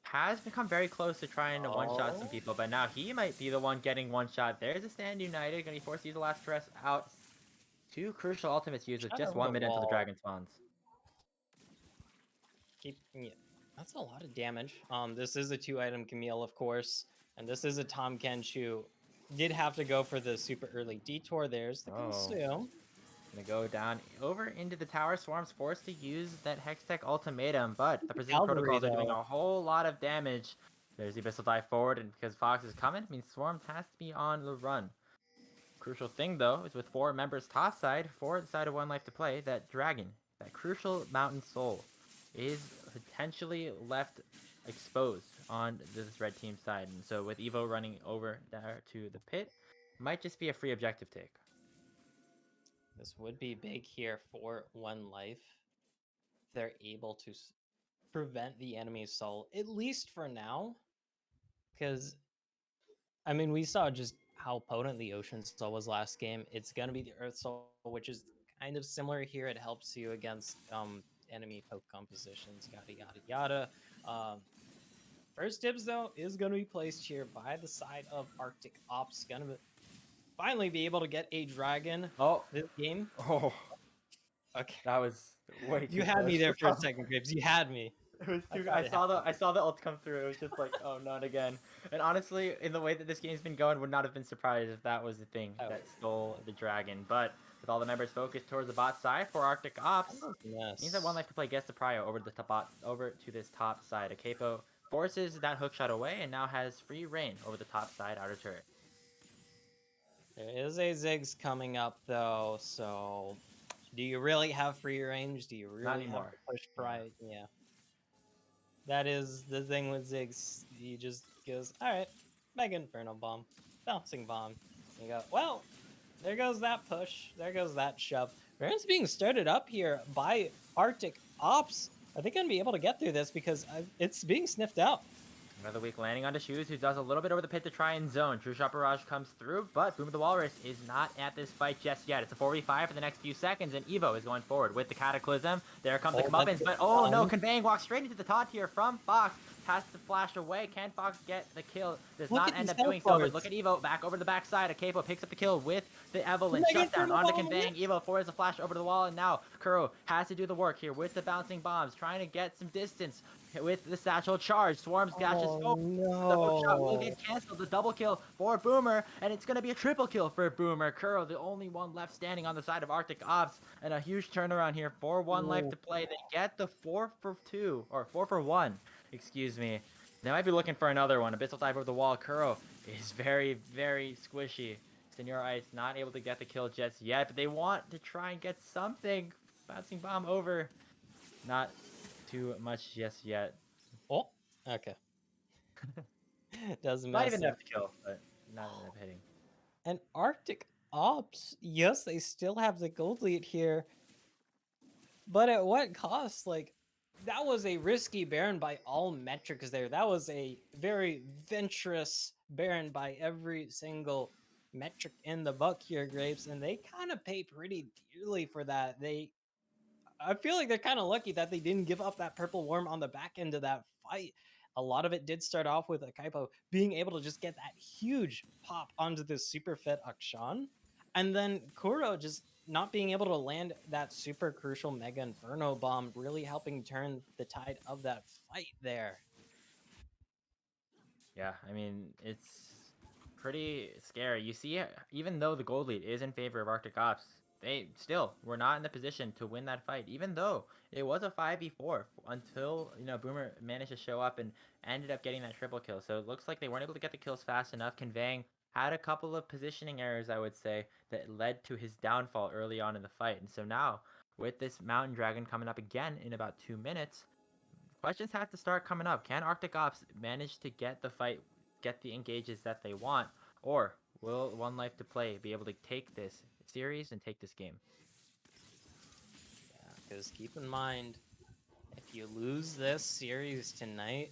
Speaker 1: has become very close to trying to one-shot some people, but now he might be the one getting one-shot. There's a Stand United, going to be forced to use the last press out. 2 crucial ultimates used with just 1 minute until the dragon spawns.
Speaker 3: That's a lot of damage. This is a 2-item Camille, of course, and this is a Tom Kenchu. Did have to go for the super early detour. There's the consume.
Speaker 1: Gonna go down over into the tower. Swarm's forced to use that Hextech ultimatum, but the precision protocols are doing a whole lot of damage. There's the Abyssal Dive forward, and because Fox is coming, it means Swarms has to be on the run. Crucial thing, though, is with 4 members topside, for the side of 1Life2Play, that Dragon, that crucial Mountain Soul, is potentially left exposed on this red team side. And so with Evo running over there to the pit, might just be a free objective take.
Speaker 3: This would be big here for 1Life. They're able to prevent the enemy's soul, at least for now. Because, I mean, we saw just how potent the Ocean Soul was last game. It's going to be the Earth Soul, which is kind of similar here. It helps you against enemy poke compositions, yada, yada, yada. First dibs, though, is going to be placed here by the side of Arctic Ops. Going to finally be able to get a dragon this game.
Speaker 1: Oh, okay. That was way too
Speaker 3: You had me there for a second, Grapes. You had me.
Speaker 1: It was too. I saw the ult come through. It was just like, oh, not again. And honestly, in the way that this game's been going, would not have been surprised if that was the thing that stole the dragon. But with all the members focused towards the bot side for Arctic Ops, means that 1Life2Play gets the prio over to the bot, over to this top side. A Capo forces that hook shot away and now has free reign over the top side outer turret.
Speaker 3: There is a Ziggs coming up, though, so do you really have free range? Do you really have to push pride? Yeah. That is the thing with Ziggs. He just goes, all right, Mega Inferno Bomb, Bouncing Bomb. You go, well, there goes that push. There goes that shove. Baron's being started up here by Arctic Ops. Are they going to be able to get through this? Because it's being sniffed out.
Speaker 1: Another week landing onto Shoes, who does a little bit over the pit to try and zone. True Shot Barrage comes through, but Boom of the Walrus is not at this fight just yet. It's a 4v5 for the next few seconds, and Evo is going forward with the Cataclysm. There comes the comeuppance, but oh no, Kanbang walks straight into the taunt here from Fox. Has to flash away. Can Fox get the kill? Does not end up doing so. Look at Evo back over the backside. A Capo picks up the kill with The Evelyn
Speaker 3: Megan
Speaker 1: shutdown
Speaker 3: Ferno
Speaker 1: onto
Speaker 3: bomb,
Speaker 1: conveying. Evo forwards the flash over the wall, and now Kuro has to do the work here with the bouncing bombs, trying to get some distance with the satchel charge. Swarms dashes
Speaker 3: Oh
Speaker 1: forward. The hook shot will
Speaker 3: no.
Speaker 1: get canceled. The double kill for Boomer, and it's going to be a triple kill for Boomer. Kuro, the only one left standing on the side of Arctic Ops, and a huge turnaround here for 1Life to play. They get the 4 for 2, or 4 for 1, excuse me. They might be looking for another one. Abyssal dive over the wall. Kuro is very, very squishy. Senor Ice not able to get the kill just yet, but they want to try and get something. Bouncing bomb over. Not too much just yet.
Speaker 3: Oh, okay. Doesn't
Speaker 1: Might even
Speaker 3: matter.
Speaker 1: enough to kill, but not enough hitting.
Speaker 3: And Arctic Ops, yes, they still have the gold lead here, but at what cost? Like, that was a risky Baron by all metrics there. That was a very venturous Baron by every single metric in the book here, Grapes, and they kind of pay pretty dearly for that. I feel like they're kind of lucky that they didn't give up that purple worm on the back end of that fight. A lot of it did start off with Akaipo being able to just get that huge pop onto the super fit Akshan, and then Kuro just not being able to land that super crucial Mega Inferno bomb, really helping turn the tide of that fight there.
Speaker 1: Yeah, I mean, it's pretty scary. You see, even though the gold lead is in favor of Arctic Ops, they still were not in the position to win that fight, even though it was a 5v4 until, Boomer managed to show up and ended up getting that triple kill. So it looks like they weren't able to get the kills fast enough. Conveying had a couple of positioning errors, I would say, that led to his downfall early on in the fight. And so now, with this Mountain Dragon coming up again in about 2 minutes, questions have to start coming up. Can Arctic Ops manage to get the fight, get the engages that they want, or will 1Life2Play be able to take this series and take this game?
Speaker 3: Yeah, because keep in mind, if you lose this series tonight,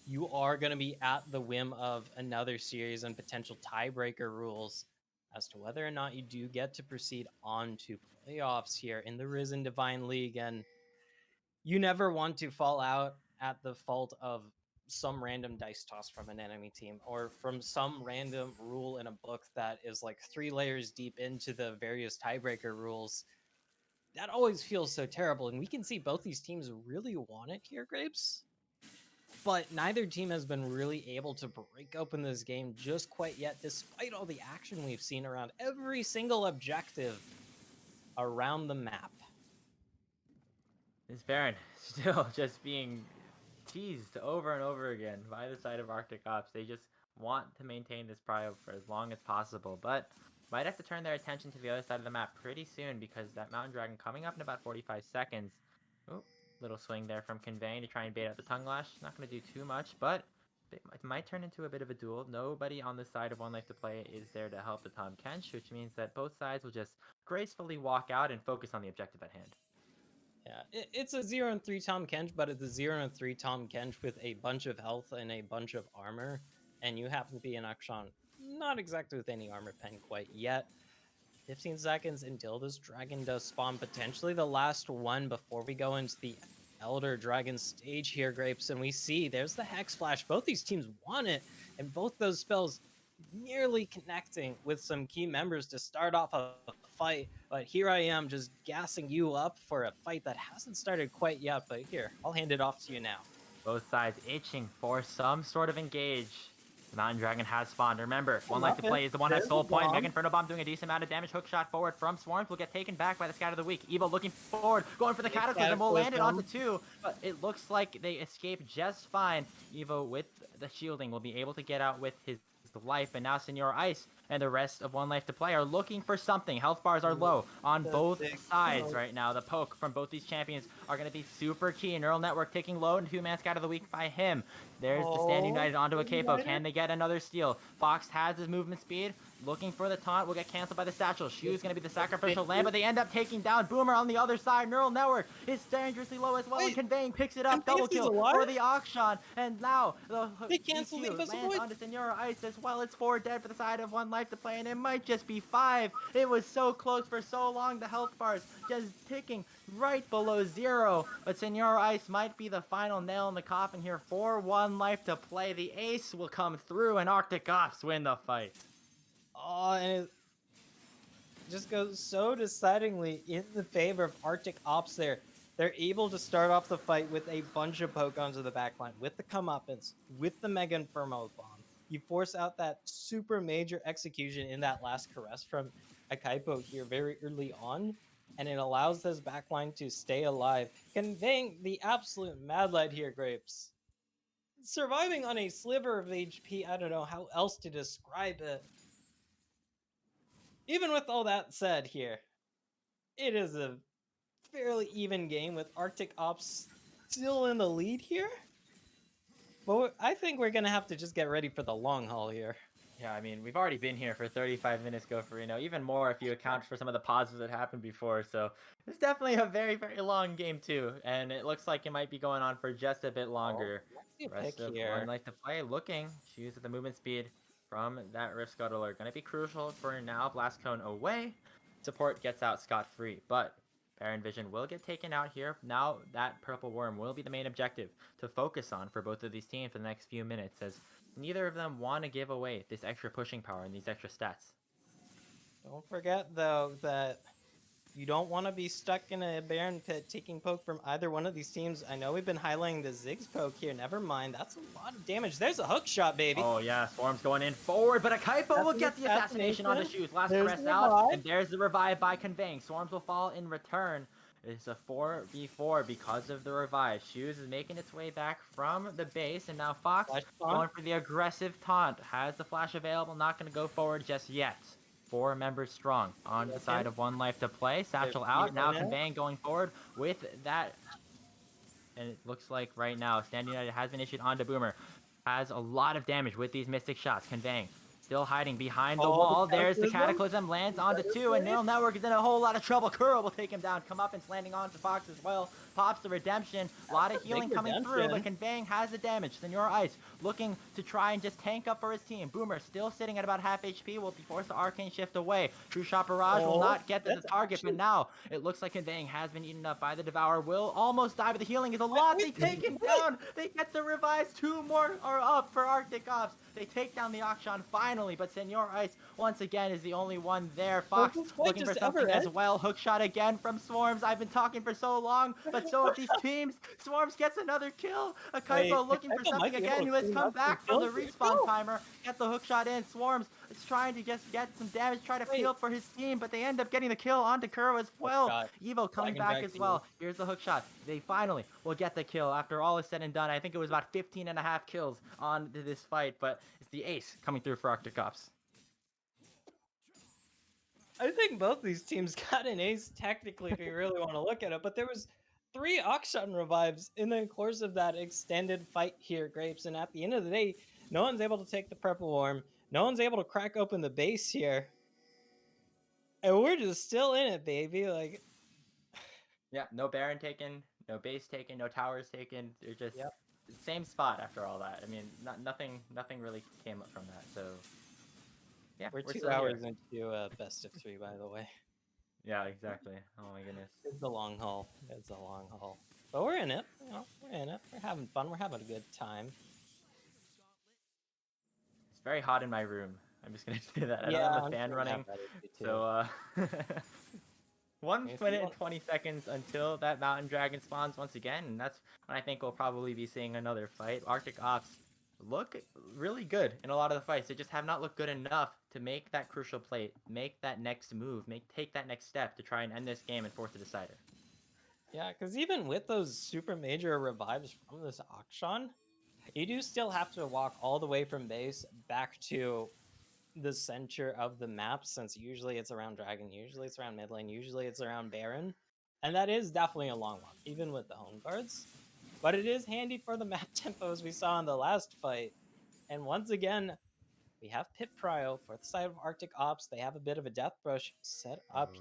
Speaker 3: you are going to be at the whim of another series and potential tiebreaker rules as to whether or not you do get to proceed on to playoffs here in the Risen Divine League. And you never want to fall out at the fault of some random dice toss from an enemy team or from some random rule in a book that is like 3 layers deep into the various tiebreaker rules. That always feels so terrible. And we can see both these teams really want it here, Grapes. But neither team has been really able to break open this game just quite yet, despite all the action we've seen around every single objective around the map.
Speaker 1: This Baron still just being teased over and over again by the side of Arctic Ops. They just want to maintain this prio for as long as possible, but might have to turn their attention to the other side of the map pretty soon because that Mountain Dragon coming up in about 45 seconds. Oh, little swing there from Conveying to try and bait out the Tongue Lash. Not going to do too much, but it might turn into a bit of a duel. Nobody on the side of 1Life2Play is there to help the Tom Kench, which means that both sides will just gracefully walk out and focus on the objective at hand.
Speaker 3: Yeah, it's a 0-3 Tom Kench, but it's a 0-3 Tom Kench with a bunch of health and a bunch of armor, and you happen to be an Akshan not exactly with any armor pen quite yet. 15 seconds until this dragon does spawn, potentially the last one before we go into the Elder Dragon stage here, Grapes, and we see there's the Hex Flash. Both these teams want it, and both those spells nearly connecting with some key members to start off a fight. But here I am just gassing you up for a fight that hasn't started quite yet, but here, I'll hand it off to you now.
Speaker 1: Both sides itching for some sort of engage. The Mountain Dragon has spawned. Remember, 1Life2Play is the one that has Soul Point. Mega Inferno Bomb doing a decent amount of damage. Hook shot forward from Swarms will get taken back by the Scout of the Week. Evo looking forward, going for the Cataclysm. Will land it onto 2, but it looks like they escape just fine. Evo with the shielding will be able to get out with his life, and now Senor Ice and the rest of 1Life2Play are looking for something. Health bars are low on both sides right now. The poke from both these champions are going to be super key. Neural Network taking low, and 2-man Scout of the Week by him. There's the Stand United onto a capo. Can they get another steal? Fox has his movement speed. Looking for the taunt. Will get canceled by the satchel. Shu's going to be the sacrificial lamb, but they end up taking down Boomer on the other side. Neural Network is dangerously low as well, and Conveying picks it up. Double kill for the Akshan. And now the lands onto Senora Ice as well. It's 4 dead for the side of 1Life2Play, and it might just be 5. It was so close for so long. The health bars just ticking right below 0. But Senora Ice might be the final nail in the coffin here for 1Life2Play. The ace will come through, and Arctic Ops win the fight.
Speaker 3: Oh, and just goes so decidingly in the favor of Arctic Ops there. They're able to start off the fight with a bunch of poke-ons in the backline, with the comeuppance, with the Mega Inferno Bomb. You force out that super major execution in that last caress from Akaipo here very early on, and it allows this backline to stay alive, conveying the absolute mad light here, Grapes. Surviving on a sliver of HP, I don't know how else to describe it. Even with all that said here, it is a fairly even game with Arctic Ops still in the lead here. But I think we're going to have to just get ready for the long haul here.
Speaker 1: Yeah, I mean, we've already been here for 35 minutes, Go Farino. Even more if you account for some of the pauses that happened before. So it's definitely a very, very long game too, and it looks like it might be going on for just a bit longer.
Speaker 3: Oh,
Speaker 1: Rest of
Speaker 3: here.
Speaker 1: One Life to Play looking. Choose the movement speed from that Rift Scuttler. Going to be crucial for now. Blast Cone away. Support gets out scot-free, but Baron Vision will get taken out here. Now that Purple Worm will be the main objective to focus on for both of these teams for the next few minutes, as neither of them want to give away this extra pushing power and these extra stats.
Speaker 3: Don't forget, though, that you don't want to be stuck in a Baron pit taking poke from either one of these teams. I know we've been highlighting the Ziggs poke here. Never mind. That's a lot of damage. There's a hook shot, baby.
Speaker 1: Oh, yeah. Swarm's going in forward, but Akaipo will get the assassination onto Shoes. Last caress out, and there's the revive by Conveying. Swarms will fall in return. It's a 4v4 because of the revive. Shoes is making its way back from the base, and now Fox going for the aggressive taunt. Has the flash available, not going to go forward just yet. 4 members strong on the side of 1Life to Play. Satchel out, now Conveying going forward with that. And it looks like right now, Stand United has been issued onto Boomer. Has a lot of damage with these Mystic shots. Conveying. Still hiding behind the wall. There's the Cataclysm. Lands onto 2, and Neural Network is in a whole lot of trouble. Kuro will take him down. Come up and landing onto Fox as well. Pops the Redemption. A lot of healing coming through, but Conveying has the damage. Senor Ice looking to try and just tank up for his team. Boomer still sitting at about half HP. Will be forced to Arcane Shift away. True Shot Barrage will not get to the target, but now it looks like Conveying has been eaten up by the Devourer. Will almost die, but the healing is a lot. They take him down. They get the revives. 2 more are up for Arctic Ops. They take down the Akshan finally, but Senor Ice once again is the only one there. Fox looking for something as well. Hook shot again from Swarms. I've been talking for so long, but so have these teams. Swarms gets another kill. Akaipo looking for something again, who has come back from the respawn timer. Get the hook shot in. Swarms is trying to just get some damage, try to feel for his team, but they end up getting the kill onto Kuro as well. Evo coming back as well. Here's the hook shot. They finally will get the kill after all is said and done. I think it was about 15 and a half kills on this fight, but it's the ace coming through for Arctic Ops.
Speaker 3: I think both these teams got an ace technically if you really want to look at it, but there was 3 Akshan revives in the course of that extended fight here, Grapes, and at the end of the day, no one's able to take the Purple Worm. No one's able to crack open the base here. And we're just still in it, baby. Like,
Speaker 1: yeah, no Baron taken, no base taken, no towers taken. They're just same spot after all that. I mean, nothing really came up from that. So yeah,
Speaker 3: we're 2 hours into best of 3, by the way.
Speaker 1: Yeah, exactly. Oh my goodness.
Speaker 3: It's a long haul. It's a long haul. But we're in it. You know, we're in it. We're having fun. We're having a good time.
Speaker 1: It's very hot in my room. I'm just gonna say that. I don't have a fan running. So 1 minute and 20 seconds until that Mountain Dragon spawns once again, and that's when I think we'll probably be seeing another fight. Arctic Ops look really good in a lot of the fights. They just have not looked good enough to make that crucial play, make that next move, take that next step to try and end this game and force a decider.
Speaker 3: Yeah, because even with those super major revives from this Akshan, you do still have to walk all the way from base back to the center of the map, since usually it's around Dragon, usually it's around mid lane, usually it's around Baron. And that is definitely a long walk, even with the home guards. But it is handy for the map tempo, as we saw in the last fight. And once again, we have Pit Prio for the side of Arctic Ops. They have a bit of a death brush set up.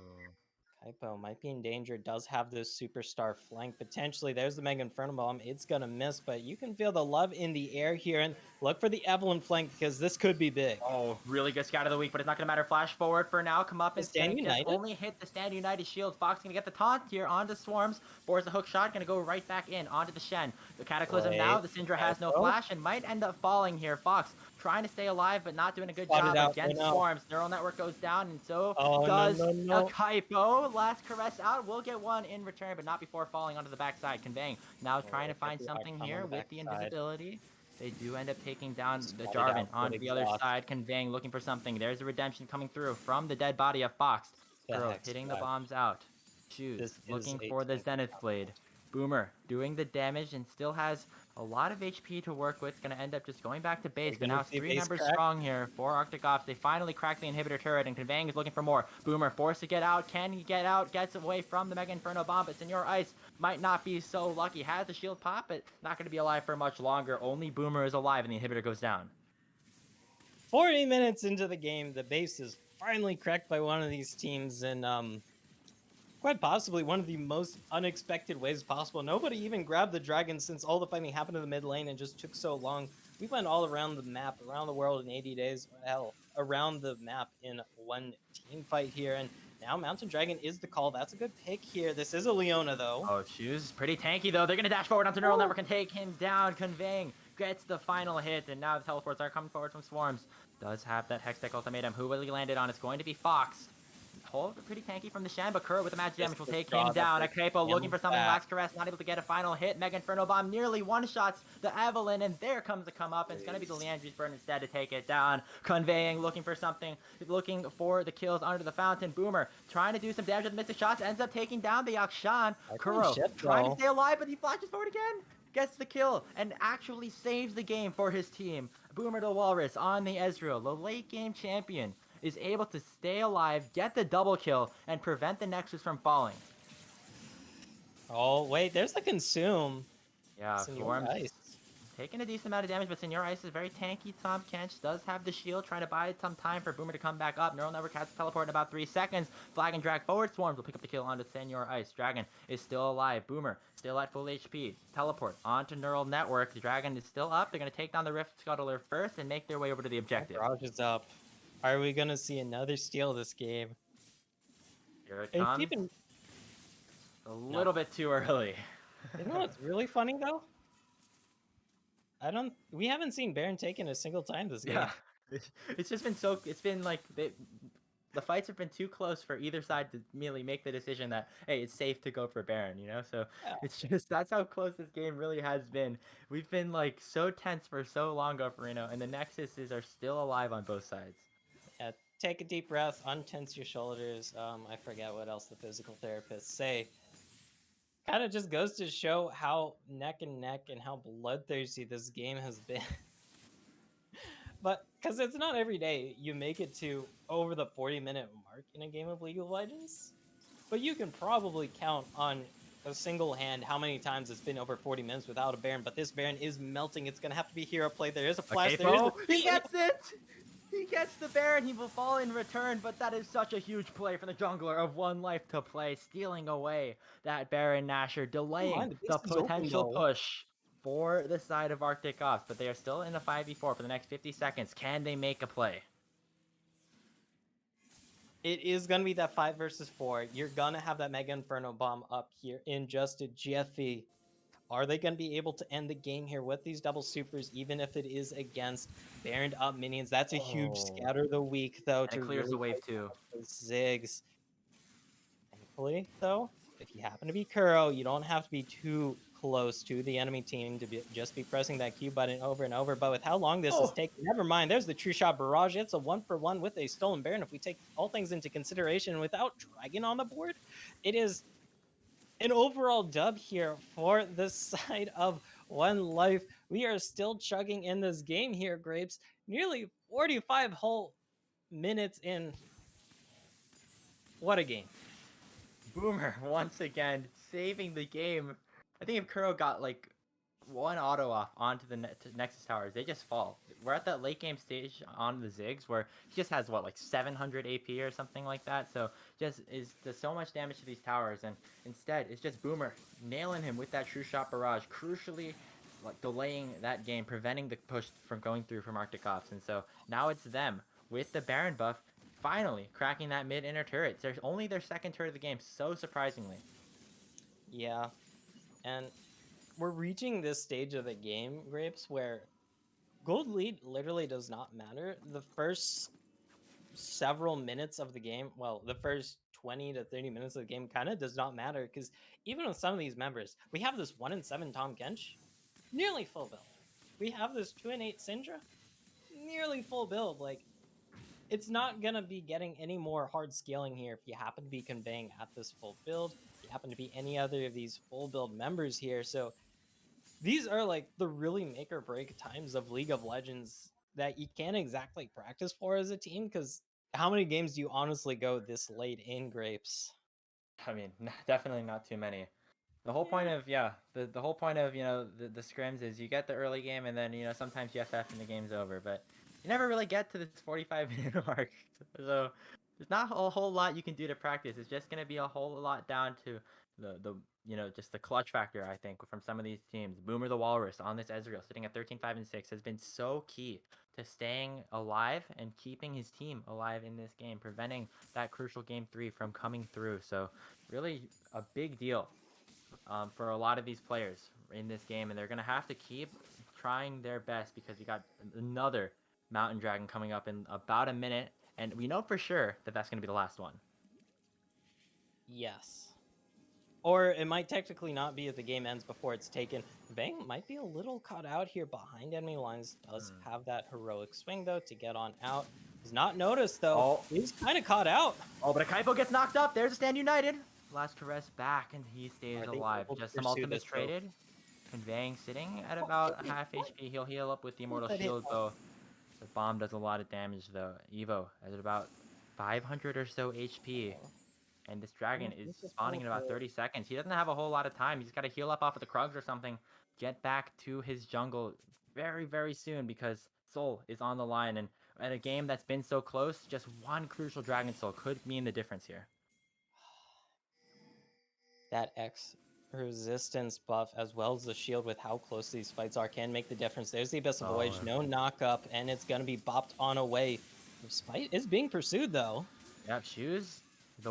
Speaker 3: Kaipo might be in danger, does have this superstar flank potentially. There's the Mega Inferno Bomb. It's going to miss, but you can feel the love in the air here, and look for the Evelyn flank because this could be big.
Speaker 1: Oh, really good scout of the week, but it's not going to matter. Flash forward for now. Come up and
Speaker 3: Stand United.
Speaker 1: Only hit the Stand United shield. Fox going to get the taunt here onto Swarms. Bores the hook shot, going to go right back in onto the Shen. The Cataclysm now. The Syndra has no flash and might end up falling here. Fox trying to stay alive, but not doing a good
Speaker 3: Spotted
Speaker 1: job
Speaker 3: out.
Speaker 1: against
Speaker 3: Oh, no.
Speaker 1: Swarms. Neural Network goes down, and so
Speaker 3: Oh,
Speaker 1: does
Speaker 3: no.
Speaker 1: a Kaipo. Last caress out. We'll get one in return, but not before falling onto the backside. Conveying now trying to find something here with the invisibility. They do end up taking down the Jarvan onto the other side. Conveying, looking for something. There's a redemption coming through from the dead body of Fox. Kuro hitting the bombs out. Shoes looking for the Zenith Blade. Boomer doing the damage and still has a lot of HP to work with. Going to end up just going back to base, but now it's 3 members strong here for Arctic Ops. They finally crack the inhibitor turret, and Conveying is looking for more. Boomer forced to get out. Can he get out? Gets away from the Mega Inferno bomb, but Senor Ice might not be so lucky. Has the shield pop, but not going to be alive for much longer. Only Boomer is alive, and the inhibitor goes down.
Speaker 3: 40 minutes into the game, the base is finally cracked by one of these teams, and quite possibly one of the most unexpected ways possible. Nobody even grabbed the dragon since all the fighting happened in the mid lane and just took so long. We went all around the map, around the world in 80 days. Hell, around the map in one team fight here. And now Mountain Dragon is the call. That's a good pick here. This is a Leona, though.
Speaker 1: Oh, Shoes pretty tanky, though. They're going to dash forward onto Neural Network and take him down. Conveying gets the final hit, and now the teleports are coming forward from Swarms. Does have that Hextech ultimatum. Who will he land it on? It's going to be Fox. Hold pretty tanky from the Shen, but Kuro with the magic damage will take him down. Akrepo looking for something. Last caress, not able to get a final hit. Mega Inferno Bomb nearly one-shots the Evelyn, and there comes the come up. And it's going to be the Leandry's Burn instead to take it down. Conveying, looking for something, looking for the kills under the fountain. Boomer trying to do some damage with Mystic Shots, ends up taking down the Akshan. Kuro trying to stay alive, but he flashes forward again. Gets the kill and actually saves the game for his team. Boomer the Walrus on the Ezreal, the late game champion, is able to stay alive, get the double kill, and prevent the Nexus from falling.
Speaker 3: Oh, wait, there's the consume.
Speaker 1: Yeah, Swarms taking a decent amount of damage, but Senor Ice is very tanky. Tom Kench does have the shield, trying to buy some time for Boomer to come back up. Neural Network has to teleport in about 3 seconds. Flag and drag forward. Swarms will pick up the kill onto Senor Ice. Dragon is still alive. Boomer still at full HP. Teleport onto Neural Network. The Dragon is still up. They're going to take down the Rift Scuttler first and make their way over to the objective.
Speaker 3: Barrage is up. Are we going to see another steal this game?
Speaker 1: Here it comes. A little bit too early.
Speaker 3: You know what's really funny, though? We haven't seen Baron taken a single time this game.
Speaker 1: Yeah. It's just been it's been like, the fights have been too close for either side to merely make the decision that, hey, it's safe to go for Baron, you know? So it's just, that's how close this game really has been. We've been like so tense for so long over Reno, and the Nexuses are still alive on both sides.
Speaker 3: Yeah, take a deep breath, untense your shoulders. I forget what else the physical therapists say. Kind of just goes to show how neck and neck and how bloodthirsty this game has been. But because it's not every day you make it to over the 40-minute mark in a game of League of Legends, but you can probably count on a single hand how many times it's been over 40 minutes without a Baron. But this Baron is melting. It's gonna have to be hero play. There is a flash.
Speaker 1: He gets it. He gets the Baron. He will fall in return, but that is such a huge play for the jungler of 1Life2Play, stealing away that Baron Nashor, delaying the potential push for the side of Arctic Ops. But they are still in a 5v4 for the next 50 seconds. Can they make a play?
Speaker 3: It is going to be that 5 versus 4. You're going to have that Mega Inferno Bomb up here in just a jiffy. Are they going to be able to end the game here with these double supers, even if it is against Baroned up minions? That's a huge scatter of the week, though.
Speaker 1: And it clears the wave, too.
Speaker 3: Ziggs. Thankfully, though, if you happen to be Kuro, you don't have to be too close to the enemy team to just be pressing that Q button over and over. But with how long this is taking, never mind. There's the True Shot Barrage. It's a 1-for-1 with a stolen Baron. If we take all things into consideration, without Dragon on the board, it is an overall dub here for the side of 1Life. We are still chugging in this game here, Grapes. Nearly 45 whole minutes in. What a game.
Speaker 1: Boomer, once again, saving the game. I think if Kuro got like one auto off onto the Nexus towers, they just fall. We're at that late game stage on the Ziggs where he just has, what, like 700 AP or something like that. So just does so much damage to these towers. And instead, it's just Boomer nailing him with that True Shot Barrage, crucially like delaying that game, preventing the push from going through from Arctic Ops. And so now it's them with the Baron buff, finally cracking that mid-inner turret. They're only their second turret of the game, so surprisingly.
Speaker 3: Yeah. And we're reaching this stage of the game, Grapes, where Gold lead literally does not matter. The first several minutes of the game, well, the first 20 to 30 minutes of the game kind of does not matter because even with some of these members, we have this 1-7 Tom Kench, nearly full build. We have this 2-8 Syndra, nearly full build. Like, it's not going to be getting any more hard scaling here if you happen to be conveying at this full build. If you happen to be any other of these full build members here. So these are like the really make or break times of League of Legends that you can't exactly practice for as a team because how many games do you honestly go this late in Grapes?
Speaker 1: I mean, definitely not too many. The whole point of the whole point of the scrims is you get the early game and then sometimes you FF and the game's over, but you never really get to this 45-minute mark. So there's not a whole lot you can do to practice. It's just gonna be a whole lot down to the just the clutch factor. I think from some of these teams, Boomer the Walrus on this Ezreal sitting at 13-5-6 has been so key to staying alive and keeping his team alive in this game, preventing that crucial game 3 from coming through. So really a big deal for a lot of these players in this game, and they're gonna have to keep trying their best because you got another Mountain Dragon coming up in about a minute, and we know for sure that that's gonna be the last one.
Speaker 3: Yes. Or it might technically not be if the game ends before it's taken. Bang might be a little caught out here behind enemy lines. Does have that heroic swing, though, to get on out. He's not noticed, though.
Speaker 1: Oh.
Speaker 3: He's kind of caught out.
Speaker 1: Oh, but a Kaipo gets knocked up. There's a Stand United. Last caress back, and he stays alive. Just some ultimates traded. Conveying sitting at about half HP. He'll heal up with the Immortal Shield, though. The bomb does a lot of damage, though. Evo is at about 500 or so HP. And this dragon is spawning in about 30 seconds. He doesn't have a whole lot of time. He's got to heal up off of the Krugs or something. Get back to his jungle very, very soon because Soul is on the line. And at a game that's been so close, just one crucial Dragon Soul could mean the difference here.
Speaker 3: That X resistance buff as well as the shield with how close these fights are can make the difference. There's the Abyssal Voyage, no knock up, and it's going to be bopped on away. This fight is being pursued, though.
Speaker 1: Yep, Shoes.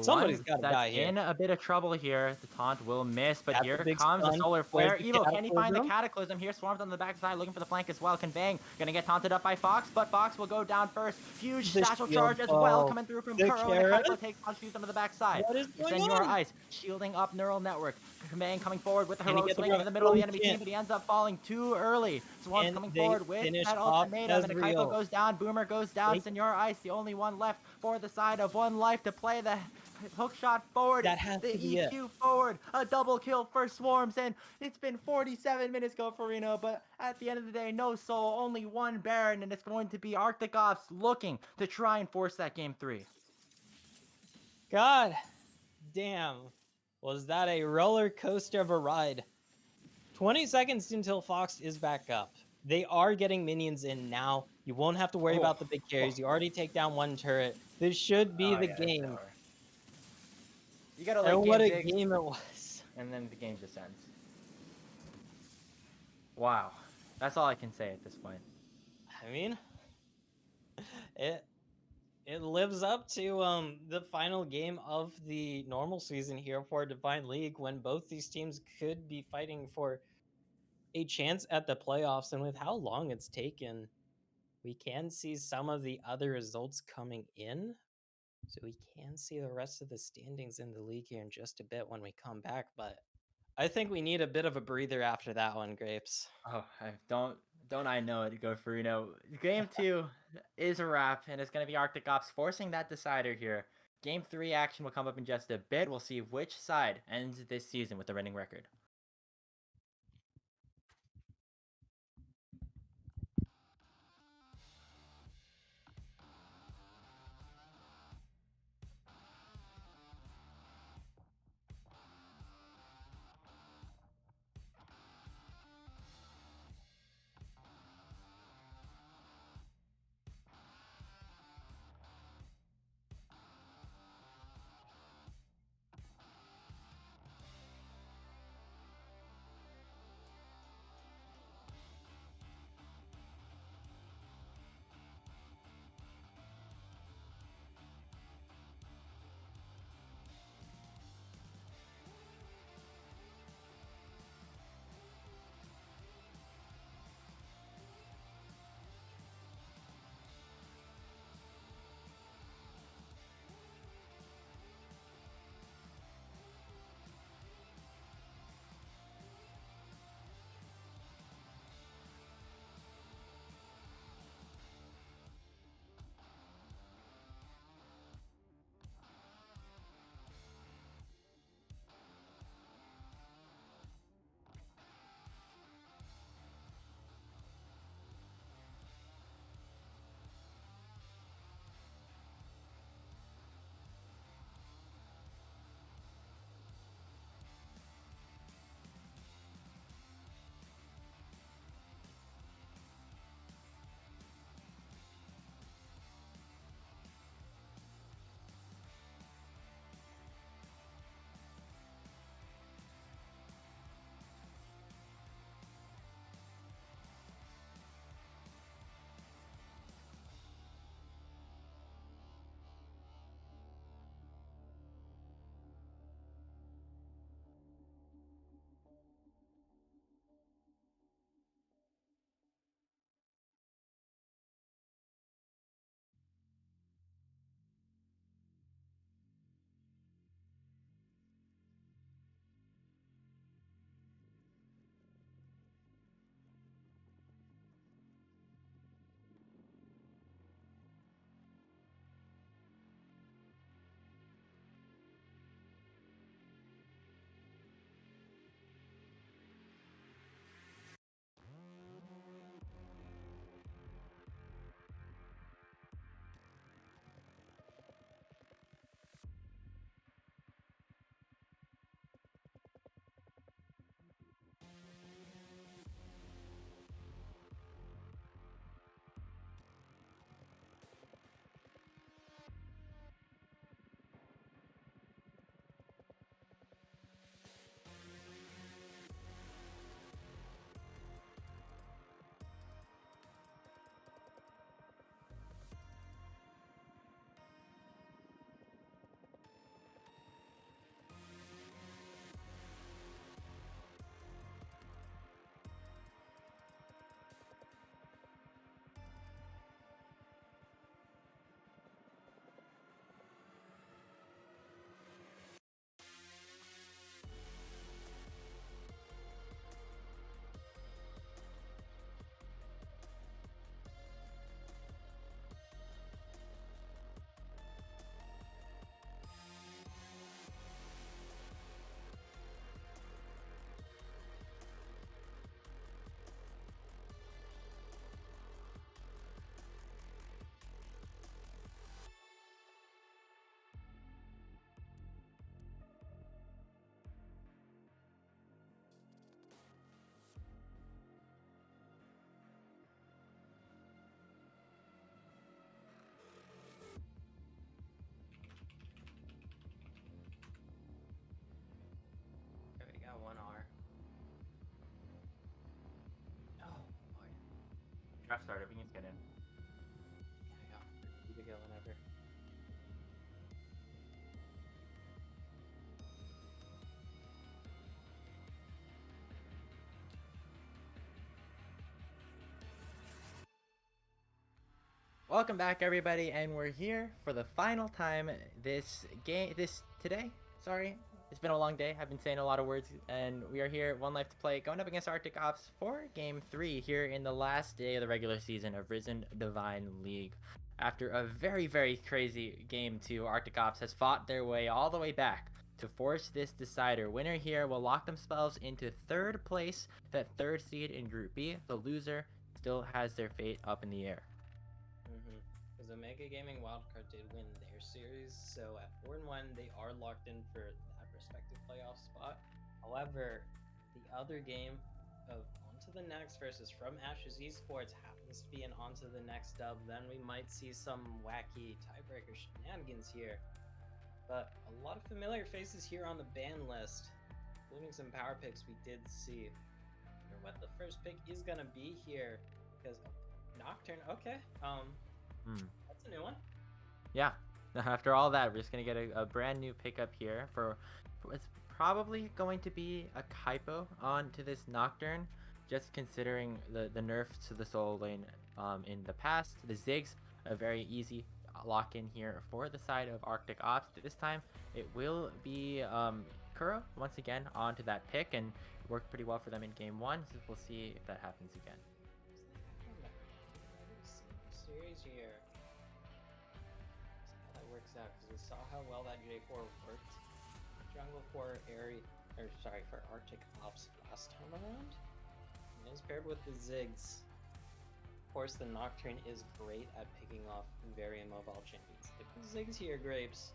Speaker 3: Somebody's got to die here.
Speaker 1: In a bit of trouble here. The taunt will miss, but
Speaker 3: That's
Speaker 1: here comes the Solar Flare. Evo, can he find the Cataclysm here? Swarms on the backside, looking for the flank as well. Conveying, gonna get taunted up by Fox, but Fox will go down first. Huge satchel charge as well, coming through from Kuro. And Kaipo takes on Fuse onto the backside.
Speaker 3: What is going
Speaker 1: Senor
Speaker 3: on?
Speaker 1: Ice, shielding up Neural Network. Conveying coming forward with the heroic swing in the middle of the enemy team, but he ends up falling too early. Swarms coming forward with that ultimatum, and the Kaipo goes down, Boomer goes down, Senor Ice, the only one left for the side of 1Life to play the hook shot forward,
Speaker 3: that has
Speaker 1: the
Speaker 3: to be
Speaker 1: EQ forward, a double kill for Swarms, and it's been 47 minutes go for Reno, but at the end of the day, no soul, only one Baron, and it's going to be Arctic Ops looking to try and force that game 3.
Speaker 3: God damn, was that a roller coaster of a ride? 20 seconds until Fox is back up. They are getting minions in now. You won't have to worry about the big carries. You already take down one turret. This should be the game.
Speaker 1: You gotta
Speaker 3: like what a game it was.
Speaker 1: And then the game just ends. Wow. That's all I can say at this point.
Speaker 3: I mean, it lives up to the final game of the normal season here for Divine League when both these teams could be fighting for a chance at the playoffs. And with how long it's taken, we can see some of the other results coming in. So we can see the rest of the standings in the league here in just a bit when we come back. But I think we need a bit of a breather after that one, Grapes.
Speaker 1: Oh, don't I know it, Go for Game 2 is a wrap, and it's going to be Arctic Ops forcing that decider here. Game 3 action will come up in just a bit. We'll see which side ends this season with the winning record. Draft started. We can just get in.
Speaker 3: Yeah, you to go whenever.
Speaker 1: Welcome back, everybody, and we're here for the final time today. Sorry, it's been a long day. I've been saying a lot of words, and we are here, One Life to Play, going up against Arctic Ops for Game 3 here in the last day of the regular season of Risen Divine League. After a very, very crazy Game 2, Arctic Ops has fought their way all the way back to force this decider. Winner here will lock themselves into third place, that third seed in Group B. The loser still has their fate up in the air.
Speaker 3: Because Omega Gaming Wildcard did win their series, so at 4-1 they are locked in for that respective playoff spot. However, the other game of On to the Next versus From Ashes Esports happens to be an On to the Next dub. Then we might see some wacky tiebreaker shenanigans here. But a lot of familiar faces here on the ban list, including some power picks we did see. I wonder what the first pick is gonna be here, because Nocturne. Okay, that's a new one.
Speaker 1: Yeah. After all that, we're just gonna get a brand new pickup here for it's probably going to be a Kaipo onto this Nocturne, just considering the nerfs to the solo lane in the past. The Ziggs, a very easy lock in here for the side of Arctic Ops. This time it will be Kuro once again onto that pick, and it worked pretty well for them in game 1, so we'll see if that happens again.
Speaker 3: Series here. See how that works out, because we saw how well that J4 worked. Jungle for Arctic Ops last time around. And it's paired with the Ziggs. Of course, the Nocturne is great at picking off very immobile champions. Like the Ziggs here, Grapes.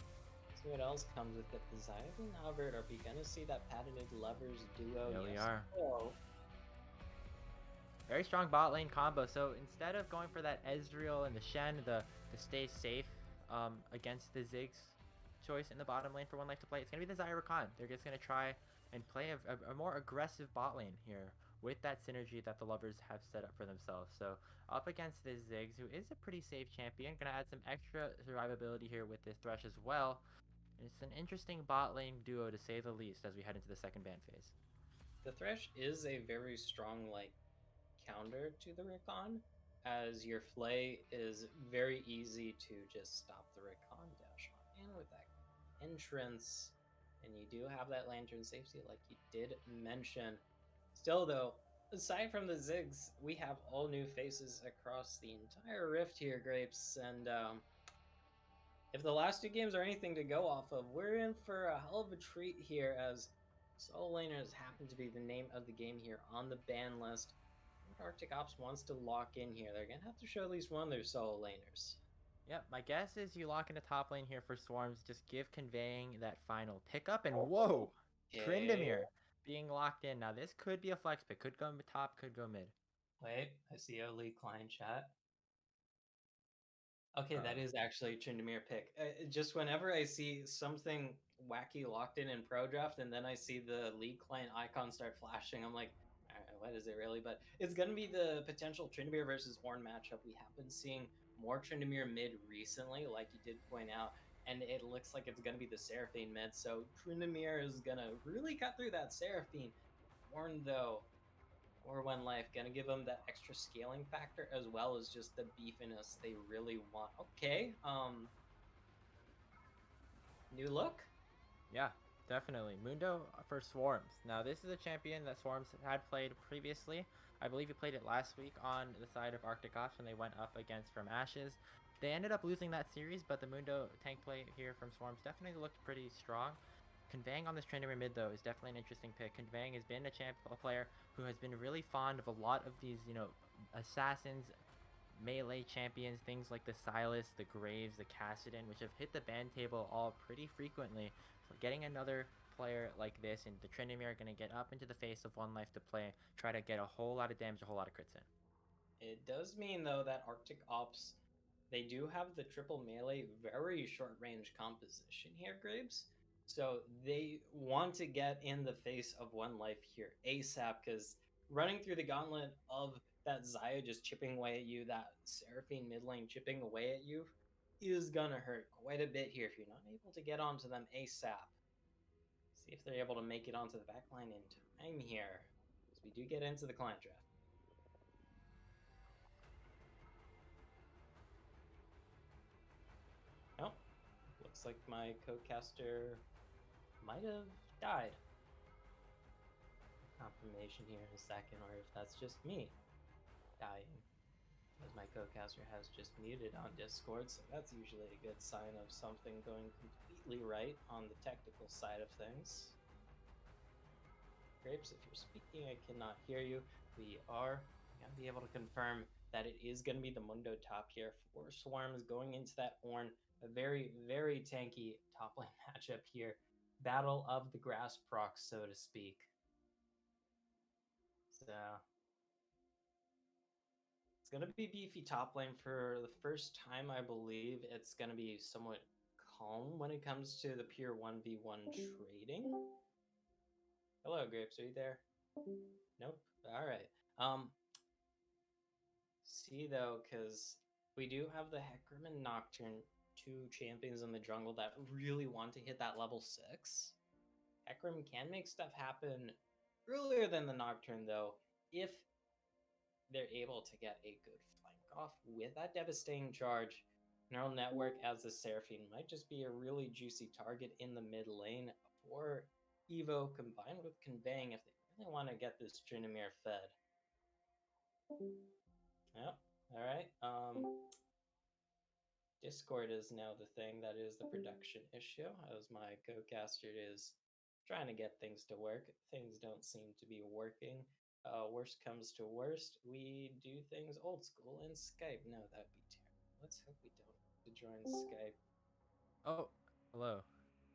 Speaker 3: See what else comes with it. The Zyve and Albert, are we gonna see that patented lovers duo?
Speaker 1: Yeah,
Speaker 3: yes.
Speaker 1: we are.
Speaker 3: Oh.
Speaker 1: Very strong bot lane combo. So instead of going for that Ezreal and the Shen, the stay safe against the Ziggs choice in the bottom lane for 1Life2Play, it's going to be the Zyra Khan. They're just going to try and play a more aggressive bot lane here with that synergy that the lovers have set up for themselves. So up against this Ziggs, who is a pretty safe champion, going to add some extra survivability here with this Thresh as well. It's an interesting bot lane duo, to say the least, as we head into the second ban phase.
Speaker 3: The Thresh is a very strong, counter to the Recon, as your Flay is very easy to just stop the Recon, dash on in with that entrance, and you do have that Lantern safety like you did mention. Still though, aside from the Ziggs, we have all new faces across the entire Rift here, Grapes, and if the last two games are anything to go off of, we're in for a hell of a treat here, as solo laners happen to be the name of the game here on the ban list. Arctic Ops wants to lock in here. They're going to have to show at least one of their solo laners.
Speaker 1: Yep, my guess is you lock into top lane here for Swarms. Just give Conveying that final pickup, and whoa!
Speaker 3: Okay.
Speaker 1: Tryndamere being locked in. Now this could be a flex pick. Could go top, could go mid.
Speaker 3: Wait, I see a Lee Klein chat. Okay, that is actually a Tryndamere pick. Just whenever I see something wacky locked in Pro Draft, and then I see the League Client icon start flashing, I'm like, what is it really? But it's going to be the potential Tryndamere versus Horn matchup. We have been seeing more Tryndamere mid recently, like you did point out, and it looks like it's going to be the Seraphine mid. So Tryndamere is going to really cut through that Seraphine. Horn, though, or 1Life, gonna give them that extra scaling factor as well as just the beefiness they really want. Okay, new look?
Speaker 1: Yeah, definitely. Mundo for Swarms. Now this is a champion that Swarms had played previously. I believe he played it last week on the side of Arctic Ops when they went up against From Ashes. They ended up losing that series, but the Mundo tank play here from Swarms definitely looked pretty strong. Conveying on this Tryndamere mid, though, is definitely an interesting pick. Conveying has been a player who has been really fond of a lot of these, assassins, melee champions, things like the Silas, the Graves, the Cassidon, which have hit the ban table all pretty frequently. So getting another player like this, and the Tryndamere are going to get up into the face of 1Life2Play, try to get a whole lot of damage, a whole lot of crits in.
Speaker 3: It does mean, though, that Arctic Ops, they do have the triple melee, very short range composition here, Graves. So they want to get in the face of 1Life here ASAP, because
Speaker 2: running through the gauntlet of that Zaya just chipping away at you, that Seraphine mid lane chipping away at you, is gonna hurt quite a bit here if you're not able to get onto them ASAP. See if they're able to make it onto the back line in time here, as we do get into the client draft. Oh, looks like my codecaster might have died. Confirmation here in a second, or if that's just me dying, as my codecaster has just muted on Discord, so that's usually a good sign of something going completely right on the technical side of things. Grapes, if you're speaking, I cannot hear you. We are going to be able to confirm that it is going to be the Mundo top here. 4 Swarms going into that Ornn. A very, very tanky top lane matchup here. Battle of the grass procs, so to speak. So it's going to be beefy top lane for the first time, I believe. It's going to be somewhat calm when it comes to the pure 1v1 trading. Hello, Grapes, are you there? Nope. All right. See though, because we do have the Hecarim and Nocturne, 2 champions in the jungle that really want to hit that level 6. Hecarim can make stuff happen earlier than the Nocturne though, if they're able to get a good flank off with that devastating charge. Neural Network as the Seraphine might just be a really juicy target in the mid lane for Evo, combined with Conveying if they really want to get this Tryndamere fed. Yep. All right. Discord is now the thing that is the production issue, as my codecaster is trying to get things to work. Things don't seem to be working. Worst comes to worst, we do things old school in Skype. No, that'd be terrible. Let's hope we don't have to join Skype.
Speaker 1: Oh, hello.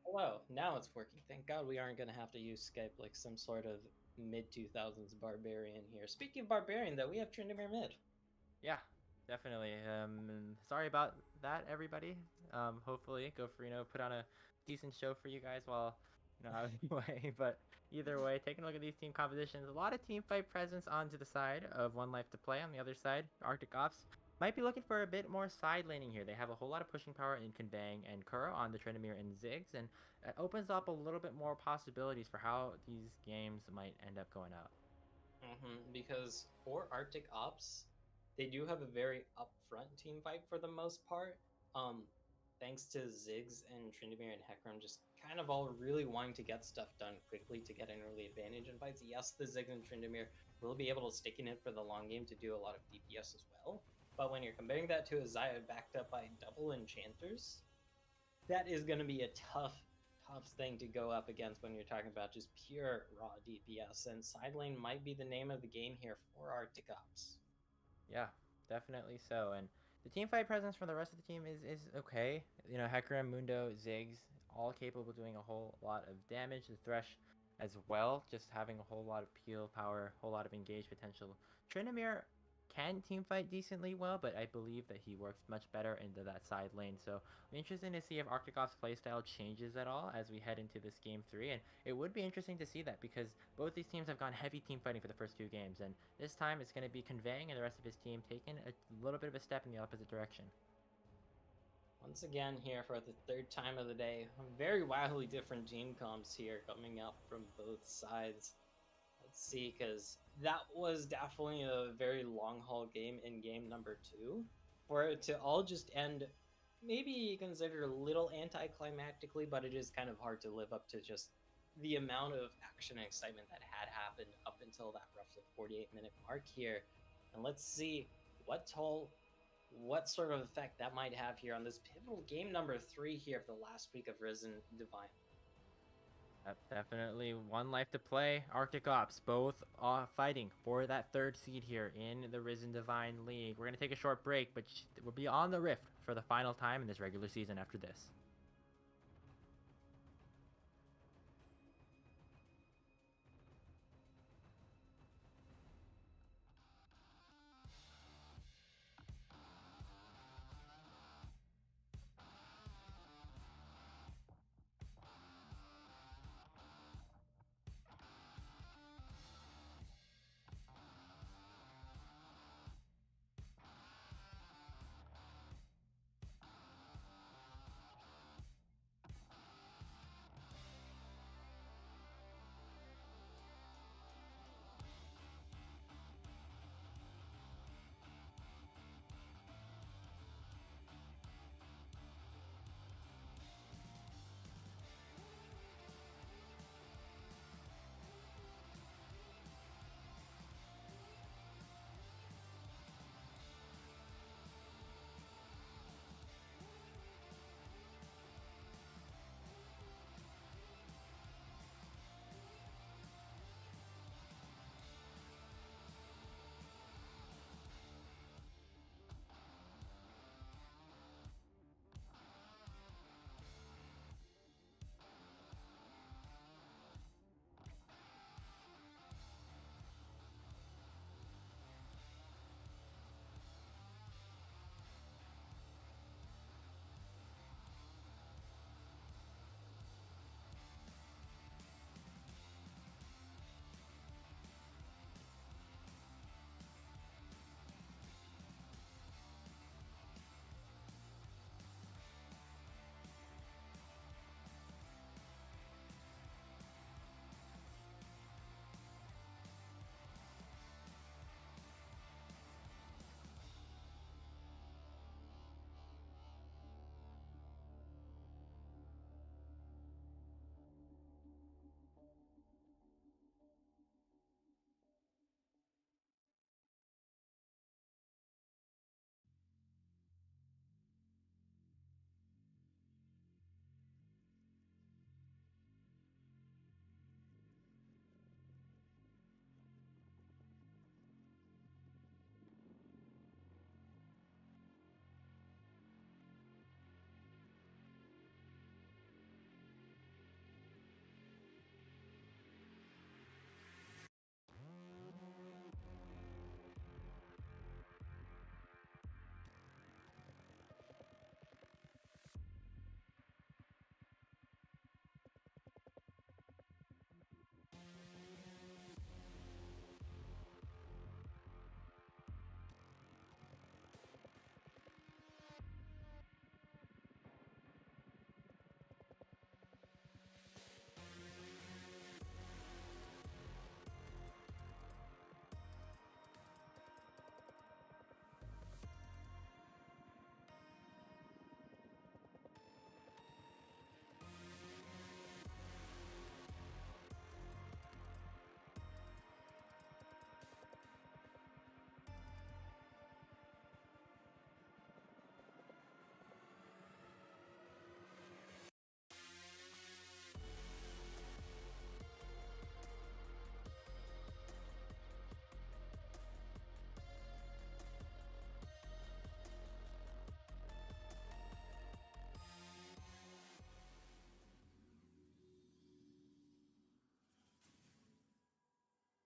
Speaker 2: Hello, now it's working. Thank God we aren't going to have to use Skype like some sort of mid-2000s barbarian here. Speaking of barbarian, though, we have Tryndamere mid.
Speaker 1: Yeah, definitely. Sorry about that, everybody. Hopefully, GoFrino put on a decent show for you guys while I was away. But either way, taking a look at these team compositions, a lot of team fight presence onto the side of 1Life2Play. On the other side, Arctic Ops might be looking for a bit more side laning here. They have a whole lot of pushing power in Conveying and Kuro on the Tryndamere and Ziggs, and it opens up a little bit more possibilities for how these games might end up going out.
Speaker 2: Because for Arctic Ops, they do have a very upfront team fight for the most part. Thanks to Ziggs and Tryndamere and Hecarim just kind of all really wanting to get stuff done quickly to get an early advantage in fights. Yes, the Ziggs and Tryndamere will be able to stick in it for the long game to do a lot of DPS as well. But when you're comparing that to a Zaya backed up by double enchanters, that is going to be a tough thing to go up against when you're talking about just pure raw DPS. And side lane might be the name of the game here for Arctic Ops.
Speaker 1: Yeah, definitely so. And the team fight presence from the rest of the team is okay. Hecarim, Mundo, Ziggs, all capable of doing a whole lot of damage. The Thresh as well, just having a whole lot of peel power, whole lot of engage potential. Tryndamere can team fight decently well, but I believe that he works much better into that side lane. So I'm interested to see if Arctic Ops playstyle changes at all as we head into this game 3. And it would be interesting to see that because both these teams have gone heavy team fighting for the first 2 games. And this time it's going to be Conveying and the rest of his team taking a little bit of a step in the opposite direction.
Speaker 2: Once again here for the 3rd time of the day, very wildly different team comps here coming up from both sides. Let's see, because that was definitely a very long haul game in game number 2. For it to all just end maybe considered a little anticlimactically, but it is kind of hard to live up to just the amount of action and excitement that had happened up until that roughly 48-minute mark here. And let's see what sort of effect that might have here on this pivotal game number 3 here of the last week of Risen Divine.
Speaker 1: Definitely 1Life2Play, Arctic Ops, both fighting for that 3rd seed here in the Risen Divine League. We're going to take a short break, but we'll be on the Rift for the final time in this regular season after this.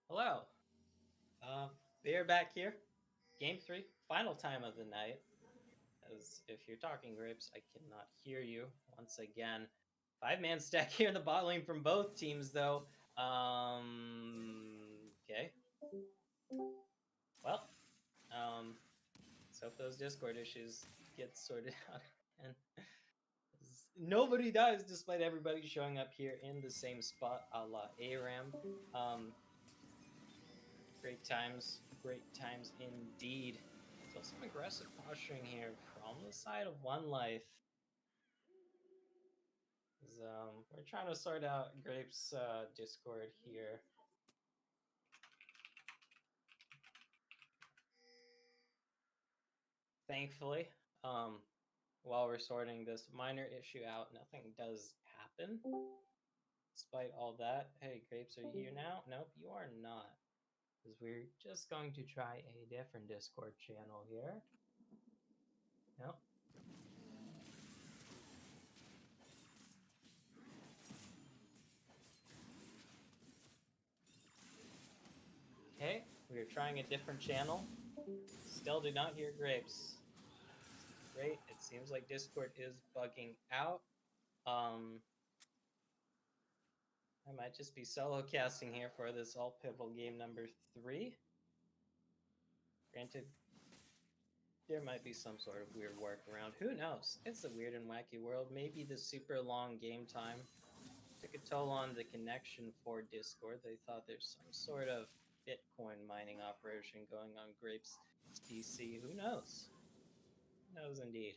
Speaker 3: Hello. We are back here. Game 3, final time of the night. As if you're talking grapes, I cannot hear you once again. 5-man stack here in the bot lane from both teams, though. Okay. Well, let's hope those Discord issues get sorted out. And nobody dies despite everybody showing up here in the same spot, a la ARAM. Great times indeed. Still some aggressive posturing here from the side of 1Life. We're trying to sort out Grape's Discord here. Thankfully, while we're sorting this minor issue out, nothing does happen. Despite all that, hey Grapes, are you here now? Nope, you are not. Because we're just going to try a different Discord channel here. Nope. Okay, we are trying a different channel. Still do not hear Grapes. Great, it seems like Discord is bugging out. I might just be solo casting here for this all pivotal game number 3. Granted, there might be some sort of weird workaround. Who knows? It's a weird and wacky world. Maybe the super long game time took a toll on the connection for Discord. They thought there's some sort of Bitcoin mining operation going on Grape's PC. Who knows? Who knows indeed.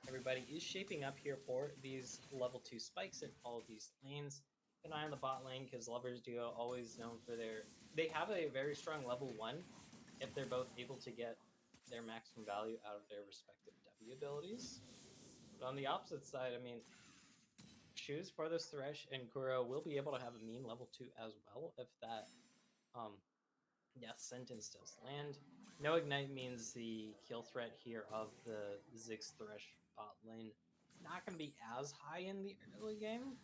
Speaker 3: Everybody is shaping up here for these level 2 spikes in all of these lanes. Keep an eye on the bot lane because Lovers Duo always known for they have a very strong level 1 if they're both able to get their maximum value out of their respective W abilities. But on the opposite side, I mean, Shoes, Farthest Thresh, and Kuro will be able to have a mean level 2 as well if that Death Sentence does land. No Ignite means the kill threat here of the Ziggs Thresh bot lane not going to be as high in the early game.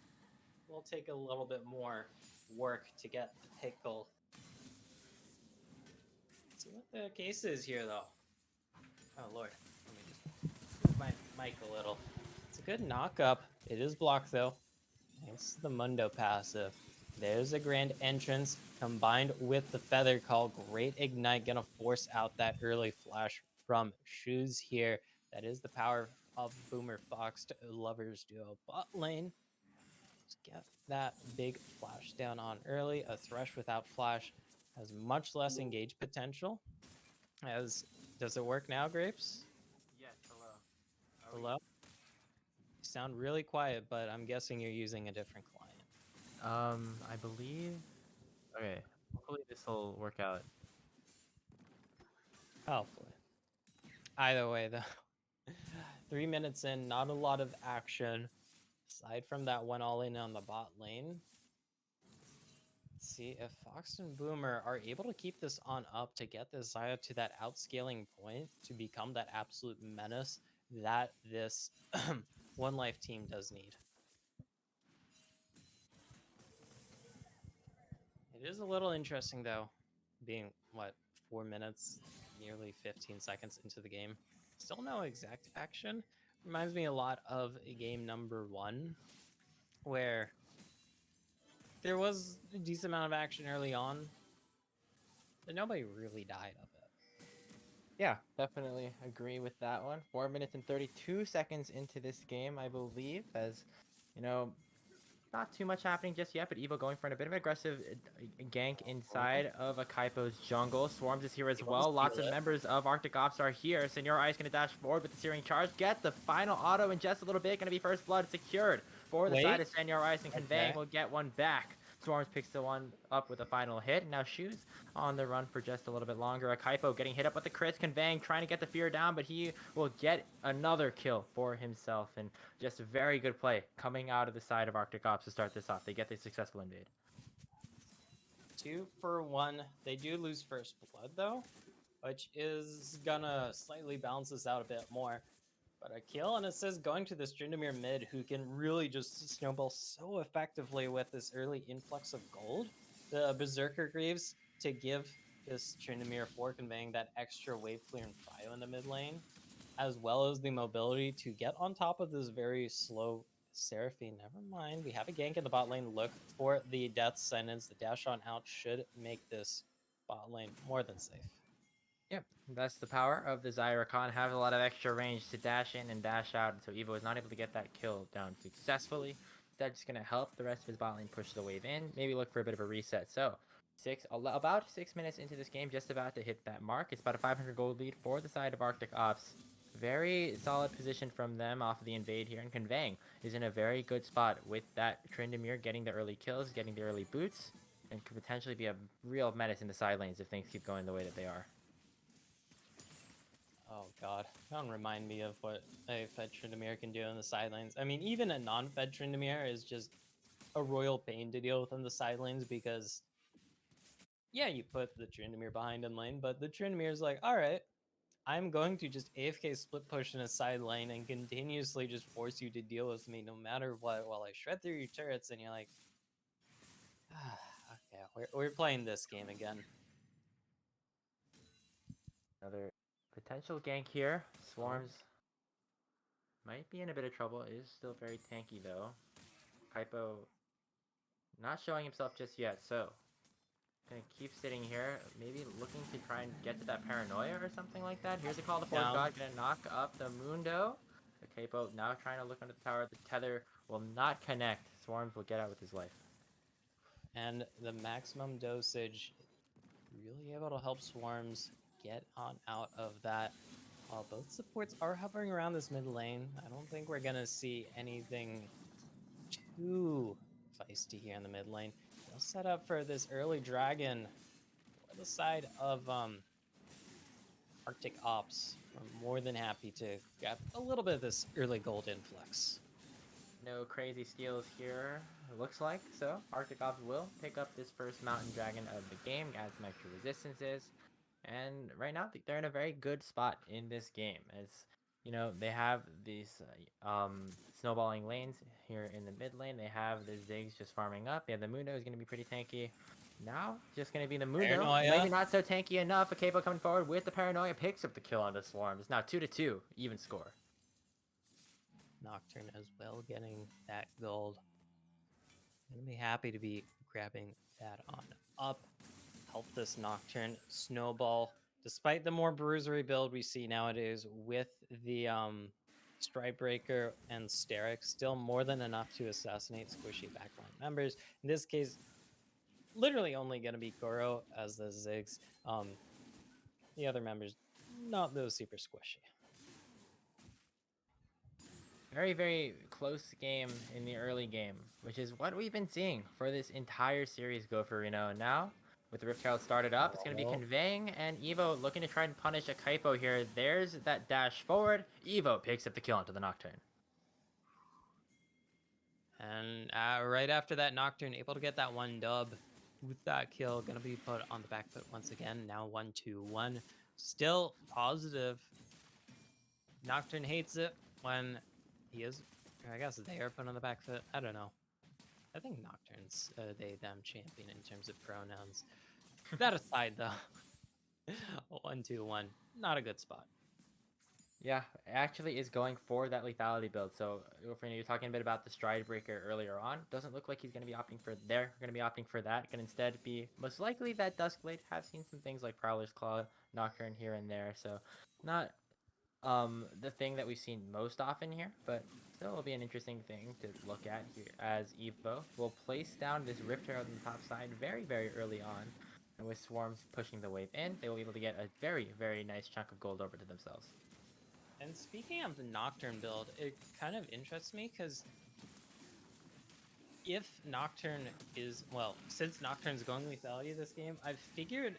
Speaker 3: Will take a little bit more work to get the pickle. Let's see what the case is here, though. Oh, Lord. Let me just move my mic a little. It's a good knock-up. It is blocked, though. Thanks to the Mundo passive. There's a grand entrance combined with the feather call. Great ignite, gonna force out that early flash from Shoes here. That is the power of Boomer Fox to Lovers Duo bot lane. Let's get that big flash down on early. A Thresh without flash has much less engage potential. Does it work now, Grapes?
Speaker 1: Yes, hello.
Speaker 3: Hello? You sound really quiet, but I'm guessing you're using a different client.
Speaker 1: I believe. Okay, hopefully this will work out.
Speaker 3: Hopefully. Either way, though, 3 minutes in, not a lot of action. Aside from that one all in on the bot lane. Let's see if Fox and Boomer are able to keep this on up to get this Xayah to that outscaling point to become that absolute menace that this 1Life team does need. It is a little interesting, though, being, 4 minutes, nearly 15 seconds into the game. Still no exact action. Reminds me a lot of a game number 1, where there was a decent amount of action early on, but nobody really died of it.
Speaker 1: Yeah, definitely agree with that one. 4 minutes and 32 seconds into this game, I believe, as, not too much happening just yet, but Evo going for a bit of an aggressive gank inside of a Kaipo's jungle. Swarms is here as well. Lots of members of Arctic Ops are here. Senor Ice going to dash forward with the Searing Charge. Get the final auto in just a little bit. Going to be first blood secured for the side of Senor Ice, and Conveying will get one back. Swarms picks the one up with a final hit. Now Shoes on the run for just a little bit longer. A Kaipo getting hit up with the crits. Conveying trying to get the fear down, but he will get another kill for himself. And just a very good play coming out of the side of Arctic Ops to start this off. They get the successful invade.
Speaker 3: 2 for 1. They do lose first blood, though, which is gonna slightly balance this out a bit more. But a kill, and it says going to this Tryndamere mid, who can really just snowball so effectively with this early influx of gold. the Berserker Greaves to give this Tryndamere for conveying that extra wave clear and prio in the mid lane, as well as the mobility to get on top of this very slow Seraphine. Never mind, we have a gank in the bot lane. Look for the death sentence. The dash on out should make this bot lane more than safe.
Speaker 1: Yep, that's the power of the Zyricon. Has a lot of extra range to dash in and dash out, and so Evo is not able to get that kill down successfully. That's just going to help the rest of his bot lane push the wave in, maybe look for a bit of a reset. So, about 6 minutes into this game, just about to hit that mark. It's about a 500 gold lead for the side of Arctic Ops. Very solid position from them off of the invade here, and Conveying is in a very good spot with that Tryndamere getting the early kills, getting the early boots, and could potentially be a real menace in the side lanes if things keep going the way that they are.
Speaker 3: Oh god, don't remind me of what a fed Tryndamere can do in the side lanes. I mean, even a non-fed Tryndamere is just a royal pain to deal with in the side lanes because, yeah, you put the Tryndamere behind in lane, but the Tryndamere is like, all right, I'm going to just AFK split push in a side lane and continuously just force you to deal with me no matter what while I shred through your turrets, and you're like, okay, we're playing this game again.
Speaker 1: Another potential gank here. Swarms might be in a bit of trouble. It is still very tanky though. Kaipo not showing himself just yet, so gonna keep sitting here, maybe looking to try and get to that paranoia or something like that. Here's a call to Force God, gonna knock up the Mundo. The Kaipo now trying to look under the tower. The tether will not connect. Swarms will get out with his life.
Speaker 3: And the maximum dosage really able to help Swarms get on out of that. While both supports are hovering around this mid lane, I don't think we're gonna see anything too feisty here in the mid lane. They'll set up for this early dragon for the side of Arctic Ops. We're more than happy to grab a little bit of this early gold influx.
Speaker 1: No crazy steals here, it looks like. So Arctic Ops will pick up this first mountain dragon of the game, add some extra resistances. And right now, they're in a very good spot in this game. As you know, they have these snowballing lanes here in the mid lane. They have the Ziggs just farming up. Yeah, the Mundo is going to be pretty tanky. Now, just going to be the Mundo.
Speaker 3: Paranoia.
Speaker 1: Maybe not so tanky enough. A Capo coming forward with the Paranoia picks up the kill on the Swarm. It's now 2-2, even score.
Speaker 3: Nocturne as well getting that gold. Gonna be happy to be grabbing that on up. Help this Nocturne snowball. Despite the more bruisery build we see nowadays with the Strikebreaker and Steric, still more than enough to assassinate squishy backline members. In this case, literally only going to be Goro as the Ziggs. The other members, not those super squishy.
Speaker 1: Very, very close game in the early game, which is what we've been seeing for this entire series go for Reno. And now, with the Rift Herald started up, it's going to be Conveying and Evo looking to try and punish a Kaipo here. There's that dash forward. Evo picks up the kill onto the Nocturne.
Speaker 3: And right after that, Nocturne able to get that one dub with that kill. Going to be put on the back foot once again. Now 1-2-1. Still positive. Nocturne hates it when he is, I guess they are put on the back foot. I don't know. I think Nocturne's they, them champion in terms of pronouns. That aside, though, 1-2-1, not a good spot.
Speaker 1: Yeah, actually is going for that lethality build. So, you're talking a bit about the Stridebreaker earlier on. Doesn't look like he's going to be opting for there. Going to be opting for that. Can instead be most likely that Duskblade. Have seen some things like Prowler's Claw, Nocturne here and there. So, not the thing that we've seen most often here, but still will be an interesting thing to look at here as Evo will place down this Rift Herald on the top side very, very early on. And with Swarms pushing the wave in, they will be able to get a very, very nice chunk of gold over to themselves.
Speaker 3: And speaking of the Nocturne build, it kind of interests me because if Nocturne is, well, since Nocturne's going lethality this game, I've figured,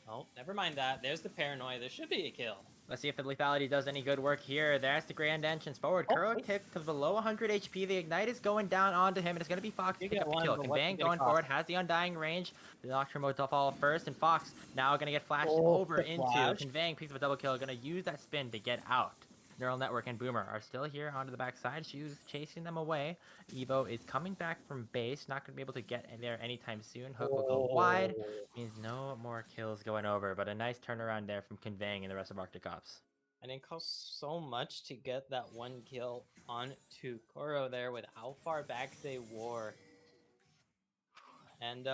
Speaker 3: oh, never mind that. There's the Paranoia. There should be a kill.
Speaker 1: Let's see if the lethality does any good work here. There's the grand entrance forward. Kuro tipped to below 100 HP. The ignite is going down onto him, and it's going to be Fox picking up the kill. Conveying going forward, has the undying range. The Nocturne mode to fall first, and Fox now going to get flashed over into Conveying. Piece of a double kill. Going to use that spin to get out. Neural Network and Boomer are still here onto the backside. Shoes chasing them away. Evo is coming back from base. Not going to be able to get in there anytime soon. Hook will go wide. Means no more kills going over, but a nice turnaround there from Conveying and the rest of Arctic Ops.
Speaker 3: And it costs so much to get that one kill onto Koro there with how far back they were. And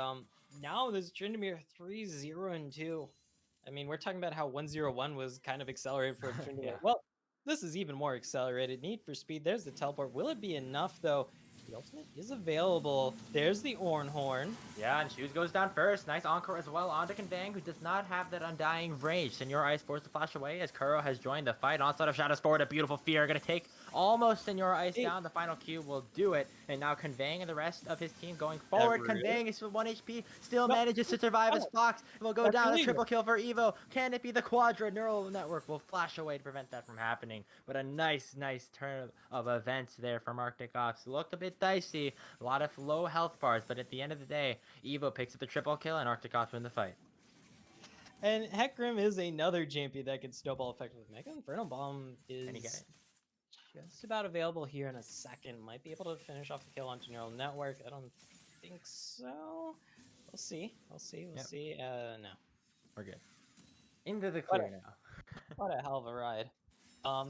Speaker 3: now this Tryndamere 3-0-2. I mean, we're talking about how 1-0-1 was kind of accelerated for Tryndamere.
Speaker 1: Yeah.
Speaker 3: Well, this is even more accelerated. Need for speed. There's the teleport. Will it be enough, though? The ultimate is available. There's the Ornhorn.
Speaker 1: Yeah, and Shoes goes down first. Nice encore as well onto Conveying, who does not have that undying rage. Senor Ice forced to flash away as Kuro has joined the fight. Onslaught of Shadows forward, a beautiful fear. Going to take almost Senor Ice down. The final Q will do it. And now Conveying and the rest of his team going forward. Conveying is with 1 HP. Still manages to survive as Fox. Will go down. A triple kill for Evo. Can it be the Quadra? Neural Network will flash away to prevent that from happening. But a nice turn of events there from Arctic Ops. Looked a bit dicey. A lot of low health bars, but at the end of the day, Evo picks up the triple kill and Arctic Ops win the fight.
Speaker 3: And Heckrim is another champion that can snowball effectively. Mega Inferno Bomb is just about available here in a second. Might be able to finish off the kill onto Neural Network. I don't think so. We'll see. We'll see. No.
Speaker 1: We're good. Into the clear now.
Speaker 3: What a hell of a ride.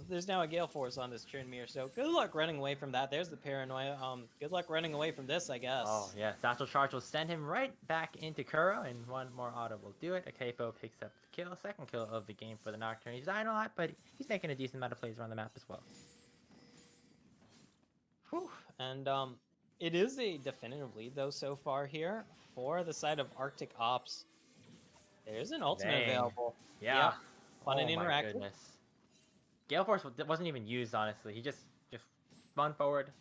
Speaker 3: There's now a Gale Force on this Tryndamere, so good luck running away from that. There's the Paranoia. Good luck running away from this, I guess.
Speaker 1: Oh, yeah. Satchel Charge will send him right back into Kuro, and one more auto will do it. Akapo picks up the kill. Second kill of the game for the Nocturne. He's dying a lot, but he's making a decent amount of plays around the map as well.
Speaker 3: Whew. And it is a definitive lead, though, so far here for the side of Arctic Ops. There's an ultimate available.
Speaker 1: Yeah.
Speaker 3: Yep. Fun and interactive.
Speaker 1: My goodness. Gale Force wasn't even used, honestly. He just spun forward,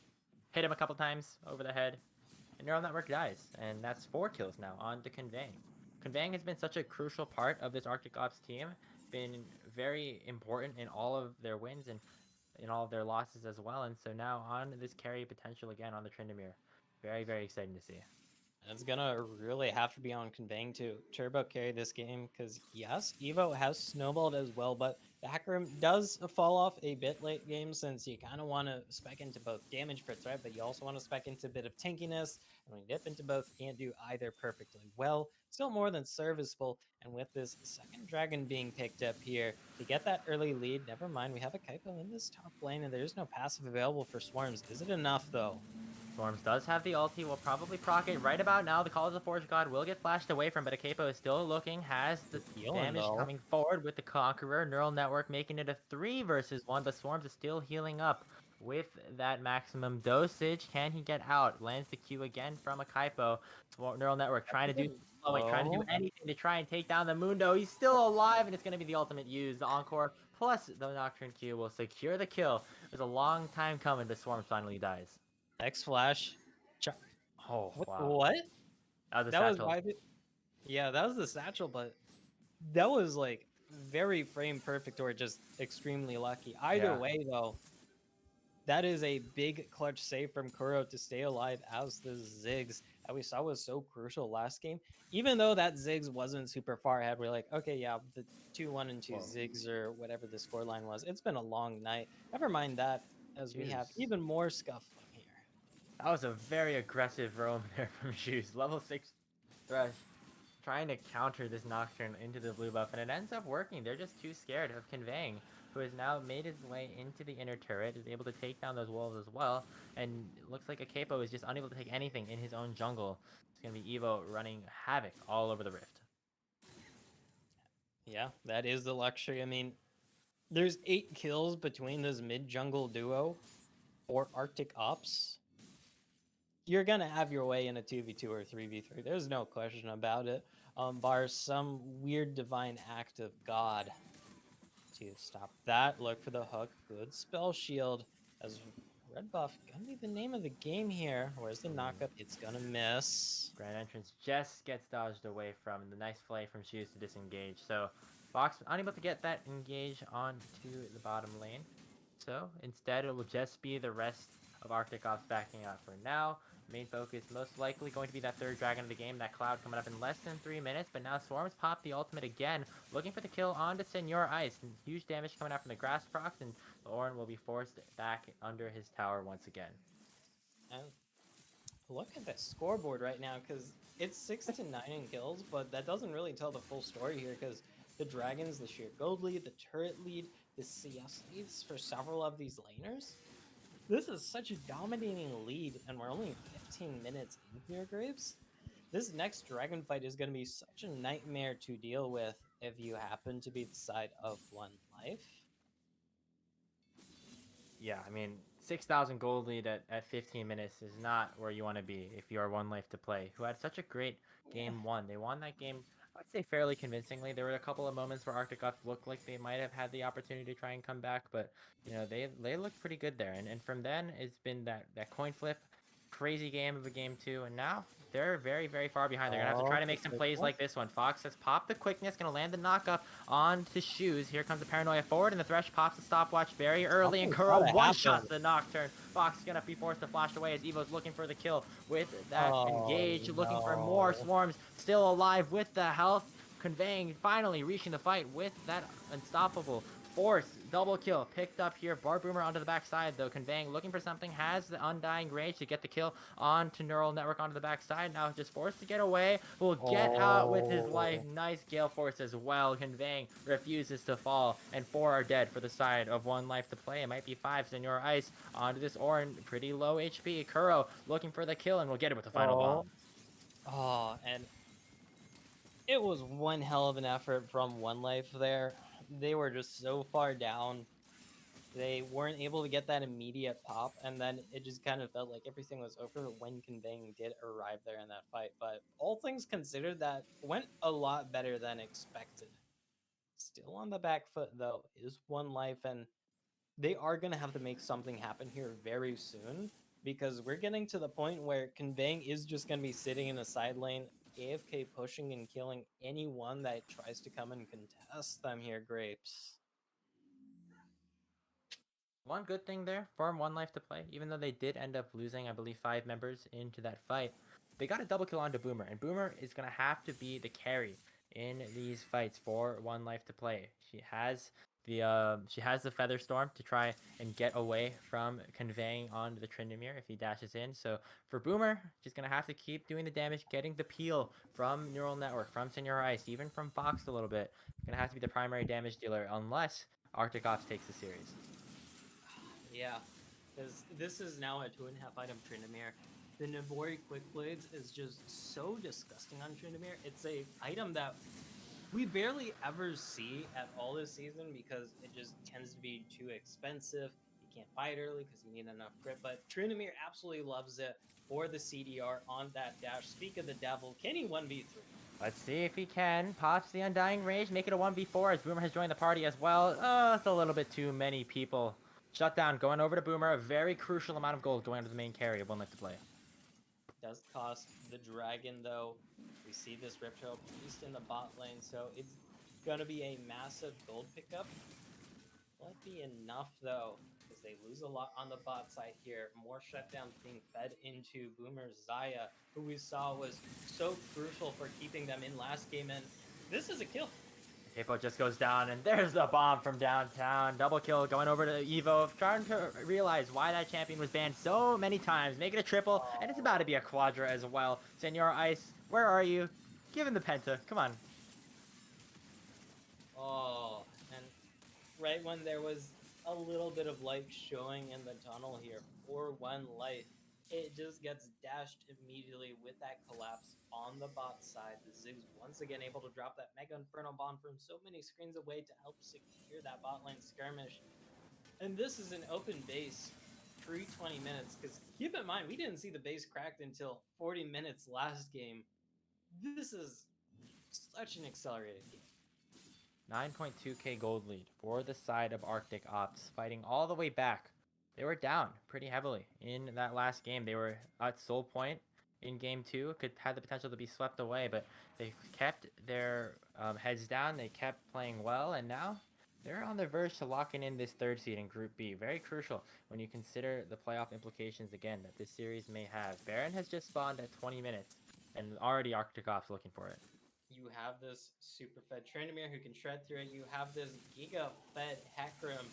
Speaker 1: hit him a couple times over the head, and Neural Network dies. And that's 4 kills now on to Conveying. Conveying has been such a crucial part of this Arctic Ops team. Been very important in all of their wins and in all of their losses as well. And so now on this carry potential again on the Tryndamere. Very, very exciting to see.
Speaker 3: It's gonna really have to be on Conveying to turbo carry this game because yes, Evo has snowballed as well, but the Heckrim does fall off a bit late game since you kind of want to spec into both damage for threat, but you also want to spec into a bit of tankiness. And when you dip into both, you can't do either perfectly well. Still more than serviceable, and with this second dragon being picked up here to get that early lead, never mind, we have a Kaipo in this top lane, and there's no passive available for Swarms. Is it enough though?
Speaker 1: Storms does have the ulti, will probably proc it right about now. The Call of the Forge God will get flashed away from, but Akapo is still looking, has the damage coming forward with the Conqueror. Neural Network making it a 3 versus 1, but Swarms is still healing up with that maximum dosage. Can he get out? Lands the Q again from a Kaipo. Neural Network trying to do anything to try and take down the Mundo. He's still alive, and it's going to be the ultimate use. The Encore plus the Nocturne Q will secure the kill. It was a long time coming, but Swarms finally dies.
Speaker 3: X Flash.
Speaker 1: Oh, wow.
Speaker 3: What?
Speaker 1: That was
Speaker 3: yeah, that was the satchel, but that was like very frame perfect or just extremely lucky. Either way, though, that is a big clutch save from Kuro to stay alive as the Ziggs that we saw was so crucial last game. Even though that Ziggs wasn't super far ahead, we're like, okay, yeah, the 2-1 and 2 Ziggs or whatever the scoreline was. It's been a long night. Never mind that, as we have even more scuffling here.
Speaker 1: That was a very aggressive roam there from Shoes. Level 6 Thresh trying to counter this Nocturne into the blue buff, and it ends up working. They're just too scared of Conveying, who has now made his way into the inner turret, is able to take down those wolves as well, and it looks like Akapo is just unable to take anything in his own jungle. It's going to be Evo running havoc all over the Rift.
Speaker 3: Yeah, that is the luxury. I mean, there's 8 kills between this mid-jungle duo for Arctic Ops. You're going to have your way in a 2v2 or 3v3. There's no question about it. Bar some weird divine act of God to stop that. Look for the hook. Good spell shield. As red buff gonna be the name of the game here. Where's the knockup? It's gonna miss.
Speaker 1: Grand entrance just gets dodged away from the nice play from Shoes to disengage. So Fox unable to get that engage onto the bottom lane. So instead it will just be the rest of Arctic Ops backing out for now. main focus most likely going to be that third dragon of the game, that Cloud coming up in less than 3 minutes, but now Swarms pop the ultimate again, looking for the kill onto Senor Ice, and huge damage coming out from the grass procs, and Lauren will be forced back under his tower once again.
Speaker 3: And look at that scoreboard right now, because it's 6-9 in kills, but that doesn't really tell the full story here, because the dragons, the sheer gold lead, the turret lead, the CS leads for several of these laners. This is such a dominating lead, and we're only 15 minutes in here, Graves. This next dragon fight is going to be such a nightmare to deal with if you happen to be the side of 1Life.
Speaker 1: Yeah, I mean, 6,000 gold lead at 15 minutes is not where you want to be if you are 1Life2Play, who had such a great game one. They won that game, I'd say, fairly convincingly. There were a couple of moments where Arctic Ops looked like they might have had the opportunity to try and come back, but, they looked pretty good there. And from then, it's been that coin flip, crazy game of a game two, and now they're very, very far behind. They're going to have to try to make some plays like this one. Fox has popped the quickness, going to land the knockup onto Shoes. Here comes the Paranoia forward, and the Thresh pops the stopwatch very early, and Kuro one-shots the Nocturne. Fox is going to be forced to flash away as Evo's looking for the kill with that engage, looking for more Swarms, still alive with the health. Conveying finally reaching the fight with that unstoppable force. Double kill picked up here. Boomer onto the backside though. Conveying looking for something. Has the Undying Rage to get the kill onto Neural Network onto the backside. Now just forced to get away. Will get out with his life. Nice Gale Force as well. Conveying refuses to fall. And 4 are dead for the side of 1Life2Play. It might be 5. Senor Ice onto this Orin. Pretty low HP. Kuro looking for the kill and will get it with the final bomb.
Speaker 3: And it was one hell of an effort from 1Life there. They were just so far down. They weren't able to get that immediate pop, and then it just kind of felt like everything was over when Conveying did arrive there in that fight. But all things considered, that went a lot better than expected. Still on the back foot, though, is 1Life, and they are going to have to make something happen here very soon, because we're getting to the point where Conveying is just going to be sitting in a side lane, AFK pushing and killing anyone that tries to come and contest them here, Grapes.
Speaker 1: One good thing there for 1Life2Play, even though they did end up losing, I believe, 5 members into that fight, they got a double kill onto Boomer, and Boomer is going to have to be the carry in these fights for 1Life2Play. She has the Feather Storm to try and get away from Conveying onto the Tryndamere if he dashes in. So for Boomer, she's going to have to keep doing the damage, getting the peel from Neural Network, from Senor Ice, even from Fox a little bit. Going to have to be the primary damage dealer unless Arctic Ops takes the series.
Speaker 3: Yeah, because this is now a 2.5 item Tryndamere. The Nabori Quick Blades is just so disgusting on Tryndamere. It's a item that we barely ever see at all this season because it just tends to be too expensive. You can't buy it early because you need enough crit, but Tryndamere absolutely loves it for the CDR on that dash. Speak of the devil, can he 1v3?
Speaker 1: Let's see if he can. Pops the Undying Rage, make it a 1v4 as Boomer has joined the party as well. Oh, it's a little bit too many people. Shutdown going over to Boomer. A very crucial amount of gold going to the main carry of 1Life2Play.
Speaker 3: Does cost the dragon though. We see this Rip Trail Priest in the bot lane, so it's going to be a massive gold pickup. Won't be enough though, because they lose a lot on the bot side here. More shutdowns being fed into Boomer Zaya, who we saw was so crucial for keeping them in last game, and this is a kill.
Speaker 1: Hippo just goes down, and there's the bomb from downtown. Double kill going over to Evo, trying to realize why that champion was banned so many times. Make it a triple, and it's about to be a quadra as well. Senor Ice, where are you? Give him the penta. Come on.
Speaker 3: And right when there was a little bit of light showing in the tunnel here for 1Life, it just gets dashed immediately with that collapse on the bot side. The Ziggs once again able to drop that Mega Inferno Bomb from so many screens away to help secure that bot lane skirmish. And this is an open base pre-20 minutes, because keep in mind, we didn't see the base cracked until 40 minutes last game. This is such an accelerated game.
Speaker 1: 9.2k gold lead for the side of Arctic Ops, fighting all the way back. They were down pretty heavily in that last game. They were at Soul Point in game 2, could have the potential to be swept away, but they kept their heads down. They kept playing well, and now They're on the verge to locking in this third seed in Group B. Very crucial when you consider the playoff implications again that this series may have. Baron has just spawned at 20 minutes, and already Arctic Ops looking for it.
Speaker 2: You have this super fed Trindamere who can shred through it. You have this giga fed Hecarim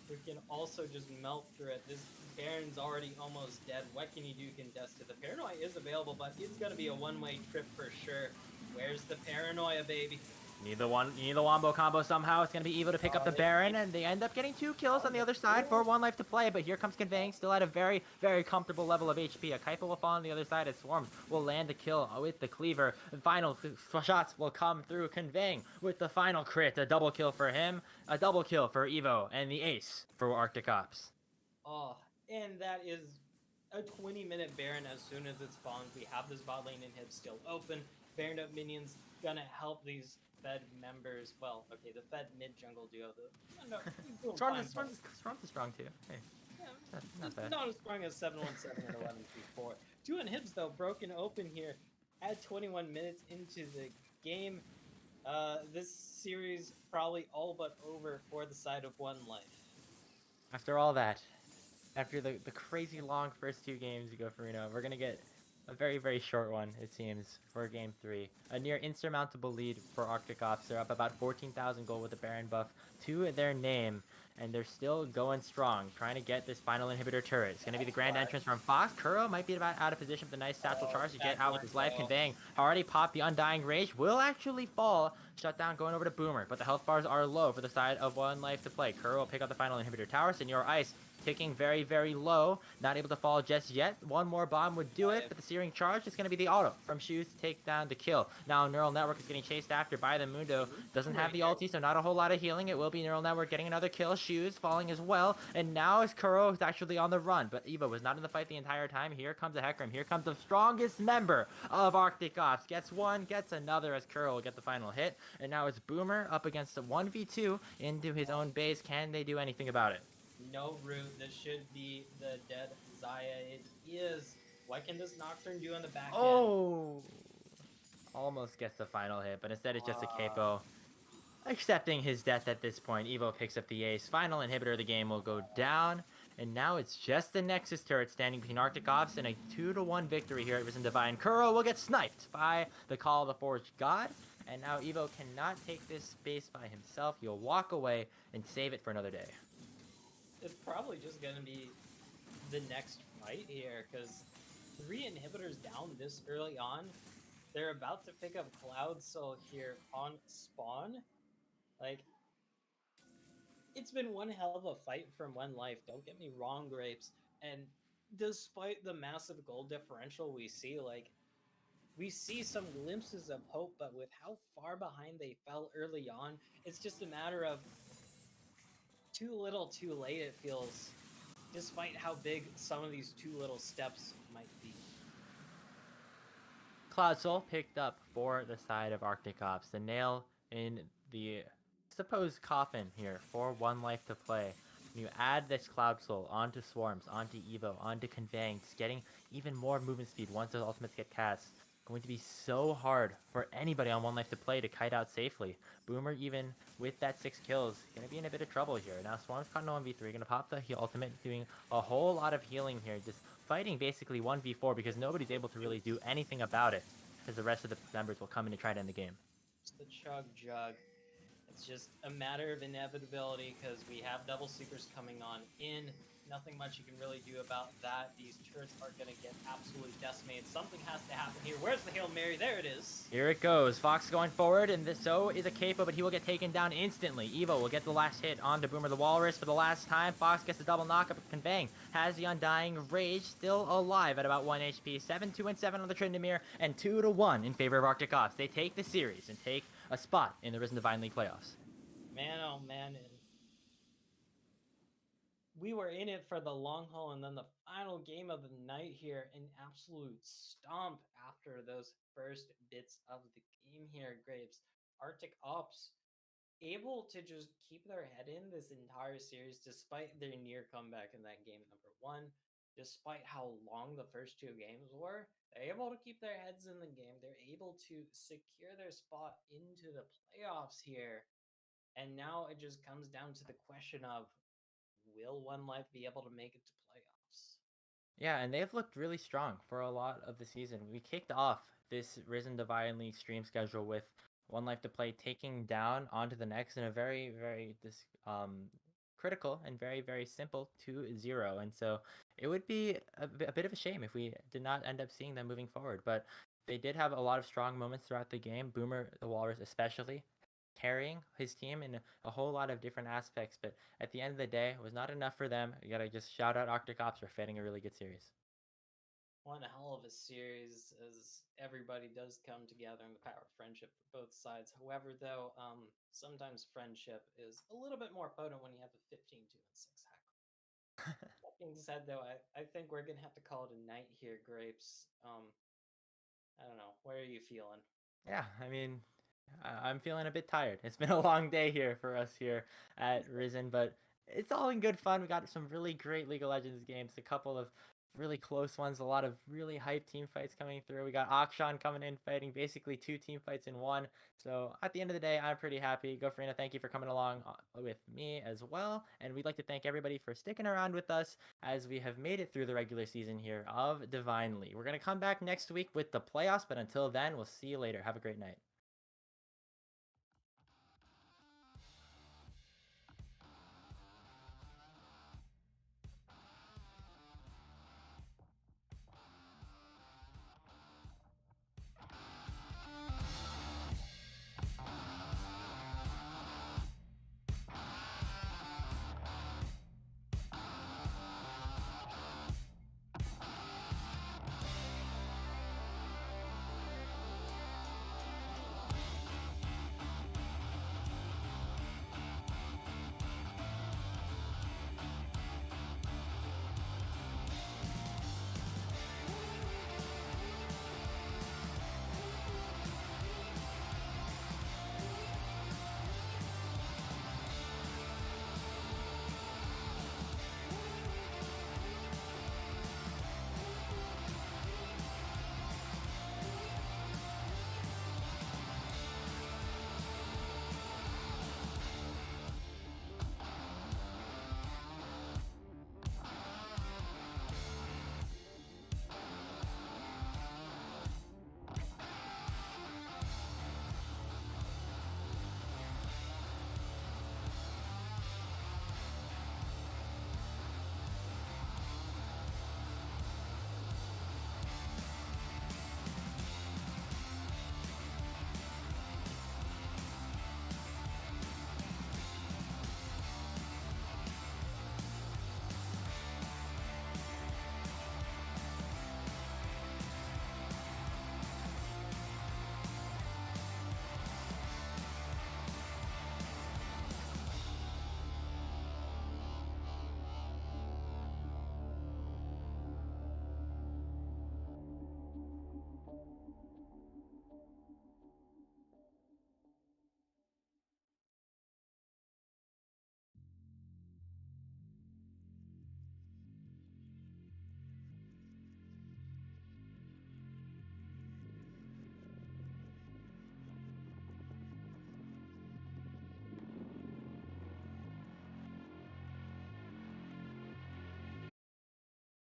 Speaker 2: who can also just melt through it. This Baron's already almost dead. What can you do contest it? The Paranoia is available, but it's going to be a one-way trip for sure. Where's the Paranoia, baby?
Speaker 1: You need the wombo combo somehow. It's going to be Evo to pick up the Baron, and they end up getting 2 kills on the other side for 1 life to play. But here comes Conveying, still at a very, very comfortable level of HP. A Kaipa will fall on the other side as Swarms will land the kill with the Cleaver. The final shots will come through Conveying with the final crit. A double kill for him, a double kill for Evo, and the ace for Arctic Ops.
Speaker 2: Oh, and that is a 20-minute Baron as soon as it spawns. We have this bot lane inhib still open. Baron up minions gonna help these Fed members. Well, okay, the Fed mid jungle duo.
Speaker 1: Storm is strong too. Hey, not bad.
Speaker 2: Not as strong as 717 and 1134. 2 inhibs though broken open here at 21 minutes into the game. This series probably all but over for the side of 1Life.
Speaker 1: After all that, after the crazy long first 2 games you go for Reno, we're gonna get a very, very short one, it seems, for Game 3. A near insurmountable lead for Arctic Ops. They're up about 14,000 gold with the Baron buff to their name, and they're still going strong, trying to get this final inhibitor turret. It's going to be the grand entrance from Fox. Kuro might be about out of position with a nice satchel charge to get out with his life. Conveying already popped the Undying Rage. Will actually fall. Shutdown going over to Boomer, but the health bars are low for the side of 1Life to play. Kuro will pick up the final inhibitor tower. Senor Ice ticking very, very low. Not able to fall just yet. One more bomb would do it, but the searing charge is going to be the auto from Shoes to take down the kill. Now Neural Network is getting chased after by the Mundo. Doesn't have the ulti, so not a whole lot of healing. It will be Neural Network getting another kill. Shoes falling as well. And now is Kuro is actually on the run, but Evo was not in the fight the entire time. Here comes a Hecarim. Here comes the strongest member of Arctic Ops. Gets one, gets another as Kuro will get the final hit. And now it's Boomer up against a 1v2 into his own base. Can they do anything about it?
Speaker 2: No root. This should be the dead Zaya. It is. What can this Nocturne do on the back end?
Speaker 1: Oh! Almost gets the final hit, but instead it's just a capo. Accepting his death at this point, Evo picks up the ace. Final inhibitor of the game will go down. And now it's just the Nexus turret standing between Arctic Ops and a 2-1 victory here at Risen Divine. Kuro will get sniped by the Call of the Forged God. And now Evo cannot take this space by himself. He'll walk away and save it for another day.
Speaker 2: It's probably just going to be the next fight here, because 3 inhibitors down this early on. They're about to pick up Cloud Soul here on spawn. Like, it's been one hell of a fight from 1Life. Don't get me wrong, Grapes. And despite the massive goal differential we see, like, we see some glimpses of hope, but with how far behind they fell early on, it's just a matter of too little too late, it feels, despite how big some of these too little steps might be.
Speaker 1: Cloud Soul picked up for the side of Arctic Ops. The nail in the supposed coffin here for 1Life to play. When you add this Cloud Soul onto Swarms, onto Evo, onto Conveying, just getting even more movement speed once those ultimates get cast. Going to be so hard for anybody on 1Life to play to kite out safely. Boomer, even with that 6 kills, going to be in a bit of trouble here. Now Swarm's caught in 1v3, going to pop the ultimate, doing a whole lot of healing here. Just fighting basically 1v4 because nobody's able to really do anything about it, because the rest of the members will come in and try to end the game.
Speaker 2: It's the chug jug. It's just a matter of inevitability because we have double seekers coming on in. Nothing much you can really do about that. These turrets are going to get absolutely decimated. Something has to happen here. Where's the Hail Mary? There it is.
Speaker 1: Here it goes. Fox going forward, and so is a capo, but he will get taken down instantly. Evo will get the last hit onto Boomer the Walrus for the last time. Fox gets the double knockup. Conveying has the Undying Rage, still alive at about 1 HP. 7-2 and 7 on the Trindamere, and 2-1 in favor of Arctic Ops. They take the series and take a spot in the Risen Divine League playoffs.
Speaker 2: Man, oh man. We were in it for the long haul, and then the final game of the night here, an absolute stomp after those first bits of the game here, Grapes. Arctic Ops able to just keep their head in this entire series despite their near comeback in that game number 1. Despite how long the first 2 games were, they're able to keep their heads in the game. They're able to secure their spot into the playoffs here. And now it just comes down to the question of, will One Life be able to make it to playoffs?
Speaker 1: Yeah, and they've looked really strong for a lot of the season. We kicked off this Risen Divine League stream schedule with 1Life2Play taking down onto the next in a very, very critical and very, very simple 2-0. And so it would be a bit of a shame if we did not end up seeing them moving forward. But they did have a lot of strong moments throughout the game. Boomer the Walrus especially carrying his team in a whole lot of different aspects. But at the end of the day, it was not enough for them. You gotta just shout out Octocops for fitting a really good series.
Speaker 2: One hell of a series, as everybody does come together in the power of friendship for both sides. However, though, sometimes friendship is a little bit more potent when you have a 15-2-6 hack. That being said, though, I think we're gonna have to call it a night here, Grapes. I don't know. Where are you feeling?
Speaker 1: Yeah, I mean, I'm feeling a bit tired. It's been a long day here for us here at Risen, but it's all in good fun. We got some really great League of Legends games, a couple of really close ones, a lot of really hype team fights coming through. We got Akshan coming in fighting basically 2 team fights in one. So at the end of the day, I'm pretty happy. Gofrina, thank you for coming along with me as well. And we'd like to thank everybody for sticking around with us as we have made it through the regular season here of Divine League. We're going to come back next week with the playoffs, but until then, we'll see you later. Have a great night.